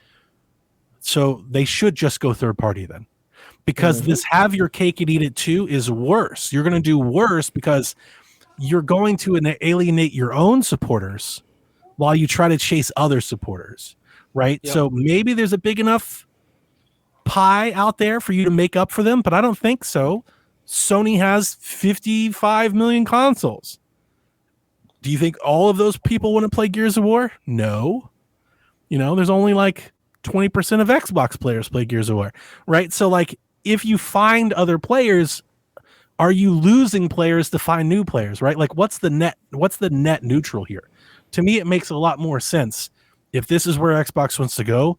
so they should just go third party then, because this have your cake and eat it too is worse. You're going to do worse because you're going to alienate your own supporters while you try to chase other supporters, right? Yep. So maybe there's a big enough pie out there for you to make up for them, but I don't think so. Sony has 55 million consoles. Do you think all of those people want to play Gears of War? No. You know, there's only like 20% of Xbox players play Gears of War, right? So like, if you find other players, are you losing players to find new players, right? Like, what's the net neutral here? To me, it makes a lot more sense. If this is where Xbox wants to go,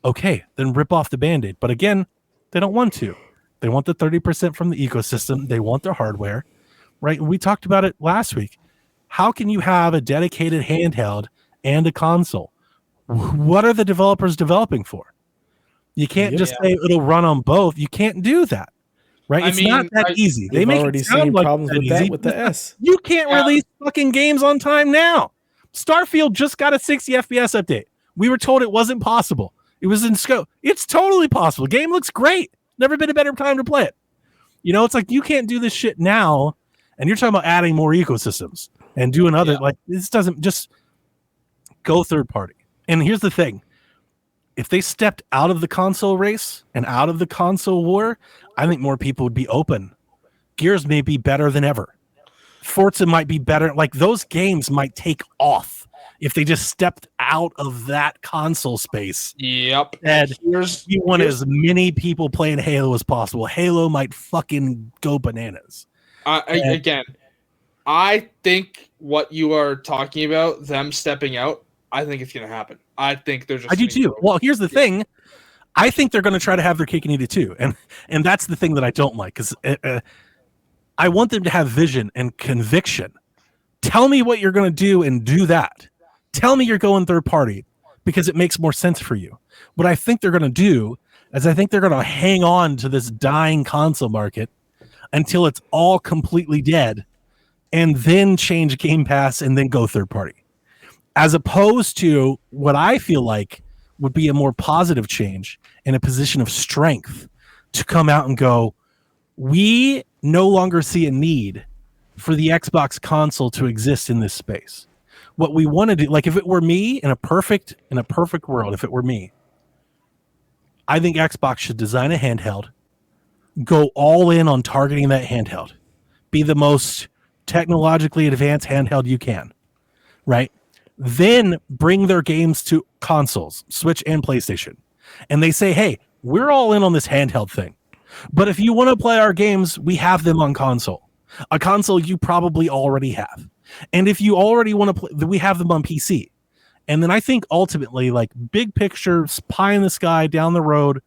okay, then rip off the Band-Aid. But again, they don't want to. They want the 30% from the ecosystem. They want their hardware, right? We talked about it last week. How can you have a dedicated handheld and a console? What are the developers developing for? You can't just say it'll run on both. You can't do that. Right? It's not that easy. They make already it sound seen like problems with easy, that with the S. You can't release fucking games on time now. Starfield just got a 60 FPS update. We were told it wasn't possible. It was in scope. It's totally possible. Game looks great. Never been a better time to play it. You know, it's like you can't do this shit now, and you're talking about adding more ecosystems and doing other like this doesn't just go third party. And here's the thing. If they stepped out of the console race and out of the console war, I think more people would be open. Gears may be better than ever. Forza might be better. Like, those games might take off if they just stepped out of that console space. Yep. And you want as many people playing Halo as possible. Halo might fucking go bananas. Again, I think what you are talking about, them stepping out, I think it's going to happen. I think they're just. I do too. Well, here's the thing. I think they're going to try to have their cake and eat it too, and that's the thing that I don't like, because I want them to have vision and conviction. Tell me what you're going to do and do that. Tell me you're going third party because it makes more sense for you. What I think they're going to do is I think they're going to hang on to this dying console market until it's all completely dead, and then change Game Pass and then go third party. As opposed to what I feel like would be a more positive change in a position of strength to come out and go, we no longer see a need for the Xbox console to exist in this space. What we want to do, like if it were me in a perfect world, if it were me, I think Xbox should design a handheld, go all in on targeting that handheld, be the most technologically advanced handheld you can, right? Then bring their games to consoles, Switch and PlayStation. And they say, hey, we're all in on this handheld thing. But if you want to play our games, we have them on console. A console you probably already have. And if you already want to play, we have them on PC. And then I think ultimately, like big picture, pie in the sky, down the road,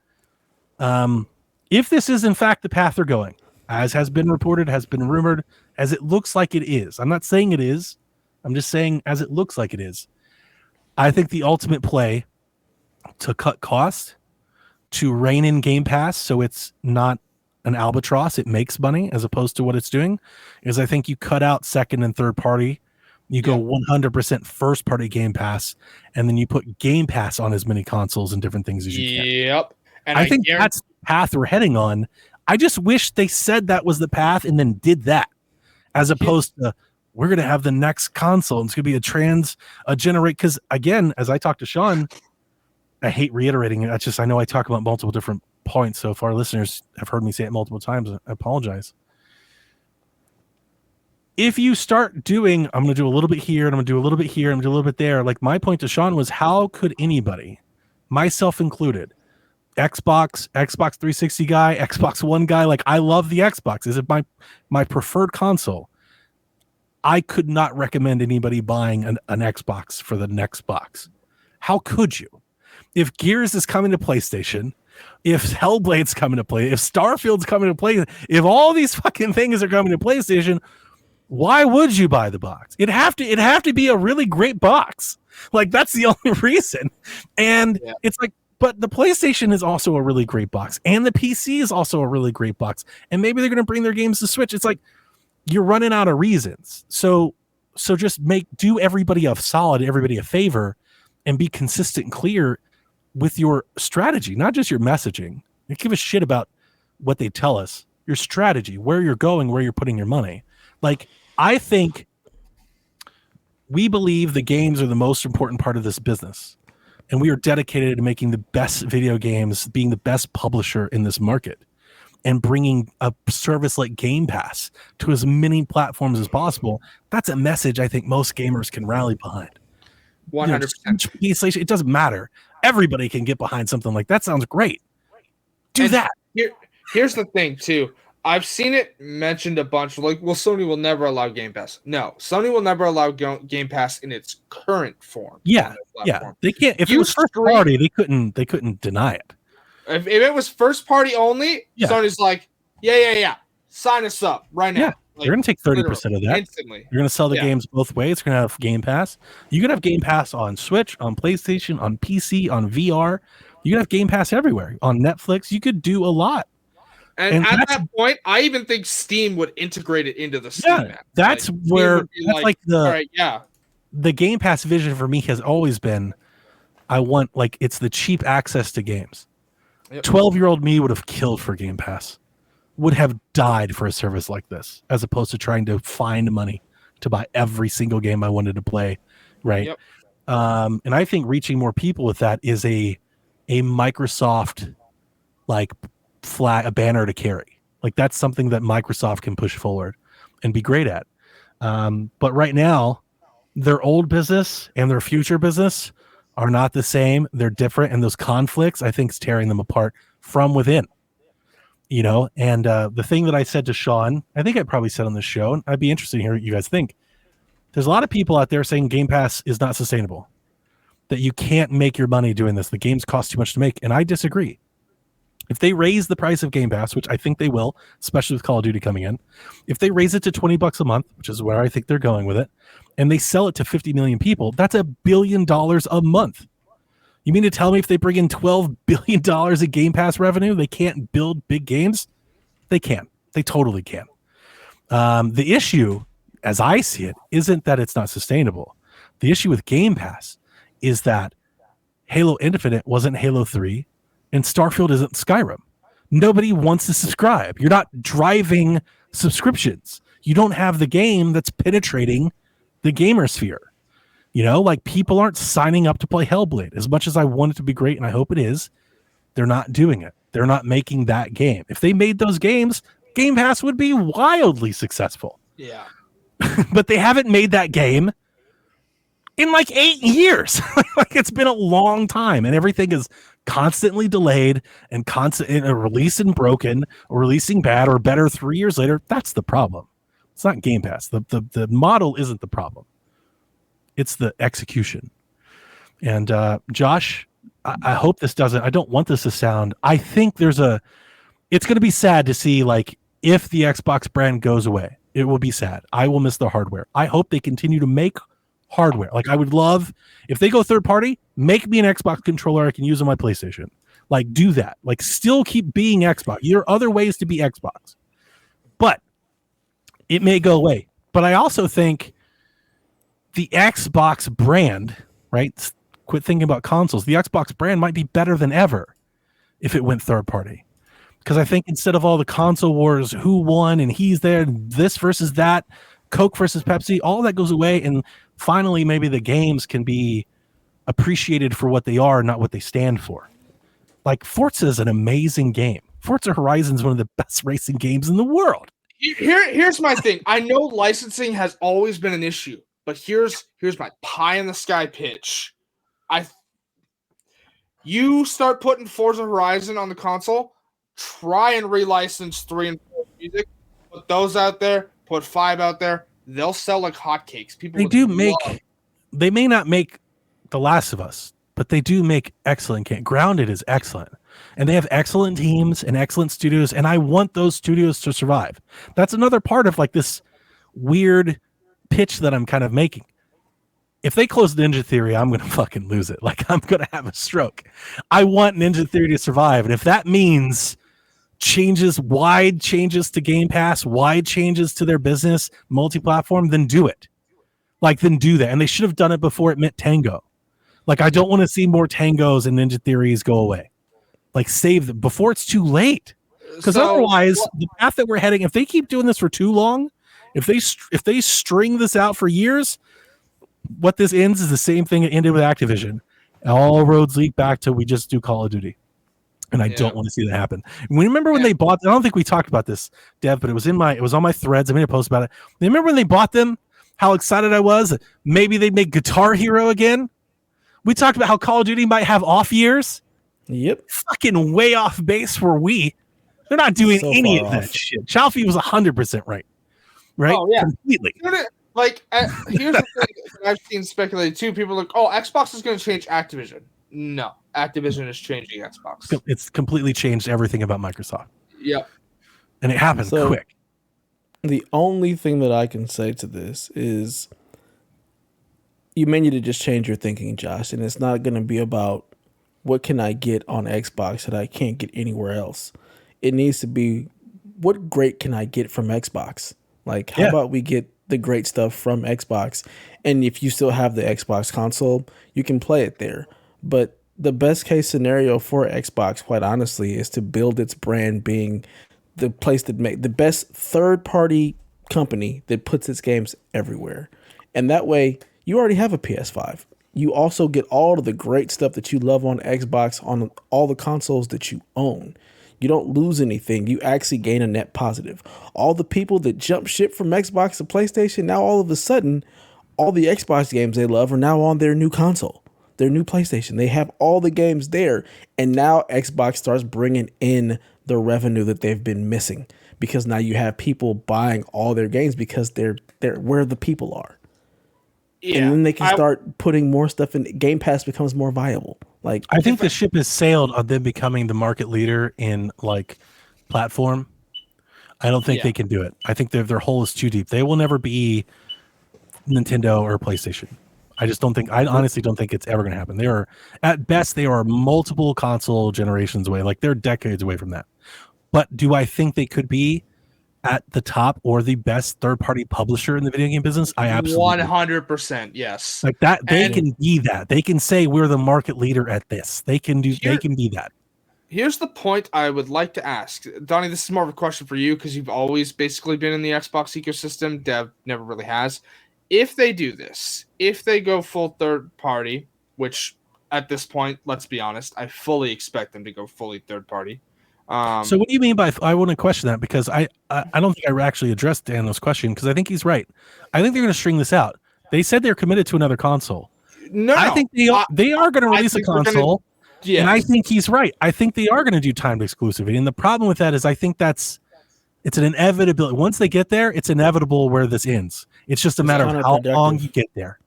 if this is in fact the path they're going, as has been reported, has been rumored, as it looks like it is. I'm not saying it is. I'm just saying as it looks like it is. I think the ultimate play to cut cost, to rein in Game Pass so it's not an albatross, it makes money as opposed to what it's doing, is I think you cut out second and third party. You go 100% first party Game Pass, and then you put Game Pass on as many consoles and different things as you can. Yep. And I think that's the path we're heading on. I just wish they said that was the path and then did that, as opposed to we're going to have the next console and it's going to be a generate. Because again, as I talked to Sean, I hate reiterating it. That's just, I know I talk about multiple different points. So if our listeners have heard me say it multiple times, I apologize. If you start doing, I'm going to do a little bit here, and I'm going to do a little bit here, and I'm going to do a little bit there. Like my point to Sean was, how could anybody, myself included, Xbox 360 guy, Xbox One guy, like I love the Xbox. Is it my preferred console? I could not recommend anybody buying an Xbox for the next box. How could you? If Gears is coming to PlayStation, if Hellblade's coming to play, if Starfield's coming to play, if all these fucking things are coming to PlayStation, why would you buy the box? It'd have to be a really great box. Like that's the only reason. And it's like, but the PlayStation is also a really great box, and the PC is also a really great box. And maybe they're going to bring their games to Switch. It's like you're running out of reasons. So just do everybody a solid, everybody a favor, and be consistent and clear with your strategy, not just your messaging. You give a shit about what they tell us. Your strategy, where you're going, where you're putting your money. Like I think we believe the games are the most important part of this business. And we are dedicated to making the best video games, being the best publisher in this market, and bringing a service like Game Pass to as many platforms as possible. That's a message I think most gamers can rally behind. 100%. PlayStation, it doesn't matter. Everybody can get behind something like that. Sounds great. Do that. Here's the thing, too. I've seen it mentioned a bunch. Like, well, Sony will never allow Game Pass. No, Sony will never allow Game Pass in its current form. Yeah. They can't. If it was first party, they couldn't deny it. If it was first party only, Sony's like, yeah, sign us up right now. Yeah, like, you're gonna take 30% of that. Instantly. You're gonna sell the games both ways. It's gonna have Game Pass. You could have Game Pass on Switch, on PlayStation, on PC, on VR. You could have Game Pass everywhere. On Netflix, you could do a lot. And at that point, I even think Steam would integrate it into the Steam app. That's like, where that's like the all right, the Game Pass vision for me has always been, I want it's the cheap access to games. 12-year-old me would have killed for Game Pass, would have died for a service like this, as opposed to trying to find money to buy every single game I wanted to play, right? Yep. And I think reaching more people with that is a Microsoft a banner to carry. Like that's something that Microsoft can push forward and be great at. But right now, their old business and their future business are not the same. They're different, and those conflicts, I think, is tearing them apart from within. And the thing that I said to Sean, I think I probably said on the show, and I'd be interested to hear what you guys think. There's a lot of people out there saying Game Pass is not sustainable, that you can't make your money doing this. The games cost too much to make, and I disagree. If they raise the price of Game Pass, which I think they will, especially with Call of Duty coming in, if they raise it to $20 a month, which is where I think they're going with it, and they sell it to 50 million people, that's $1 billion a month. You mean to tell me if they bring in $12 billion in Game Pass revenue, they can't build big games? They can. They totally can. The issue, as I see it, isn't that it's not sustainable. The issue with Game Pass is that Halo Infinite wasn't Halo 3, and Starfield isn't Skyrim. Nobody wants to subscribe. You're not driving subscriptions. You don't have the game that's penetrating the gamer sphere. People aren't signing up to play Hellblade. As much as I want it to be great, and I hope it is, they're not doing it. They're not making that game. If they made those games, Game Pass would be wildly successful. Yeah. But they haven't made that game in 8 years. It's been a long time, and everything is constantly delayed and releasing broken or releasing bad or better 3 years later. That's the problem. It's not Game Pass. The model isn't the problem. It's the execution. And Josh, I hope this doesn't, I don't want this to sound, I think it's going to be sad to see if the Xbox brand goes away. It will be sad. I will miss the hardware. I hope they continue to make hardware. I would love if they go third party, make me an Xbox controller I can use on my PlayStation. Do that. Still keep being Xbox. There are other ways to be Xbox, but it may go away. But I also think the Xbox brand, right? Quit thinking about consoles. The Xbox brand might be better than ever if it went third party. Because I think instead of all the console wars, who won and he's there, this versus that, Coke versus Pepsi, all that goes away. And finally, maybe the games can be appreciated for what they are, not what they stand for. Forza is an amazing game. Forza Horizon is one of the best racing games in the world. Here's my thing. I know licensing has always been an issue, but here's my pie in the sky pitch. You start putting Forza Horizon on the console, try and relicense 3 and 4 music, put those out there, put 5 out there, they'll sell like hotcakes. They may not make The Last of Us, but they do make excellent games. Grounded is excellent. And they have excellent teams and excellent studios, and I want those studios to survive. That's another part of this weird pitch that I'm kind of making. If they close Ninja Theory, I'm going to fucking lose it. I'm going to have a stroke. I want Ninja Theory to survive. And if that means wide changes to Game Pass, wide changes to their business, multi-platform, then do it. Then do that. And they should have done it before it meant Tango. I don't want to see more Tangos and Ninja Theories go away. Save them before it's too late. Because otherwise, the path that we're heading, if they keep doing this for too long, if they string this out for years, what this ends is the same thing it ended with Activision. All roads lead back to we just do Call of Duty. And I don't want to see that happen. Remember when they bought, I don't think we talked about this, Dev, but it was on my threads. I made a post about it. Remember when they bought them, how excited I was? Maybe they'd make Guitar Hero again. We talked about how Call of Duty might have off years. Yep. Fucking way off base were we. They're not doing any of that shit. Chalfie was 100% right. Right? Oh, yeah. Completely. Here's the thing I've seen speculated too. People are Xbox is going to change Activision. No, Activision is changing Xbox. It's completely changed everything about Microsoft. Yep. And it happened quick. The only thing that I can say to this is you may need to just change your thinking, Josh. And it's not going to be about what can I get on Xbox that I can't get anywhere else. It needs to be what great can I get from Xbox? How about we get the great stuff from Xbox? And if you still have the Xbox console, you can play it there. But the best case scenario for Xbox, quite honestly, is to build its brand being the place that make the best third party company that puts its games everywhere. And that way you already have a PS5. You also get all of the great stuff that you love on Xbox on all the consoles that you own. You don't lose anything. You actually gain a net positive. All the people that jump ship from Xbox to PlayStation, now all of a sudden all the Xbox games they love are now on their new console, their new PlayStation. They have all the games there, and now Xbox starts bringing in the revenue that they've been missing, because now you have people buying all their games because they're where the people are. Yeah, and then they can start putting more stuff in. Game Pass becomes more viable. Like, I think the ship has sailed on them becoming the market leader in like platform. I don't think they can do it. I think their hole is too deep. They will never be Nintendo or PlayStation. I just don't think. I honestly don't think it's ever going to happen. They are, at best, they are multiple console generations away. Like, they're decades away from that. But do I think they could be at the top or the best third-party publisher in the video game business? I absolutely 100%. Yes. Like that, they can be that. They can say we're the market leader at this. They can do. They can be that. Here's the point I would like to ask, Donnie. This is more of a question for you because you've always basically been in the Xbox ecosystem. Dev never really has. If they do this, if they go full third party, which at this point, let's be honest, I fully expect them to go fully third party. So what do you mean by? I want to question that because I don't think I actually addressed Daniel's question because I think he's right. I think they're going to string this out. They said they're committed to another console. No, I think they are going to release a console. Yes. And I think he's right. I think they are going to do timed exclusivity. And the problem with that is I think it's an inevitability. Once they get there, it's inevitable where this ends. It's just a matter of how long you get there.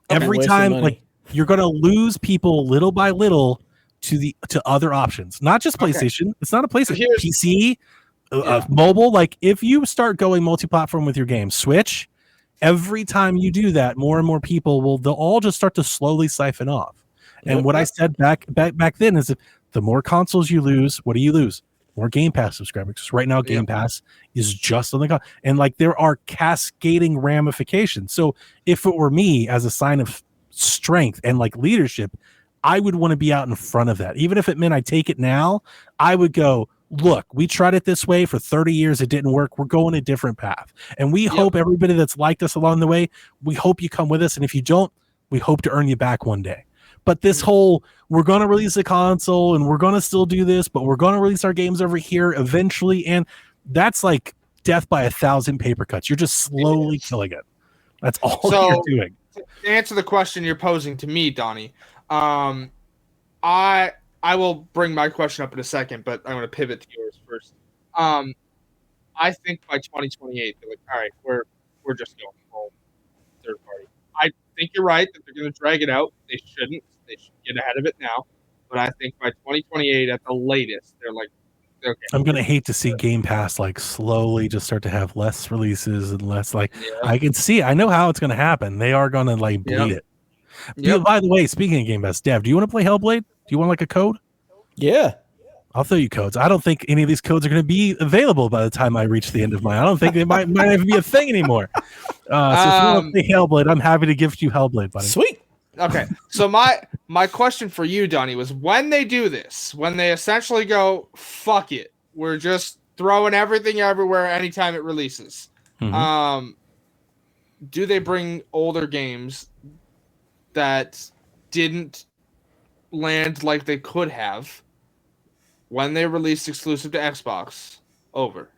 Every time, like, you're going to lose people little by little to other options, not just PlayStation. Okay. It's not a PlayStation. PC, mobile. Like, if you start going multi-platform with your game, Switch, every time you do that, more and more people they'll all just start to slowly siphon off. And what I said back then is, if the more consoles you lose, what do you lose? More Game Pass subscribers. Because right now, Game Pass is just on the and like there are cascading ramifications. So if it were me, as a sign of strength and like leadership, I would want to be out in front of that. Even if it meant I take it now, I would go, look, we tried it this way for 30 years. It didn't work. We're going a different path. And we hope everybody that's liked us along the way, we hope you come with us. And if you don't, we hope to earn you back one day. But this whole, we're going to release a console and we're going to still do this, but we're going to release our games over here eventually. And that's like death by 1,000 paper cuts. You're just slowly killing it. That's all you're doing. To answer the question you're posing to me, Donnie, I will bring my question up in a second, but I'm going to pivot to yours first. I think by 2028, they're like, all right, we're just going home third party. I think you're right that they're going to drag it out. They shouldn't. They should get ahead of it now. But I think by 2028 at the latest, they're like, okay. I'm going to hate to see Game Pass like slowly just start to have less releases and less like, I can see, I know how it's going to happen. They are going to like bleed it. By the way, speaking of Game Pass, Dev, do you want to play Hellblade? Do you want like a code? Yeah. I'll throw you codes. I don't think any of these codes are going to be available by the time I reach the end of mine. I don't think they might even be a thing anymore. So if you want to play Hellblade, I'm happy to gift you Hellblade, buddy. Sweet. Okay. So my question for you, Donnie, was when they do this, when they essentially go, fuck it, we're just throwing everything everywhere anytime it releases. Mm-hmm. Do they bring older games that didn't land like they could have when they released exclusive to Xbox over?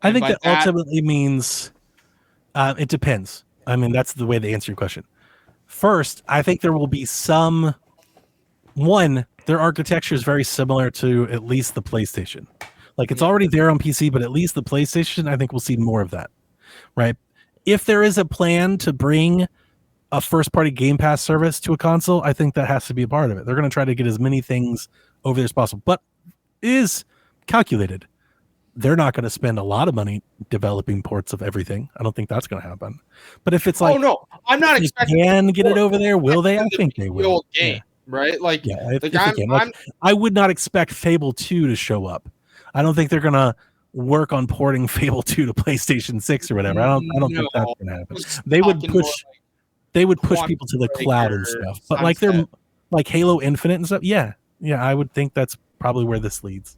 I think that ultimately means it depends. I mean, that's the way they answer your question. First, I think there will be their architecture is very similar to at least the PlayStation. Like, it's already there on PC, but at least the PlayStation, I think we'll see more of that, right? If there is a plan to bring a first-party Game Pass service to a console, I think that has to be a part of it. They're going to try to get as many things over there as possible, but it is calculated. They're not going to spend a lot of money developing ports of everything. I don't think that's going to happen. But if it's like, oh no, I'm not expecting can get it over there. Will they? I think they will. Old game, right? Like, I would not expect Fable 2 to show up. I don't think they're going to work on porting Fable 2 to PlayStation 6 or whatever. I don't think that's going to happen. They would push people to the cloud and stuff. But like they're like Halo Infinite and stuff. Yeah, I would think that's probably where this leads.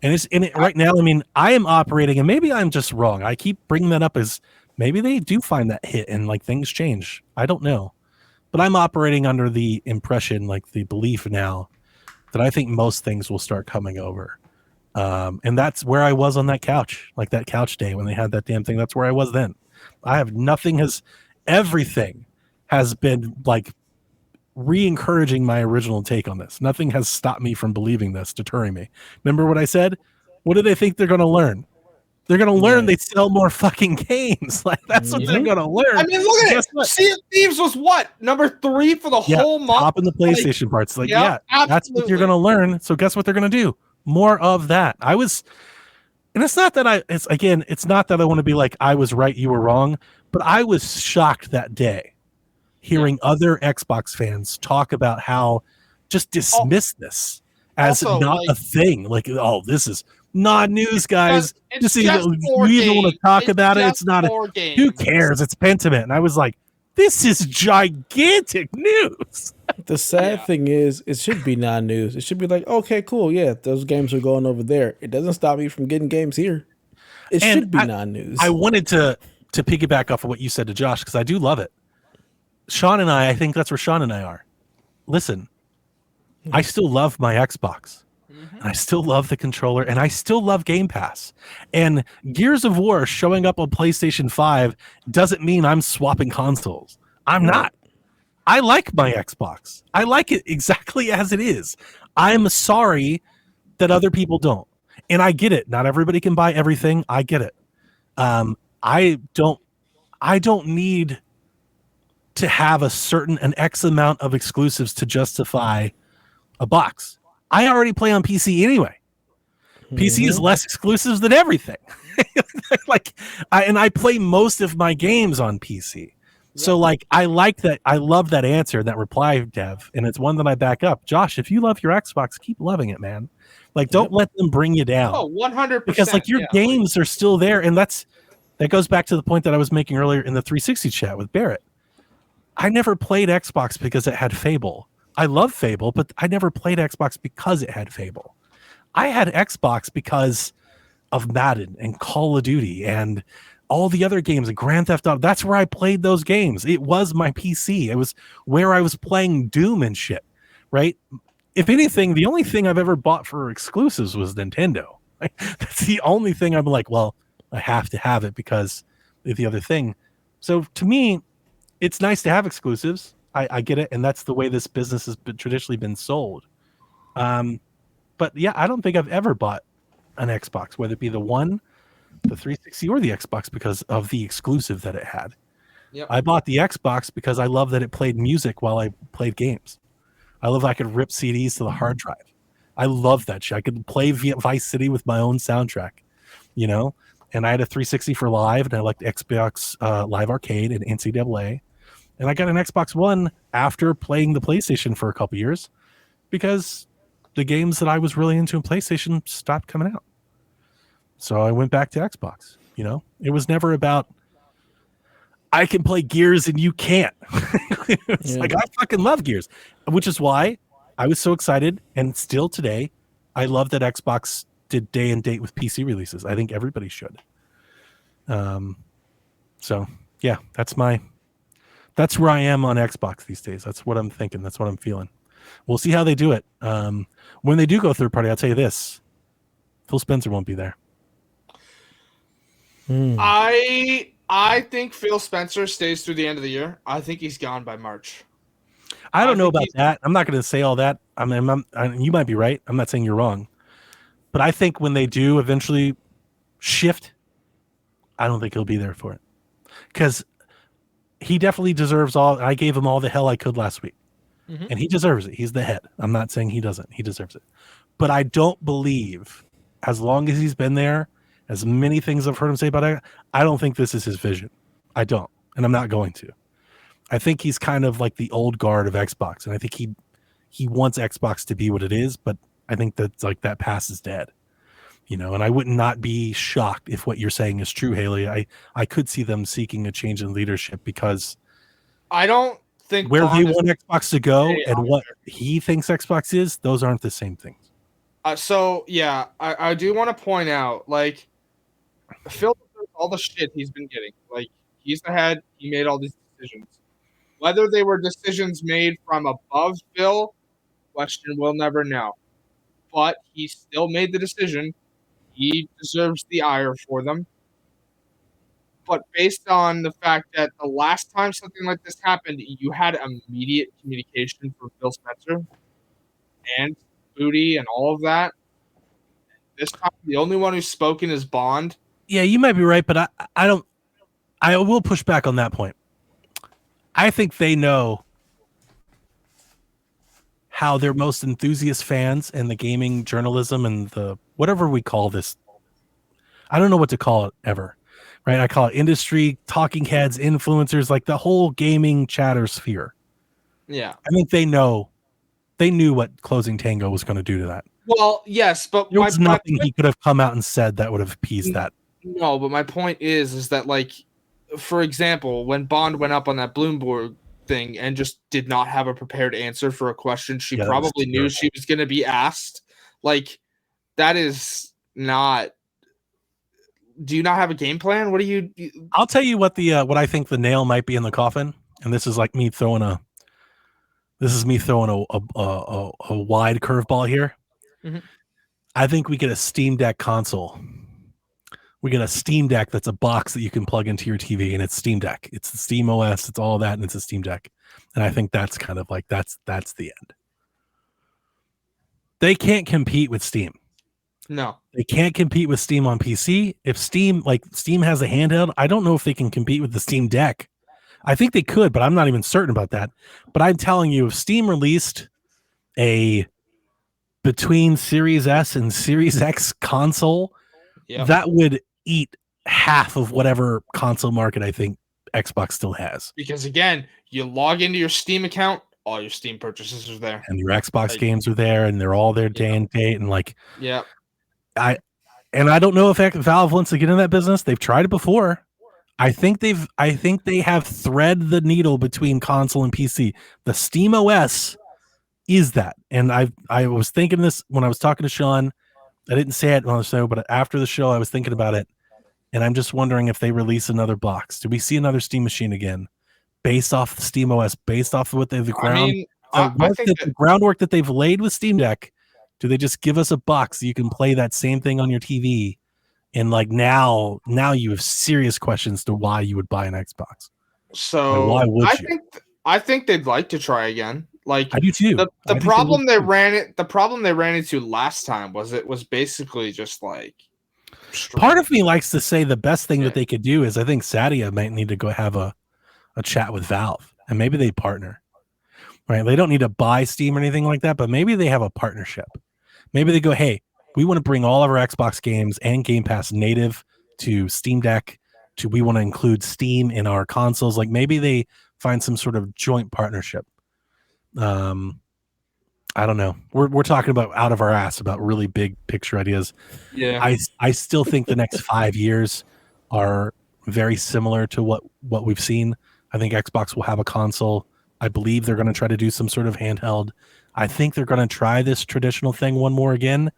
And it's in it right now. I mean, I am operating, and maybe I'm just wrong. I keep bringing that up as maybe they do find that hit and like things change. I don't know, but I'm operating under the impression, like the belief now, that I think most things will start coming over. And that's where I was on that couch, like that couch day when they had that damn thing. That's where I was then. everything has been like re-encouraging my original take on this. Nothing has stopped me from believing this, deterring me. Remember what I said? What do they think they're going to learn? They're going to learn they sell more fucking games. Like, that's what they're going to learn. I mean, look at it. Sea of Thieves was what? Number 3 for the whole month? Top in the PlayStation parts. Like, that's what you're going to learn. So guess what they're going to do? More of that. And it's not that it's not that I want to be like, I was right, you were wrong, but I was shocked that day hearing other Xbox fans talk about how just dismiss this as also, not a thing. Like, oh, this is not news, guys. It's you even want to talk about it. It's not who cares? It's Pentiment. And I was like, this is gigantic news. The sad thing is, it should be non-news. It should be like, okay, cool, yeah, those games are going over there. It doesn't stop me from getting games here. It should be non-news. I wanted to piggyback off of what you said to Josh, because I do love it. Sean and I think that's where Sean and I are. Listen, I still love my Xbox. And I still love the controller, and I still love Game Pass. And Gears of War showing up on PlayStation 5 doesn't mean I'm swapping consoles. I'm not. I like my Xbox. I like it exactly as it is. I'm sorry that other people don't. And I get it. Not everybody can buy everything. I get it. I don't need to have an X amount of exclusives to justify a box. I already play on PC anyway. PC is less exclusives than everything. I play most of my games on PC. So like, I like that. I love that answer, that reply, Dev. And it's one that I back up. Josh, if you love your Xbox, keep loving it, man. Like, don't let them bring you down. Oh, 100%. Because like your games are still there. And that goes back to the point that I was making earlier in the 360 chat with Barrett. I never played Xbox because it had Fable. I love Fable, but I never played Xbox because it had Fable. I had Xbox because of Madden and Call of Duty and all the other games, and Grand Theft Auto. That's where I played those games. It was my PC. It was where I was playing Doom and shit, right? If anything, the only thing I've ever bought for exclusives was Nintendo. That's the only thing I'm like, well, I have to have it because of the other thing. So to me, it's nice to have exclusives. I get it, and that's the way this business has traditionally been sold. But yeah, I don't think I've ever bought an Xbox, whether it be the One, the 360, or the Xbox, because of the exclusive that it had. Yep. I bought the Xbox because I love that it played music while I played games. I love that I could rip CDs to the hard drive. I love that shit. I could play Vice City with my own soundtrack, you know? And I had a 360 for live, and I liked Xbox Live Arcade and NCAA. And I got an Xbox One after playing the PlayStation for a couple years because the games that I was really into in PlayStation stopped coming out. So I went back to Xbox, you know? It was never about, I can play Gears and you can't. It's like, I fucking love Gears, which is why I was so excited. And still today, I love that Xbox did day and date with PC releases. I think everybody should. So yeah, that's where I am on Xbox these days. That's what I'm thinking. That's what I'm feeling. We'll see how they do it. When they do go third party, I'll tell you this: Phil Spencer won't be there. I think Phil Spencer stays through the end of the year. I think he's gone by March. I don't know about that. I'm not going to say all that. I mean, you might be right. I'm not saying you're wrong. But I think when they do eventually shift, I don't think he'll be there for it. Because he definitely deserves all. I gave him all the hell I could last week. Mm-hmm. And he deserves it. He's the head. I'm not saying he doesn't. He deserves it. But I don't believe, as long as he's been there, as many things I've heard him say about it, I don't think this is his vision. I don't. And I'm not going to. I think he's kind of like the old guard of Xbox. And I think he wants Xbox to be what it is. But I think that's like that pass is dead. You know, and I would not be shocked if what you're saying is true, Hayley. I could see them seeking a change in leadership because I don't think where they want Xbox to go and what he thinks Xbox is, those aren't the same things. So yeah, I do want to point out, like, Phil, all the shit he's been getting. Like, he's the head. He made all these decisions. Whether they were decisions made from above Phil, question we'll never know. But he still made the decision. He deserves the ire for them. but based on the fact that the last time something like this happened, you had immediate communication from Phil Spencer and Booty and all of that. This time, the only one who's spoken is Bond. Yeah, you might be right, but I don't. I will push back on that point. I think they know how their most enthusiast fans and the gaming journalism and the whatever we call this. I don't know what to call it ever, right? I call it industry, talking heads, influencers, like the whole gaming chatter sphere. Yeah. I think they knew what Closing Tango was going to do to that. Well, yes, but there was nothing he could have come out and said that would have appeased that. No, but my point is that, like, for example, when Bond went up on that Bloomberg thing and just did not have a prepared answer for a question she probably knew she was going to be asked, like, that is not. Do you not have a game plan? What do you? I'll tell you what what I think the nail might be in the coffin, and this is like me throwing a. This is me throwing a wide curveball here. Mm-hmm. I think we get a Steam Deck console. We get a Steam Deck that's a box that you can plug into your TV, and it's Steam Deck. It's the Steam OS. It's all that, and it's a Steam Deck. And I think that's kind of like that's the end. They can't compete with Steam. No, they can't compete with Steam on PC. If Steam has a handheld, I don't know if they can compete with the Steam Deck. I think they could, but I'm not even certain about that. But I'm telling you, if Steam released a between Series S and Series X console, that would eat half of whatever console market I think Xbox still has. Because again, you log into your Steam account, all your Steam purchases are there, and your Xbox games are there, and they're all there day and date, and like, I don't know if Valve wants to get in that business. They've tried it before. I think they have thread the needle between console and PC. The Steam OS is that, and I was thinking this when I was talking to Sean. I didn't say it on the show, but after the show, I was thinking about it, and I'm just wondering if they release another box. Do we see another Steam machine again, based off the Steam OS, based off of what the groundwork that they've laid with Steam Deck? Do they just give us a box so you can play that same thing on your TV? And like now you have serious questions to why you would buy an Xbox. So like, why would you? I think they'd like to try again. Like I do too. The problem they ran into last time was it was basically just like part of me likes to say the best thing that they could do is I think Sadia might need to go have a chat with Valve and maybe they partner. Right? They don't need to buy Steam or anything like that, but maybe they have a partnership. Maybe they go, hey, we want to bring all of our Xbox games and Game Pass native to Steam Deck. We want to include Steam in our consoles. Like maybe they find some sort of joint partnership. I don't know. We're talking about out of our ass about really big picture ideas. Yeah. I still think the next 5 years are very similar to what we've seen. I think Xbox will have a console. I believe they're going to try to do some sort of handheld. I think they're going to try this traditional thing one more again.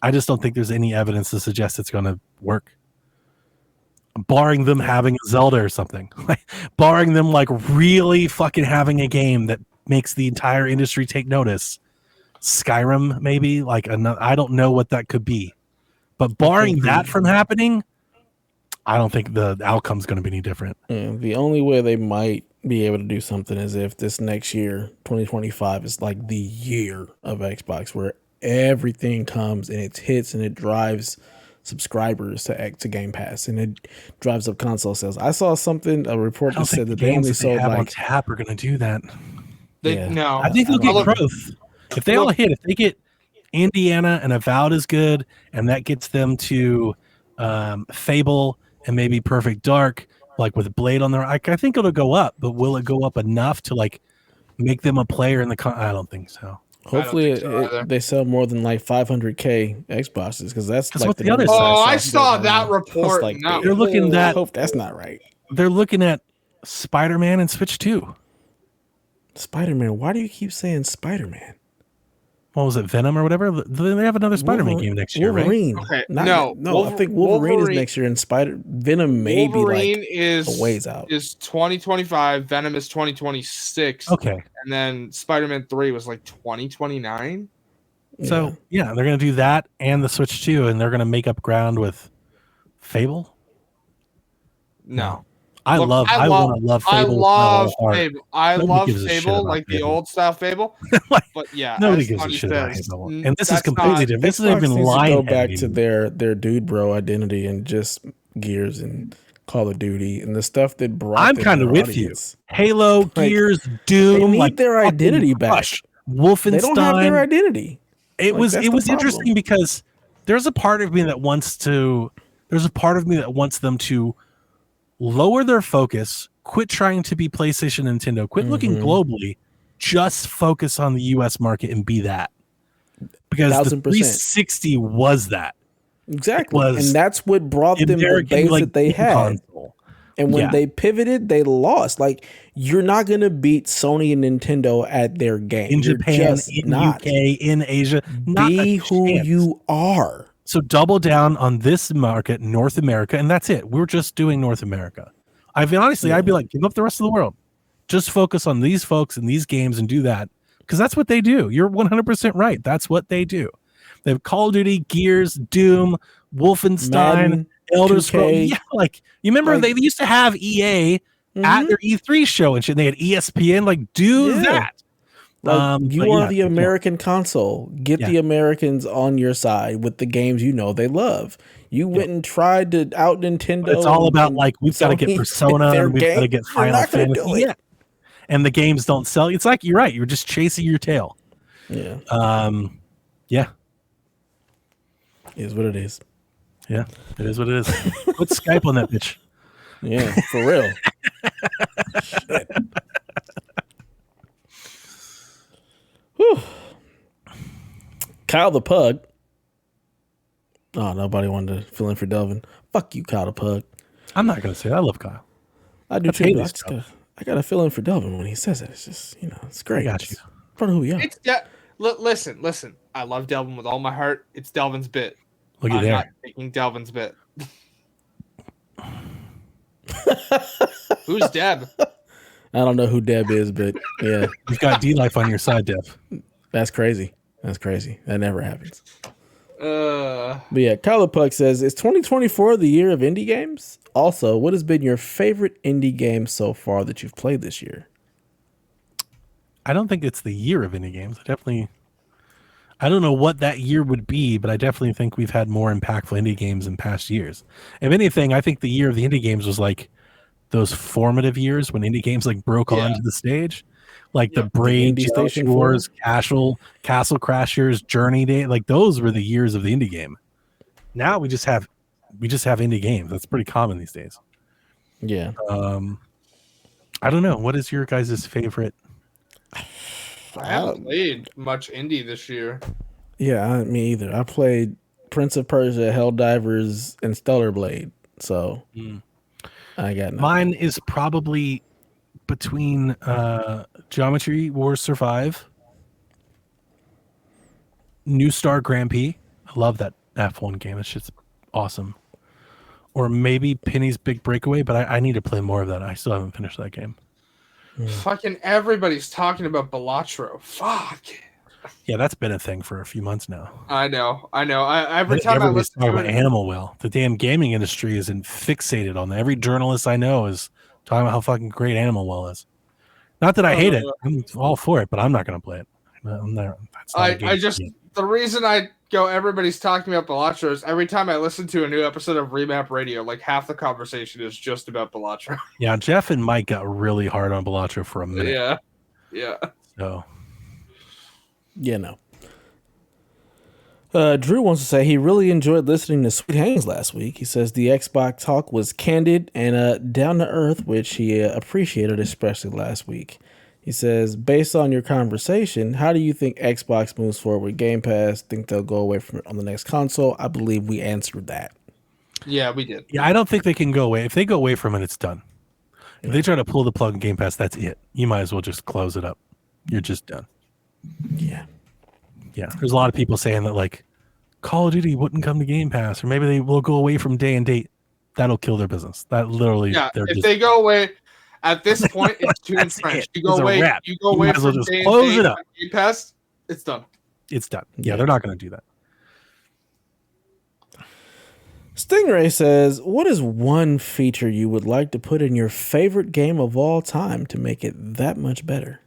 I just don't think there's any evidence to suggest it's going to work. Barring them having a Zelda or something. Barring them like really fucking having a game that makes the entire industry take notice. Skyrim, maybe, like another, I don't know what that could be. But barring that from happening, I don't think the outcome's going to be any different. Yeah, the only way they might be able to do something is if this next year, 2025, is like the year of Xbox where everything comes and it hits and it drives subscribers to Game Pass and it drives up console sales. I saw a report that said that they only sold like on tap are going to do that. No, I think they'll get growth. If they all hit, if they get Indiana and Avowed is good, and that gets them to Fable and maybe Perfect Dark, like with Blade on there, I think it'll go up. But will it go up enough to like make them a player in the? I don't think so. Hopefully, they sell more than like 500K Xboxes because that's like what the other. Oh, I saw that report. Like, they're looking at. I hope that's not right. They're looking at Spider-Man and Switch 2. Spider-Man. Why do you keep saying Spider-Man? What was it, Venom or whatever? They have another Spider-Man game next year, Wolverine. right? Okay. No, I think Wolverine is next year, and Venom may be like is a ways out. Is 2025. Venom is 2026. Okay, and then Spider-Man 3 was like 2029. So yeah, they're gonna do that and the Switch 2, and they're gonna make up ground with Fable. No. I Look, want to love Fable. I Nobody love gives a shit Fable, about like the Fable. old style Fable. Like, But yeah, nobody as gives a Donnie shit about says, Halo. And this is that's completely not- different. This isn't Xbox even needs to line go back heavy to anymore. their dude bro identity and just Gears and Call of Duty and the stuff that brought I'm them kind of their with audience. you. Halo, Like, Gears, Doom. They need like their fucking identity back. Rush, Wolfenstein. They don't have their identity. It Like, was that's the problem. interesting because there's a part of me that wants them to lower their focus, quit trying to be PlayStation, Nintendo, quit looking globally, just focus on the US market and be that. Because 1000%. the 360 was that. Exactly. Was and that's what brought them the base that they had. Console. And when they pivoted, they lost. Like, you're not going to beat Sony and Nintendo at their game. In You're Japan, just in not. UK, in Asia. Be who you are. So double down on this market, North America, and that's it. We're just doing North America. I'd be like, give up the rest of the world. Just focus on these folks and these games and do that. Because that's what they do. You're 100% right. That's what they do. They have Call of Duty, Gears, Doom, Wolfenstein, Madden, Elder 2K. Scrolls. Yeah, like you remember they used to have EA at their E3 show and shit. They had ESPN. Like, do that. Like, you are the American console. Get the Americans on your side with the games you know they love. You went and tried to out Nintendo. But it's all about like we've got to get Persona and we've got to get Final Fantasy. Yeah. And the games don't sell. It's like you're right. You're just chasing your tail. Yeah. Yeah. It is what it is. Yeah, it is what it is. Put Skype on that bitch. Yeah, for real. Shit. Whew. Kyle the Pug. Oh, nobody wanted to fill in for Delvin. Fuck you, Kyle the Pug. I'm not going to say that. I love Kyle. I do too. I got to fill in for Delvin when he says it. It's just, it's great. I got you. Part of who we are. Listen. I love Delvin with all my heart. It's Delvin's bit. Look at that. I'm not taking Delvin's bit. Who's Deb? I don't know who Deb is, but yeah. You've got D-Life on your side, Deb. That's crazy. That never happens. But yeah, Kyler Puck says, is 2024 the year of indie games? Also, what has been your favorite indie game so far that you've played this year? I don't think it's the year of indie games. I don't know what that year would be, but I definitely think we've had more impactful indie games in past years. If anything, I think the year of the indie games was like those formative years when indie games like broke onto the stage. Like the Braid, Station Wars, Castle Crashers, Journey Day, like those were the years of the indie game. Now we just have indie games. That's pretty common these days. Yeah. I don't know. What is your guys' favorite? I haven't played much indie this year. Yeah, me either. I played Prince of Persia, Helldivers, and Stellar Blade. So I got nothing. Mine is probably between Geometry Wars Survive, New Star Grand Prix. I love that F1 game. It's just awesome. Or maybe Penny's Big Breakaway, but I need to play more of that. I still haven't finished that game. Fucking everybody's talking about Balatro. Fuck. Yeah, that's been a thing for a few months now. I know. Every time I listen to about Animal Will, the damn gaming industry is fixated on that. Every journalist I know is talking about how fucking great Animal Will is. Not that I hate it. I'm all for it, but I'm not going to play it. The reason I go, everybody's talking about Balatro is every time I listen to a new episode of Remap Radio, like half the conversation is just about Balatro. Yeah, Jeff and Mike got really hard on Balatro for a minute. Yeah. So. Yeah, no. Drew wants to say he really enjoyed listening to Sweet Hangs last week. He says the Xbox talk was candid and down to earth, which he appreciated, especially last week. He says, based on your conversation, how do you think Xbox moves forward with Game Pass? Think they'll go away from it on the next console? I believe we answered that. Yeah, we did. Yeah, I don't think they can go away. If they go away from it, it's done. If they try to pull the plug in Game Pass, that's it. You might as well just close it up. You're just done. Yeah. There's a lot of people saying that like Call of Duty wouldn't come to Game Pass, or maybe they will go away from day and date. That'll kill their business. That literally. Yeah. If they go away at this point, it's too entrenched. You go away. You go away from day and date. Game Pass. It's done. It's done. Yeah, they're not going to do that. Stingray says, what is one feature you would like to put in your favorite game of all time to make it that much better?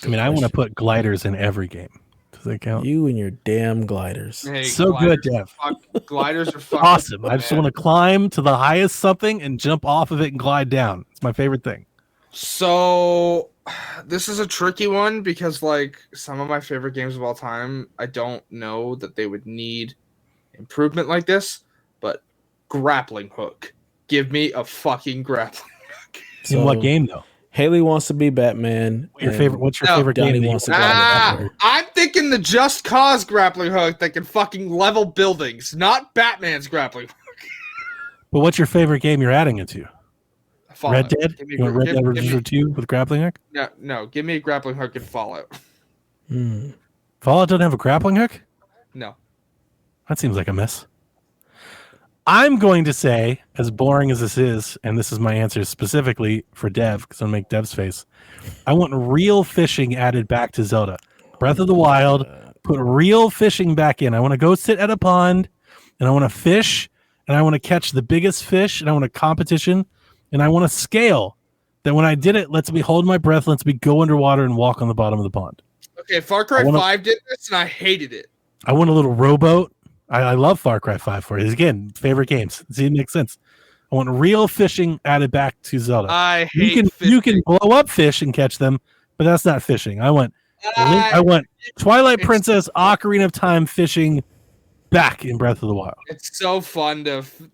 I mean, I want to put gliders in every game. Does that count? You and your damn gliders. Hey, So good, Dev. Gliders are fucking Awesome. I just want to climb to the highest something and jump off of it and glide down. It's my favorite thing. So this is a tricky one because like some of my favorite games of all time, I don't know that they would need improvement like this, but grappling hook. Give me a fucking grappling hook. In what game though? Haley wants to be Batman. What's your favorite Donnie game? wants to be I'm thinking the Just Cause grappling hook that can fucking level buildings, not Batman's grappling hook. But what's your favorite game you're adding it to? Fallout. Red Dead? You want Red Dead Redemption 2 with grappling hook? No, give me a grappling hook in Fallout. Fallout doesn't have a grappling hook? No. That seems like a mess. I'm going to say, as boring as this is, and this is my answer specifically for Dev, because I'll make Dev's face, I want real fishing added back to Zelda. Breath of the Wild, put real fishing back in. I want to go sit at a pond, and I want to fish, and I want to catch the biggest fish, and I want a competition, and I want a scale that when I did it, lets me hold my breath, lets me go underwater and walk on the bottom of the pond. Okay, Far Cry 5 did this, and I hated it. I want a little rowboat. I love Far Cry 5 for it. Again, favorite games. See, it makes sense. I want real fishing added back to Zelda. I hate fishing. You can blow up fish and catch them, but that's not fishing. I want Twilight Princess Ocarina of Time fishing back in Breath of the Wild. It's so fun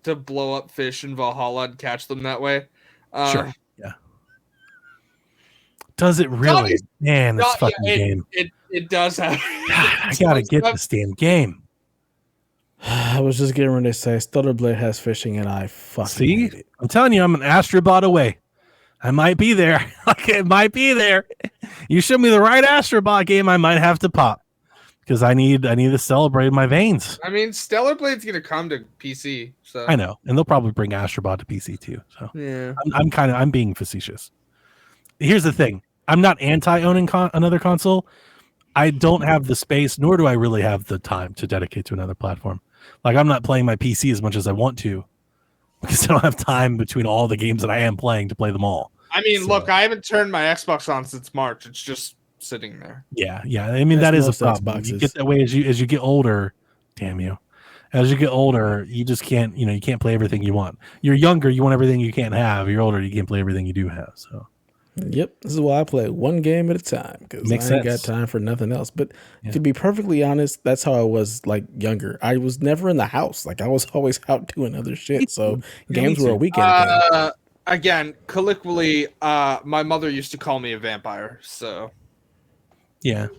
to blow up fish in Valhalla and catch them that way. Sure. Yeah. Does it really? Man, this fucking game. It does have. I gotta get this damn game. I was just getting ready to say Stellar Blade has fishing, and I fucking hate it. I'm telling you, I'm an Astrobot away. I might be there. It might be there. You show me the right Astrobot game, I might have to pop because I need to celebrate my veins. I mean, Stellar Blade's gonna come to PC, so I know, and they'll probably bring Astrobot to PC too. So yeah, I'm being facetious. Here's the thing: I'm not anti-owning another console. I don't have the space, nor do I really have the time to dedicate to another platform. Like, I'm not playing my PC as much as I want to because I don't have time between all the games that I am playing to play them all. I mean, look, I haven't turned my Xbox on since March. It's just sitting there. Yeah. I mean, that is a problem. You get that way as you get older. Damn you. As you get older, you just can't, you can't play everything you want. You're younger, you want everything you can't have. You're older, you can't play everything you do have. So. Yep, this is why I play one game at a time because I ain't got time for nothing else. But to be perfectly honest, that's how I was like younger. I was never in the house. Like I was always out doing other shit. So games were a weekend thing. Again, colloquially, my mother used to call me a vampire. So yeah,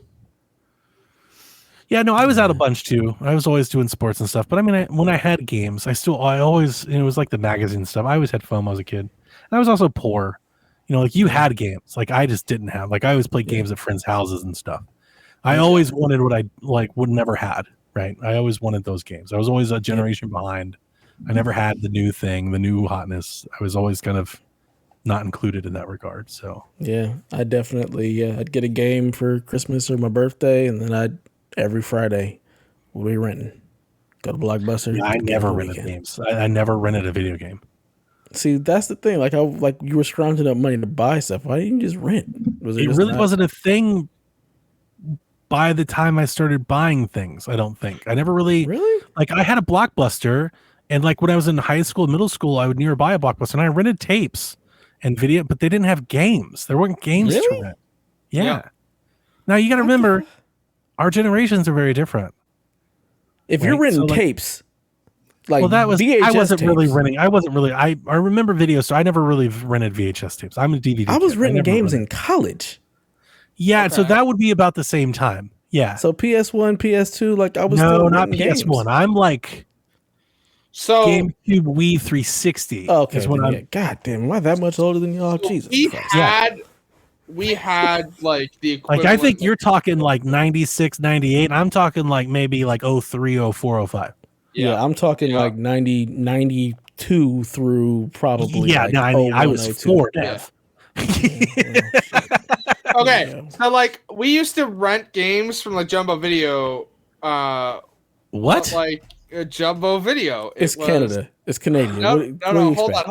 no, I was out a bunch too. I was always doing sports and stuff. But I mean, when I had games, I always it was like the magazine stuff. I always had FOMO as a kid, and I was also poor. Like you had games, like I just didn't have. Like I always played games at friends' houses and stuff. I always wanted what I would never had. Right? I always wanted those games. I was always a generation behind. I never had the new thing, the new hotness. I was always kind of not included in that regard. So yeah, I definitely I'd get a game for Christmas or my birthday, and then every Friday we'll be renting. Go to Blockbuster. Yeah, I never rented games. I never rented a video game. See, that's the thing. Like you were scrounging up money to buy stuff. Why didn't you just rent? It really wasn't a thing by the time I started buying things. I don't think I never really like. I had a Blockbuster, and like when I was in high school, middle school, I would near buy a Blockbuster, and I rented tapes and video, but they didn't have games. There weren't games to rent. Yeah. Now you got to remember, our generations are very different. If you're renting tapes. That was VHS I wasn't tapes. really renting. I wasn't really. I remember videos, so I never really rented VHS tapes. I'm a DVD. I was renting games in college. Yeah, so that would be about the same time. Yeah. So PS1, PS2, like I was no, not PS1. Games. I'm like GameCube, Wii 360. Oh, okay. God damn, am I that much older than y'all? So Jesus Christ. We had like the equivalent. Like I think you're talking like 96, 98. I'm talking like maybe like 03, 04, 05. Yeah, I'm talking like 90, 92 through probably. Yeah, like I was 4. Yeah. Okay, so like we used to rent games from like Jumbo Video. What? Like Jumbo Video. It's Canada. It's Canadian. No, What no, do you hold expect?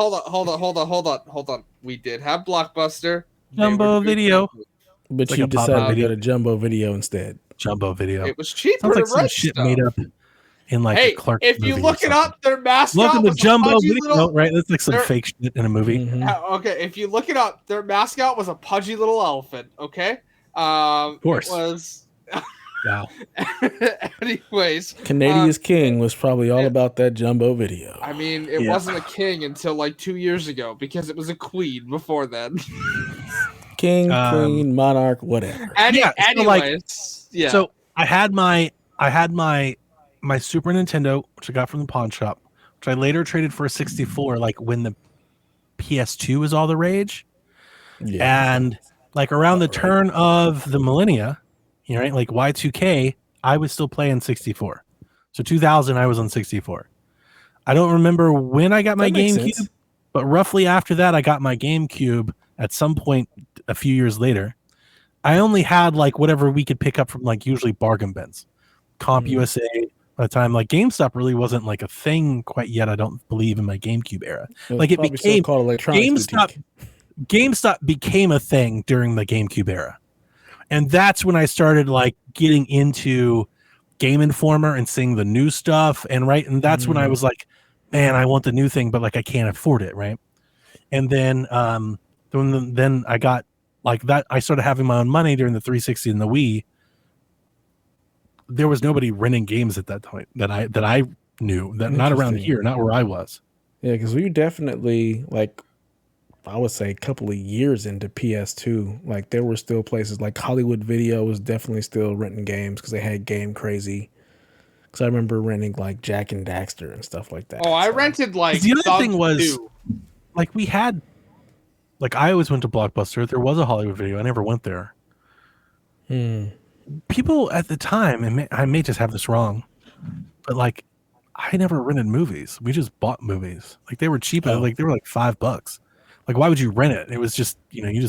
on. We did have Blockbuster. They Jumbo were doing Video. good. But like you a pop-up decided to video. go to Jumbo Video instead. Jumbo Video. It was cheaper Sounds like to some rent shit stuff. made up in like a Hey, Clark if you movie or look it something. up, their mascot Welcome to was Jumbo a pudgy Video, little. right? That's like some They're- fake shit in a movie. Mhm. Okay, if you look it up, their mascot was a pudgy little elephant. Okay, Of course. It was. Wow. Anyways, Canadia's King was probably all about that Jumbo Video. I mean, it Yeah. wasn't a king until like 2 years ago because it was a queen before then. King, queen, monarch, whatever. Anyways, yeah. So I had my Super Nintendo, which I got from the pawn shop, which I later traded for a 64, like when the PS2 was all the rage. Yeah. And like around the turn of the millennia, you know, right, like Y2K, I was still playing 64. So 2000, I was on 64. I don't remember when I got my That makes GameCube, sense. but roughly after that, I got my GameCube at some point a few years later. I only had like whatever we could pick up from like usually bargain bins, Comp USA. By the time like GameStop really wasn't like a thing quite yet, I don't believe in my GameCube era. was Like it probably still became called Electronics Boutique. GameStop became a thing during the GameCube era. And that's when I started like getting into Game Informer and seeing the new stuff. And that's when I was like, man, I want the new thing, but like I can't afford it, right? And then then I got like that. I started having my own money during the 360 and the Wii. There was nobody renting games at that point that I knew, that not around Interesting. here, not where I was. Yeah, because we were definitely like, I would say a couple of years into PS2. Like there were still places like Hollywood Video was definitely still renting games because they had Game Crazy. Because I remember renting like Jack and Daxter and stuff like that. Oh, I So- rented like. The other Thug thing was 2. like we had, like I always went to Blockbuster. There was a Hollywood Video. I never went there. People at the time, and I may just have this wrong, but like I never rented movies. We just bought movies. Like they were cheap. Like they were like $5. Like why would you rent it? It was just, you know,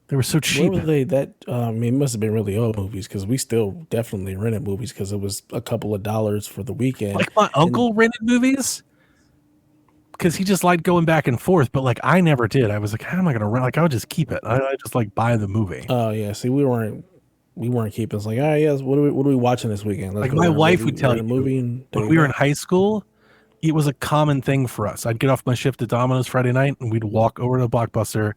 they were so cheap. Where were they? I mean, it must have been really old movies because we still definitely rented movies because it was a couple of dollars for the weekend. Like my uncle rented movies because he just liked going back and forth, but like I never did. I was like, how am I going to rent? Like I would just keep it. I just like buy the movie. Oh yeah, see, we weren't keeping. It's like, all right, yes. What are we watching this weekend? Let's Like go my to a wife movie, would tell rent a you, movie. And there when you we were go. in high school, it was a common thing for us. I'd get off my shift at Domino's Friday night and we'd walk over to Blockbuster.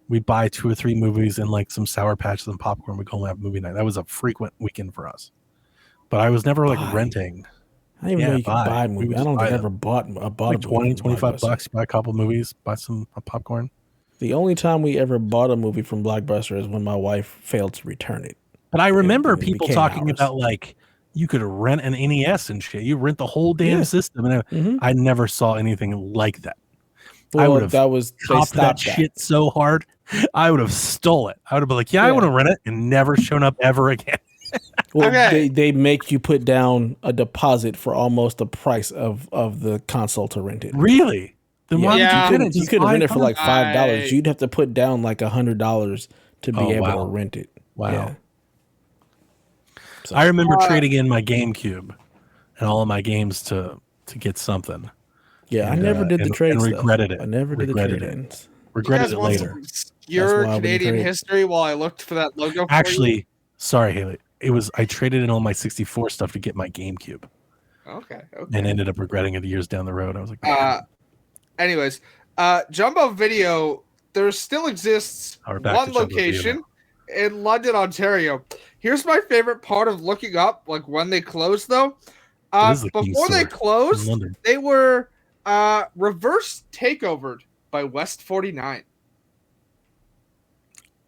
We'd buy 2 or 3 movies and like some Sour Patches and popcorn. We'd go and have movie night. That was a frequent weekend for us. But I was never like Buy. renting. I didn't even know you could buy We movies. would I don't just think I buy ever bought a Like movie 20, from 25 Blockbuster. bucks, buy a couple movies, buy some popcorn. The only time we ever bought a movie from Blockbuster is when my wife failed to return it. But I remember it people became talking ours. about like you could rent an NES and shit. You rent the whole damn Yeah. system, and Mhm. I never saw anything like that. I Well, would have that was they copped that stopped shit so hard. I would have stole it. I would have been like, "Yeah, I Yeah. want to rent it," and never shown up ever again. Well, Okay. they make you put down a deposit for almost the price of the console to rent it. Really? Then why Yeah. would you You could rent it for like $5. I- You'd have to put down like $100 to be Oh, able wow. to rent it. Wow. Yeah. So, I remember trading in my GameCube and all of my games to get something. yeah, I and, never did the and trades. regretted it. I never did Regretted the it. trade-ins. You Regretted guys it want later. some obscure why we Canadian trade. history while I looked for that logo? For Actually, sorry, Haley. I traded in all my 64 stuff to get my GameCube, you? Okay. and ended up regretting it years down the road. I was like, man. Anyways, Jumbo Video, there still exists We're back one to Jumbo Video location in London, Ontario. Here's my favorite part of looking up, like when they closed, though. It is the King's Before they Sword in closed, London. they were reverse takeovered by West 49.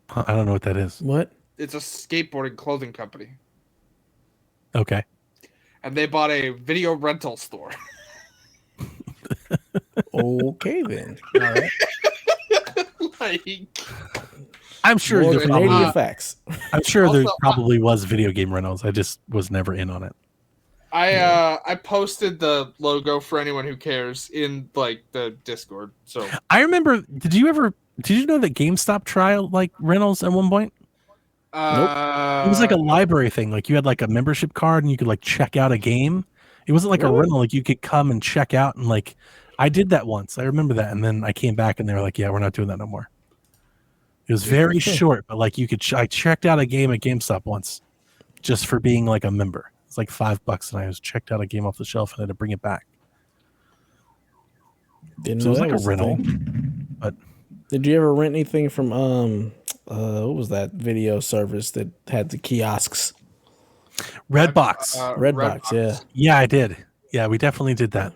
I don't know what that is. What? It's a skateboarding clothing company, Okay. and they bought a video rental store. Okay then. All right. Like, I'm sure More there Canadian probably, facts. I'm sure there Also, probably was video game rentals. I just was never in on it. I posted the logo for anyone who cares in like the Discord. So I remember. Did you know that GameStop trial like rentals at one point? It was like a library thing. Like you had like a membership card and you could like check out a game, It wasn't like a Really? rental. Like you could come and check out, and like I did that once. I remember that, and then I came back, and they were like, "Yeah, we're not doing that no more." It was very short, but like you could. I checked out a game at GameStop once, just for being like a member. It's like $5, and I was checked out a game off the shelf, and I had to bring it back. Didn't So it know was that like a rental, thing. but Did you ever rent anything from what was that video service that had the kiosks? Redbox. Redbox, yeah. Yeah, I did. Yeah, we definitely did that.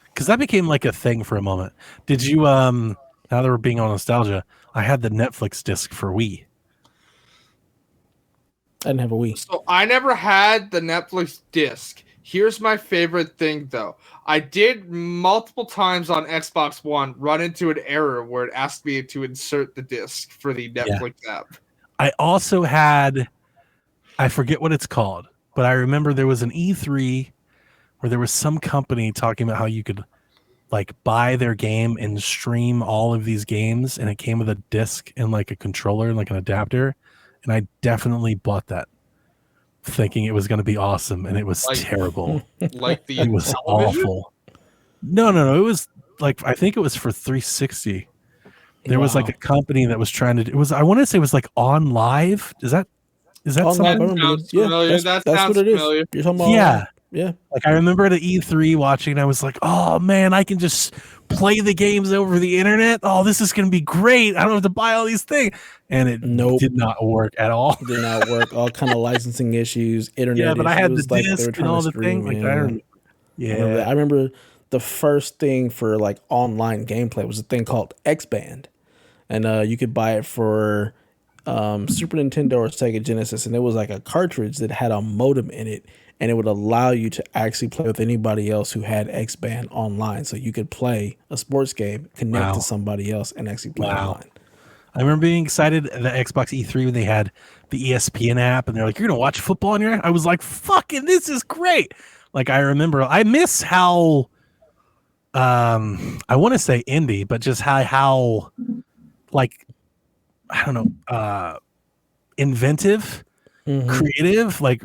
Because that became like a thing for a moment. Did you, now that we're being on nostalgia, I had the Netflix disc for Wii. I didn't have a Wii. So I never had the Netflix disc. Here's my favorite thing, though. I did multiple times on Xbox One run into an error where it asked me to insert the disc for the Netflix app. I also had, I forget what it's called, but I remember there was an E3 where there was some company talking about how you could like buy their game and stream all of these games, and it came with a disc and like a controller and like an adapter, and I definitely bought that thinking it was going to be awesome, and it was terrible. Like the It was television? awful. No. It was like, I think it was for 360. There was like a company that was trying to. It was. I want to say it was like On Live. Is that On Live, I something? remember Sounds this. Yeah, familiar. that's That what sounds it is. familiar. You're talking about Yeah. Yeah. Like I remember at E3 watching, I was like, "Oh man, I can just play the games over the internet. Oh, this is going to be great. I don't have to buy all these things." And it did not work at all. Did not work. All kind of licensing issues, internet Yeah, but I issues. had It was the like they disc were and trying all to the thing. stream. Like I remember, I remember the first thing for like online gameplay was a thing called X-Band, and you could buy it for Super Nintendo or Sega Genesis, and it was like a cartridge that had a modem in it, and it would allow you to actually play with anybody else who had X-Band online, so you could play a sports game, connect to somebody else, and actually play online. I remember being excited at the Xbox E3 when they had the ESPN app, and they're like, "You're gonna watch football in your app?" I was like, "Fucking, this is great!" Like I remember, I miss how, I want to say indie, but just how, like, I don't know, inventive, creative, like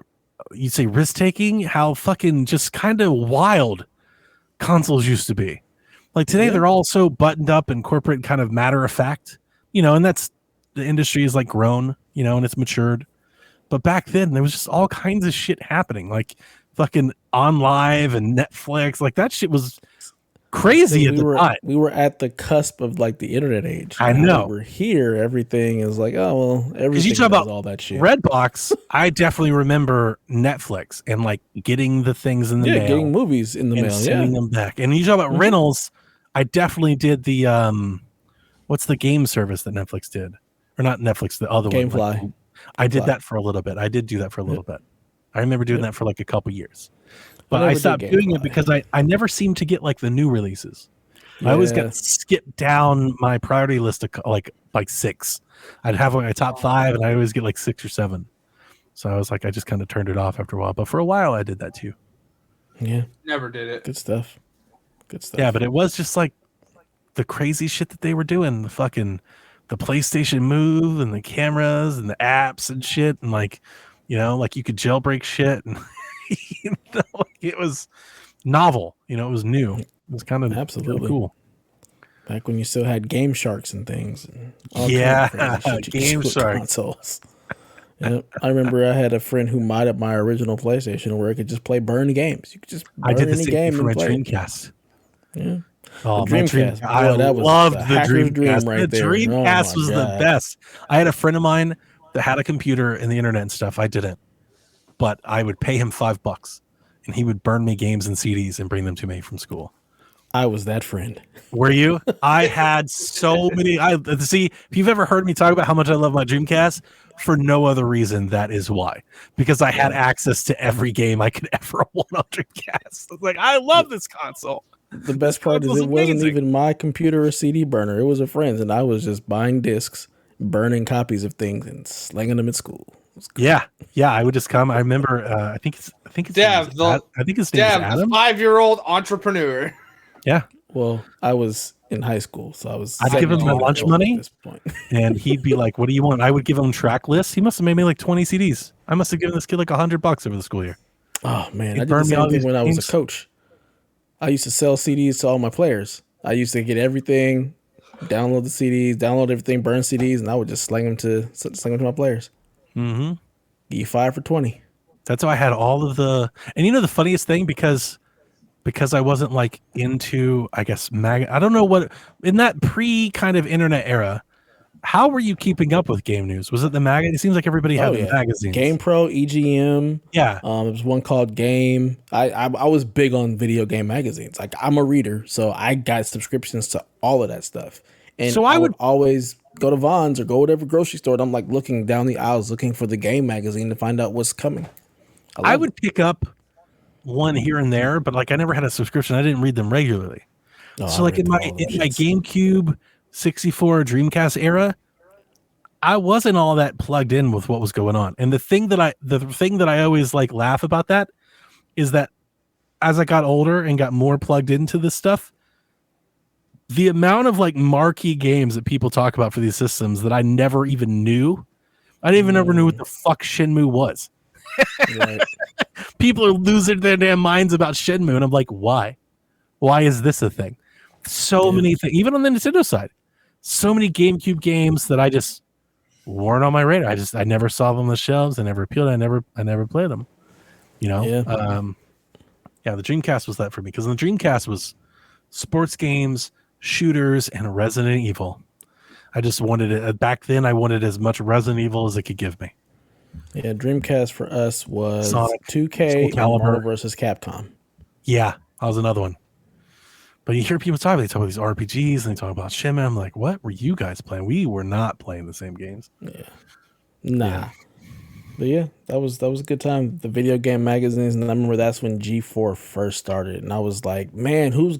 you'd say risk taking, how fucking just kind of wild consoles used to be. Like today, they're all so buttoned up and corporate, kind of matter of fact, and that's the industry is like grown, and it's matured. But back then, there was just all kinds of shit happening, like fucking On Live and Netflix. Like that shit was crazy at the time. We were at the cusp of like the internet age. I Now know. that we're here. Everything is like, oh well, everything. Because you talk does about all that shit. Redbox, I definitely remember Netflix and like getting the things in the mail, getting movies in the and mail, sending them back. And you talk about rentals, I definitely did the what's the game service that Netflix did, or not Netflix, the other one. GameFly. Like, I did that for a little bit. I did do that for a little bit. I remember doing that for like a couple years, but I stopped doing it because I never seemed to get like the new releases. I always got skipped down my priority list of like 6. I'd have like my top 5, and I always get like 6 or 7. So I was like, I just kind of turned it off after a while. But for a while, I did that too. Yeah, Never did it. good stuff. Good stuff. Yeah, but it was just like the crazy shit that they were doing. The PlayStation Move and the cameras and the apps and shit, and like you could jailbreak shit, and it was novel. It was new. It was kind of absolutely cool. Back when you still had Game Sharks and things. And all Yeah, kind of crazy shit you could do Game with Shark. consoles. Yep. I remember I had a friend who modded my original PlayStation where I could just play burn games. You could just burn I did the any same game thing for my and play. Dreamcast. Yeah. Oh, The my Dreamcast. Dreamcast! I Boy, that was loved the the hacker's dream Dreamcast. right The there. Dreamcast Oh, was my the God. best. I had a friend of mine that had a computer and the internet and stuff. I didn't, but I would pay him $5, and he would burn me games and CDs and bring them to me from school. I was that friend. Were you? I had so many. See, if you've ever heard me talk about how much I love my Dreamcast, for no other reason, that is why. Because I had access to every game I could ever want on Dreamcast. It's like, I love this console. The best part is it wasn't even my computer or CD burner. It was a friend's, and I was just buying discs, burning copies of things, and slinging them at school. Yeah, I would just come. I remember. I think his Dev, name is the Adam. 5-year-old entrepreneur. Yeah. Well, I was in high school, so I was. I'd give him my 17 lunch years old money. at this point. And he'd be like, "What do you want?" I would give him track lists. He must have made me like 20 CDs. I must have given this kid like $100 over the school year. Oh man, It I did the burned me same all thing these when I was a games. coach. I used to sell CDs to all my players. I used to get everything, download the CDs, download everything, burn CDs, and I would just sling them to my players. Mm-hmm. Get you 5 for 20. That's how I had all of the. And you know the funniest thing, because I wasn't like into, I guess, I don't know what, in that pre kind of internet era, how were you keeping up with game news? Was it the magazine? It seems like everybody Oh had the yeah, magazines. Game Pro, EGM. Yeah. There was one called Game. I was big on video game magazines. Like I'm a reader, so I got subscriptions to all of that stuff. And So I would always go to Vons or go whatever grocery store. And I'm like looking down the aisles, looking for the game magazine to find out what's coming. I would pick up one here and there, but like I never had a subscription. I didn't read them regularly. Oh, So like in my GameCube, 64, Dreamcast era, I wasn't all that plugged in with what was going on. And the thing that I always like laugh about that is that as I got older and got more plugged into this stuff, the amount of like marquee games that people talk about for these systems that I never even knew. I didn't even ever knew what the fuck Shenmue was. Right. People are losing their damn minds about Shenmue, and I'm like, why? Why is this a thing? So many things, even on the Nintendo side, so many GameCube games that I just weren't on my radar. I never saw them on the shelves. I never appealed. I never played them. You know? Yeah. The Dreamcast was that for me, because the Dreamcast was sports games, shooters, and Resident Evil. I just wanted it back then. I wanted as much Resident Evil as it could give me. Yeah, Dreamcast for us was Sonic, 2K and Marvel vs. Capcom. Yeah, that was another one. But you hear people talk about these RPGs and they talk about Shenmue. I'm like, what were you guys playing? We were not playing the same games. Yeah. Nah. Yeah. But yeah, that was a good time. The video game magazines, and I remember that's when G4 first started. And I was like, man, where's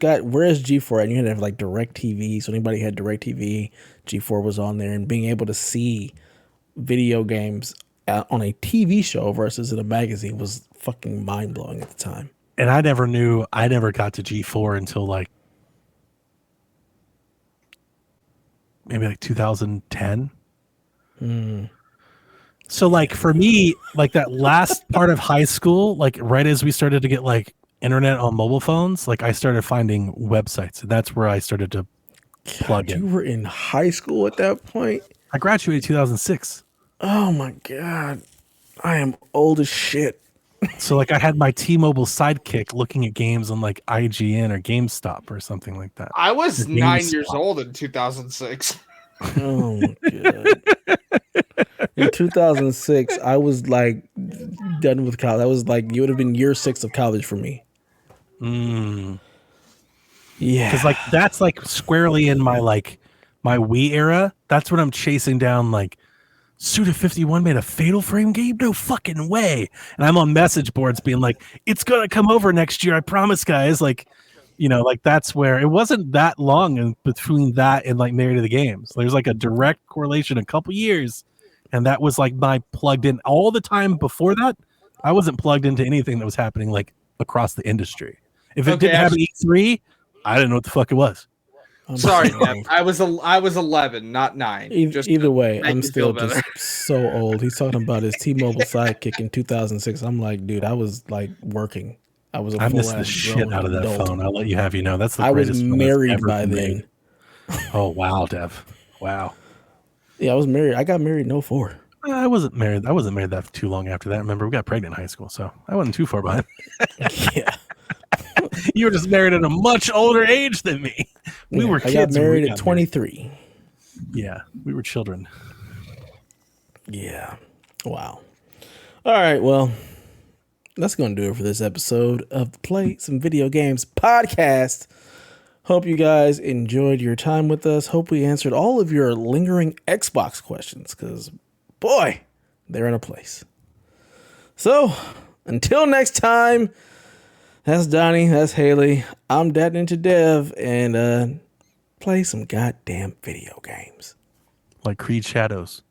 G4 at? And you had to have like DirecTV. So anybody had DirecTV, G4 was on there, and being able to see video games on a TV show versus in a magazine was fucking mind blowing at the time. And I never got to G4 until like maybe like 2010. So like for me, like that last part of high school, like right as we started to get like internet on mobile phones, like I started finding websites, and that's where I started to plug in. You were in high school at that point? I graduated 2006. Oh my God. I am old as shit. So like I had my T-Mobile sidekick looking at games on like IGN or GameStop or something like that. I was 9 years old in 2006. Oh my God. In 2006, I was like done with college. That was like, you would have been year 6 of college for me. Yeah. Because like that's like squarely in my Wii era. That's when I'm chasing down like Suda51 made a Fatal Frame game? No fucking way. And I'm on message boards being like, it's going to come over next year. I promise, guys. Like, you know, like that's where it wasn't that long in between that and like Married to the Games. There's like a direct correlation, a couple years. And that was like my plugged in. All the time before that, I wasn't plugged into anything that was happening like across the industry. If it didn't have an E3, I didn't know what the fuck it was. Sorry, Dev. I was 11, not 9. Either way, I'm still just so old. He's talking about his T-Mobile sidekick in 2006. I'm like, dude, I was like working. I missed the shit out of that phone. I'll let you have that's the I greatest. Was married by then. Oh wow, Dev. Wow. Yeah, I was married. I got married in 04. I wasn't married that too long after that. Remember, we got pregnant in high school, so I wasn't too far behind. Yeah. You were just married at a much older age than me. We were kids. I got married at 23. Yeah, we were children. Yeah. Wow. All right, well, that's going to do it for this episode of the Play Some Video Games podcast. Hope you guys enjoyed your time with us. Hope we answered all of your lingering Xbox questions, because, boy, they're in a place. So, until next time, that's Donnie, that's Hayley. I'm Donnie and Dev, and play some goddamn video games. Like Creed Shadows.